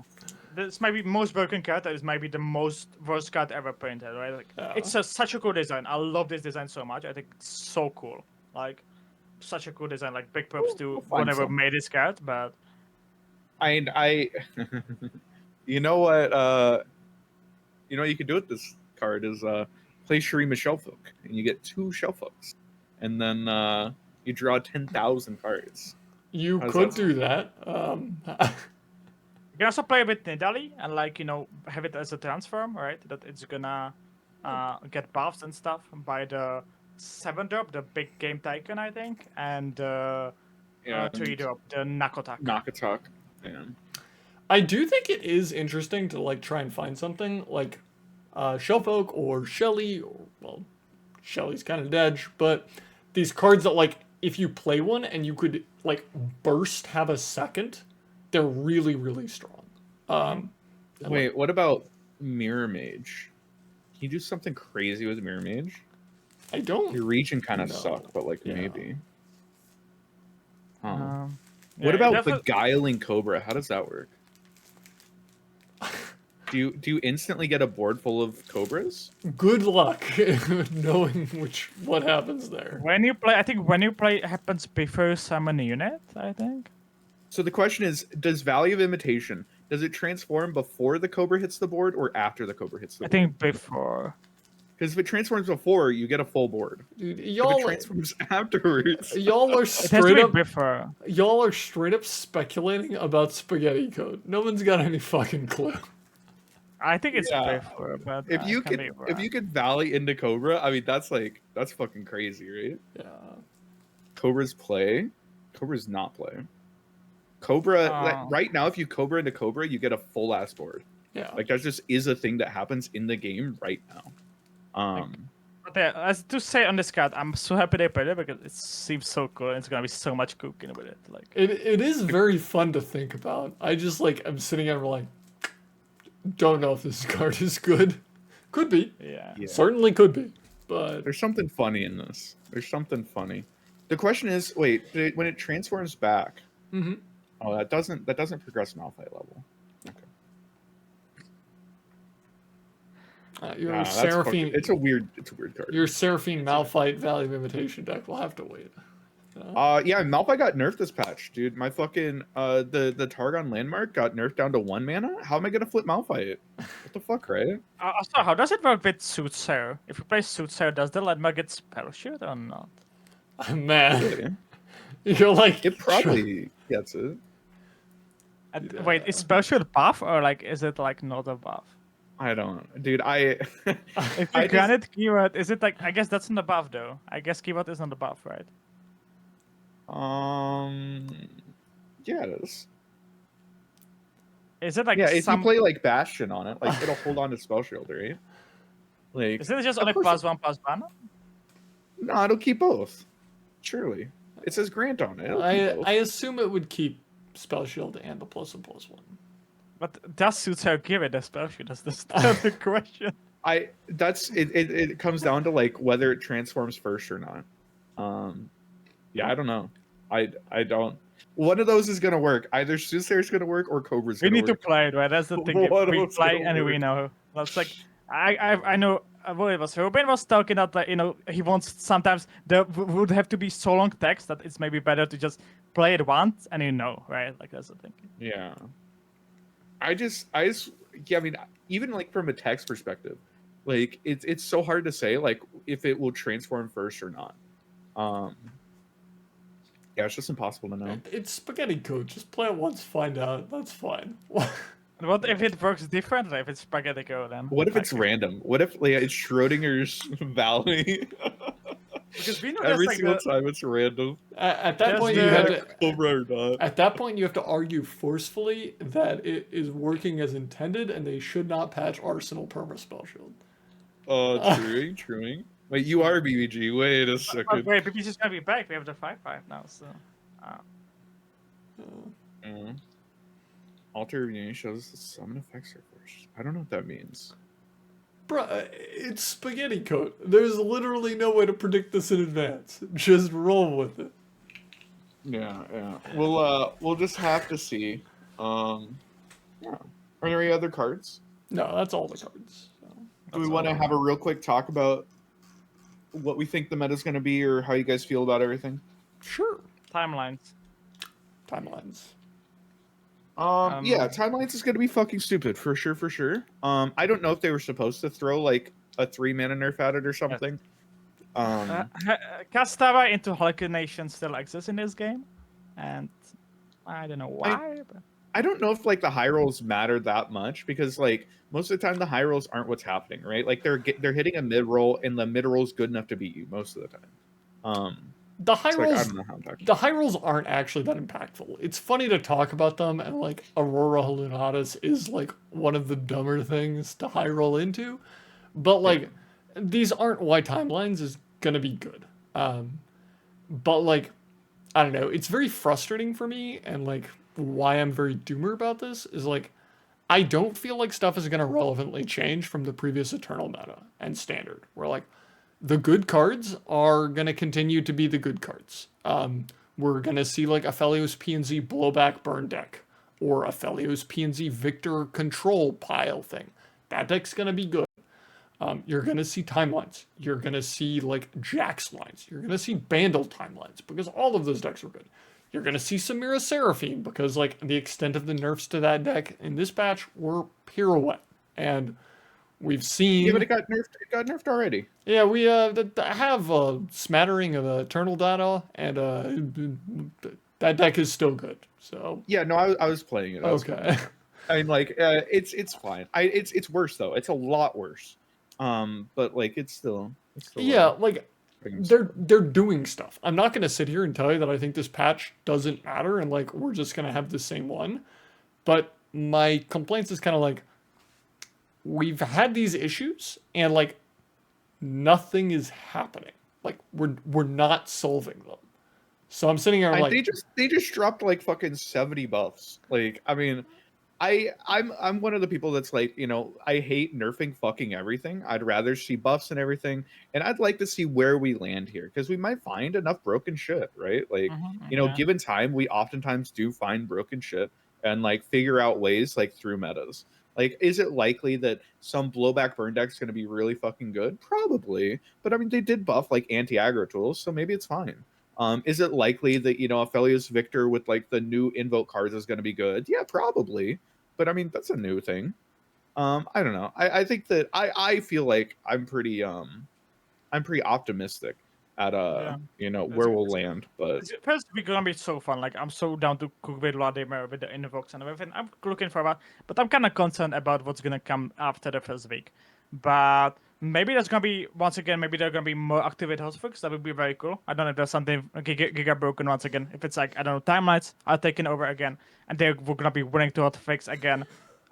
This might be most broken card. This might be the most worst card ever printed, right? Like, it's such a cool design. I love this design so much. I think it's so cool. Like, such a cool design. Like, big props to whoever made this card. But I you know what? You know what you can do with this card is play Shurima Shellfolk, and you get 2 Shellfolks, and then you draw 10,000 cards. You could do that. You can also play with Nidalee and have it as a transform, right? That it's gonna get buffs and stuff by the 7-drop, the big game Tycoon, I think, and 3-drop, the Nakotak. Nakotak, yeah. I do think it is interesting to like try and find something like Shellfolk or Shelly, or well, Shelly's kind of dead, but these cards that like if you play one and you could like burst have a second. They're really, really strong. Wait, what about Mirror Mage? Can you do something crazy with Mirror Mage? I don't. Your region kind of suck, but like maybe. What about Beguiling Cobra? How does that work? Do you instantly get a board full of Cobras? Good luck knowing what happens there. When you play, I think when you play, it happens before summon a unit, I think. So the question is, does Valley of Imitation, does it transform before the Cobra hits the board or after the Cobra hits the board? I think before. Because if it transforms before, you get a full board. Dude, If it y'all, transforms afterwards, y'all are It has to straight be up, before. y'all are straight up speculating about spaghetti code. No one's got any fucking clue. I think it's Yeah. before, but if you can could be if wrong. you could Valley into Cobra, I mean that's fucking crazy, right? Yeah. Cobra's play, Cobra's not play. Cobra Oh. right now, if you Cobra into Cobra, you get a full ass board. Yeah. Like that just is a thing that happens in the game right now. But yeah, as to say on this card, I'm so happy they played it because it seems so cool. And it's gonna be so much cooking with it. Like It is very fun to think about. I just like I'm sitting there like, don't know if this card is good. Could be. yeah. Yeah. Certainly could be. But There's something funny in this. There's something funny. The question is, wait, when it transforms back, oh, that doesn't progress Malphite level. Okay. your Nah, that's Seraphine, it's a weird card. your Seraphine Malphite Valley of Imitation deck will have to wait. Yeah, Malphite got nerfed this patch, dude. My fucking the Targon landmark got nerfed down to 1 mana. How am I gonna flip Malphite? What the fuck, right? Also, how does it work with Soothsayer? If you play Soothsayer, does the landmark get spell shoot or not? Man, you're like It probably gets it. And, wait, is spell shoot buff or like is it like not a buff? I don't, dude. I If I you grant it keyword, is it like I guess that's not a buff though. I guess keyword is not a buff, right? yeah, it is. Is it like Yeah, if some? you play like Bastion on it, like it'll hold on to Spell Shield, right? Like, Is it just of only course +1/+1? no, it'll keep both. Surely, it says Grant on it. It'll keep both. I assume it would keep Spell Shield and the +1/+1. But does Soothsayer give it a spell shoot? That's the question. It comes down to like whether it transforms first or not. Yeah, I don't know. I don't. One of those is gonna work. Either Soothsayer's gonna work or Cobra's We gonna need to work. play it, right? That's the thing. One of We them's play gonna and we work. know. That's like I know what it was. Ruben was talking that like, he wants sometimes there would have to be so long text that it's maybe better to just play it once and right? Like that's the thing. Yeah. I just yeah, I mean, even like from a text perspective, like it's so hard to say like if it will transform first or not. Yeah, it's just impossible to know. It's spaghetti code. Just play it once, find out. That's fine. What if it works differently? If it's spaghetti go then? What if it's random? What if like it's Schrodinger's Valley? Because we know Every there's single like time it's random. At that There's point, the- you have to. Cobra or not. At that point, you have to argue forcefully that it is working as intended, and they should not patch Arsenal Perma Spell Shield. Truing. Wait, you are BBG. Wait a But second. wait, BB's is gonna be back. We have the 5/5 now, so. Alter Reunion shows the summon effects are first. I don't know what that means. Bruh, it's spaghetti code. There's literally no way to predict this in advance. Just roll with it. Yeah. We'll just have to see. Yeah. Are there any other cards? No, that's all the cards. So. Do we want to have a real quick talk about what we think the meta's going to be, or how you guys feel about everything? Sure. Timelines. Timelines. Yeah, timelines is going to be fucking stupid for sure. I don't know if they were supposed to throw like a 3-mana nerf at it or something. Kastava into hallucination still exists in this game, and I don't know why. But... I don't know if like the high rolls matter that much, because like most of the time the high rolls aren't what's happening, right? Like they're hitting a mid roll, and the mid roll's good enough to beat you most of the time. The high Like, I rolls, don't know how I'm talking. the high rolls aren't actually that impactful. It's funny to talk about them, and like Aurora Lunatus is like one of the dumber things to high roll into, but like these aren't why timelines is gonna be good. But like I don't know, it's very frustrating for me, and like why I'm very doomer about this is like I don't feel like stuff is gonna relevantly change from the previous Eternal meta and Standard, where like the good cards are going to continue to be the good cards. We're going to see like a Felios PNZ blowback burn deck, or a Felios PNZ Victor control pile thing. That deck's going to be good. You're going to see timelines. You're going to see like Jax lines. You're going to see Bandle timelines, because all of those decks are good. You're going to see Samira Seraphine, because like the extent of the nerfs to that deck in this patch were Pirouette. And we've seen. Yeah, but it got nerfed. It got nerfed already. Yeah, we have a smattering of eternal data, and that deck is still good. So Yeah, no, I was playing it. okay. I mean, like, it's fine. It's worse though. It's a lot worse. But like, it's still Yeah, like they're doing stuff. I'm not gonna sit here and tell you that I think this patch doesn't matter and like we're just gonna have the same one. But my complaints is kind of like we've had these issues and like nothing is happening. Like we're not solving them. So I'm sitting here like they just dropped like fucking 70 buffs. Like, I mean, I'm one of the people that's like, you know, I hate nerfing fucking everything. I'd rather see buffs and everything, and I'd like to see where we land here because we might find enough broken shit, right? Like, you know, given time, we oftentimes do find broken shit and like figure out ways like through metas. Like, is it likely that some blowback burn deck is going to be really fucking good? Probably, but I mean, they did buff like anti-aggro tools, so maybe it's fine. Is it likely that, you know, Aphelios Victor with like the new invoke cards is going to be good? Yeah, probably. But I mean, that's a new thing. I don't know. I think that I feel like I'm pretty optimistic at you know, where we'll land. But it's first week gonna be so fun. Like I'm so down to cook with Vladimir with the invokes and everything. I'm looking for that, but I'm kind of concerned about what's gonna come after the first week. But maybe there's gonna be once again. Maybe there's gonna be more activate house fix. That would be very cool. I don't know if there's something Giga broken once again. If it's like I don't know timelines are taken over again, and they're gonna be willing to fix again.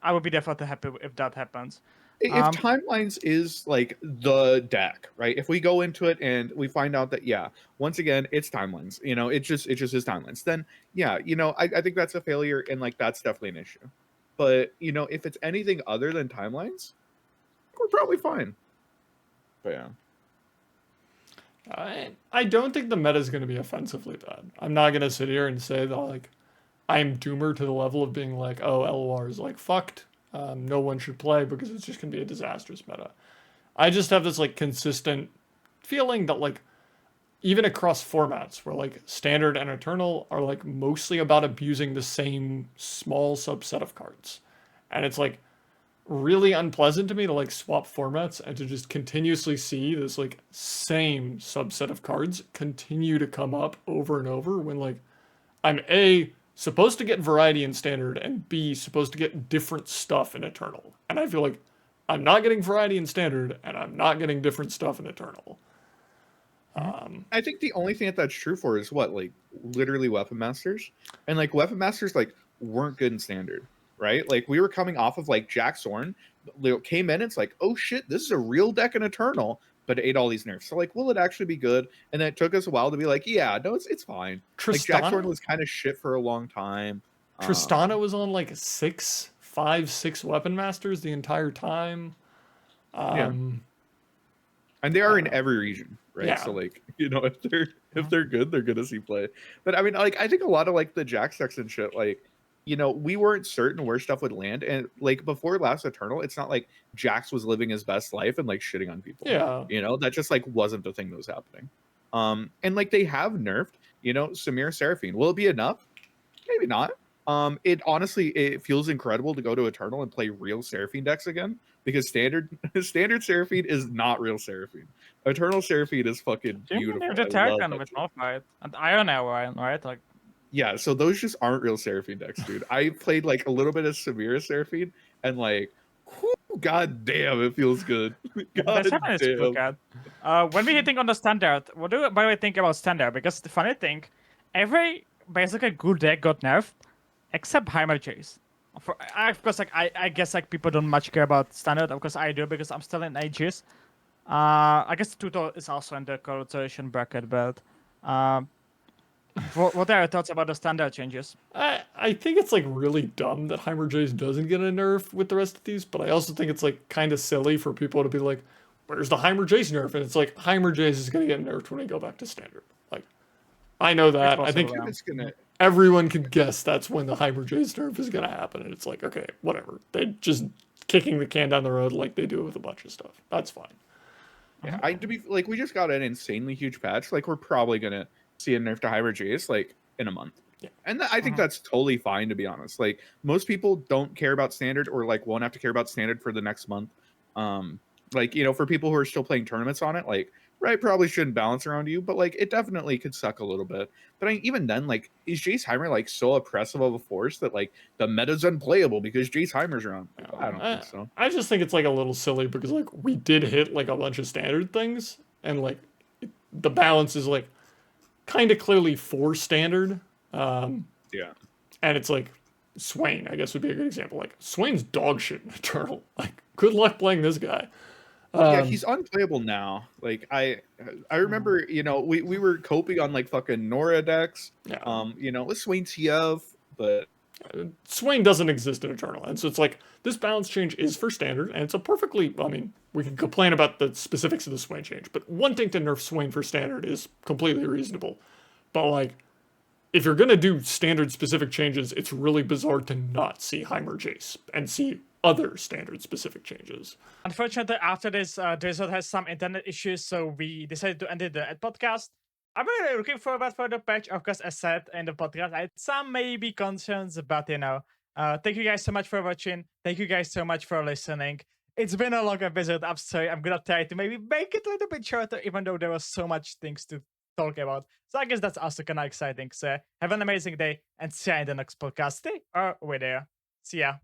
I would be definitely happy if that happens. if timelines is like the deck, right? If we go into it and we find out that yeah, once again it's timelines, you know, it just is timelines, then yeah, you know, I think that's a failure and like that's definitely an issue. But you know, if it's anything other than timelines, we're probably fine. But yeah. I don't think the meta is going to be offensively bad. I'm not going to sit here and say that like I'm doomer to the level of being like, oh, LOR is like fucked. No one should play because it's just going to be a disastrous meta. I just have this like consistent feeling that like even across formats where like standard and eternal are like mostly about abusing the same small subset of cards. And it's like really unpleasant to me to like swap formats and to just continuously see this like same subset of cards continue to come up over and over when like I'm supposed to get variety in standard and B supposed to get different stuff in eternal. And I feel like I'm not getting variety in standard and I'm not getting different stuff in eternal. I think the only thing that's true for is what, like literally weapon masters, and like weapon masters like weren't good in standard, right? Like we were coming off of like Jack Sorn, came in, it's like, oh shit, this is a real deck in eternal, but it ate all these nerfs. So like, will it actually be good? And then it took us a while to be like, yeah, no, it's fine. Like Jack Sorn was kind of shit for a long time. Tristana was on like 6 weapon masters the entire time. Yeah. And they are in every region, right? Yeah. So like, you know, if they're good, they're gonna see play. But I mean, like, I think a lot of like the Jack decks and shit, like, you know, we weren't certain where stuff would land, and like before last Eternal, it's not like Jax was living his best life and like shitting on people. Yeah, you know, that just like wasn't the thing that was happening. And like they have nerfed, you know, Samir Seraphine. Will it be enough? Maybe not. It honestly, it feels incredible to go to Eternal and play real Seraphine decks again, because standard Seraphine is not real Seraphine. Eternal Seraphine is fucking beautiful. The Terrakan with Malphite and Iron Arrow, right? Like, yeah, so those just aren't real Seraphine decks, dude. I played like a little bit of Samira Seraphine, and like, whew, god damn, it feels good. God damn. Is good. When we're hitting on the standard, what do you, by the way, think about standard? Because the funny thing, every basically good deck got nerfed, except Heimer Chase. Of course, like I guess like people don't much care about standard. Of course, I do because I'm still in ages. I guess Tuto is also in the correlation bracket, but what are your thoughts about the standard changes? I think it's like really dumb that Heimer Jace doesn't get a nerf with the rest of these, but I also think it's like kind of silly for people to be like, where's the Heimer Jace nerf? And it's like Heimer Jace is going to get nerfed when we go back to standard. Like, I know that. I think everyone can guess that's when the Heimer Jace nerf is going to happen. And it's like, okay, whatever. They're just kicking the can down the road like they do with a bunch of stuff. That's fine. Yeah, to be like, we just got an insanely huge patch. Like, we're probably going to see a nerf to Heimer Jace like in a month. Yeah. And I think that's totally fine, to be honest. Like, most people don't care about standard or like won't have to care about standard for the next month. Like, you know, for people who are still playing tournaments on it, like, right, probably shouldn't balance around you, but like it definitely could suck a little bit. But even then, like, is Jace-Heimer like so oppressive of a force that like the meta's unplayable because Jace-Heimer's around? Like, I don't think so. I just think it's like a little silly because like we did hit like a bunch of standard things, and like the balance is like kind of clearly for standard. Yeah. And it's like Swain, I guess, would be a good example. Like Swain's dog shit in Eternal. Like, good luck playing this guy. Yeah, he's unplayable now. Like I remember, you know, we were coping on like fucking Nora decks. Yeah. You know, with Swain TF, but Swain doesn't exist in Eternal, and so it's like this balance change is for standard, and it's a perfectly. I mean, we can complain about the specifics of the Swain change, but wanting to nerf Swain for standard is completely reasonable. But like, if you're gonna do standard specific changes, it's really bizarre to not see Heimer Jace and see other standard specific changes. Unfortunately, after this, Drizzle has some internet issues, so we decided to end the podcast. I'm really looking forward for the patch. Of course, as said in the podcast, I had some maybe concerns, but you know, thank you guys so much for watching. Thank you guys so much for listening. It's been a long episode. I'm sorry. I'm gonna try to maybe make it a little bit shorter, even though there was so much things to talk about. So I guess that's also kind of exciting. So have an amazing day and see you in the next podcast. Stay or way there. See ya.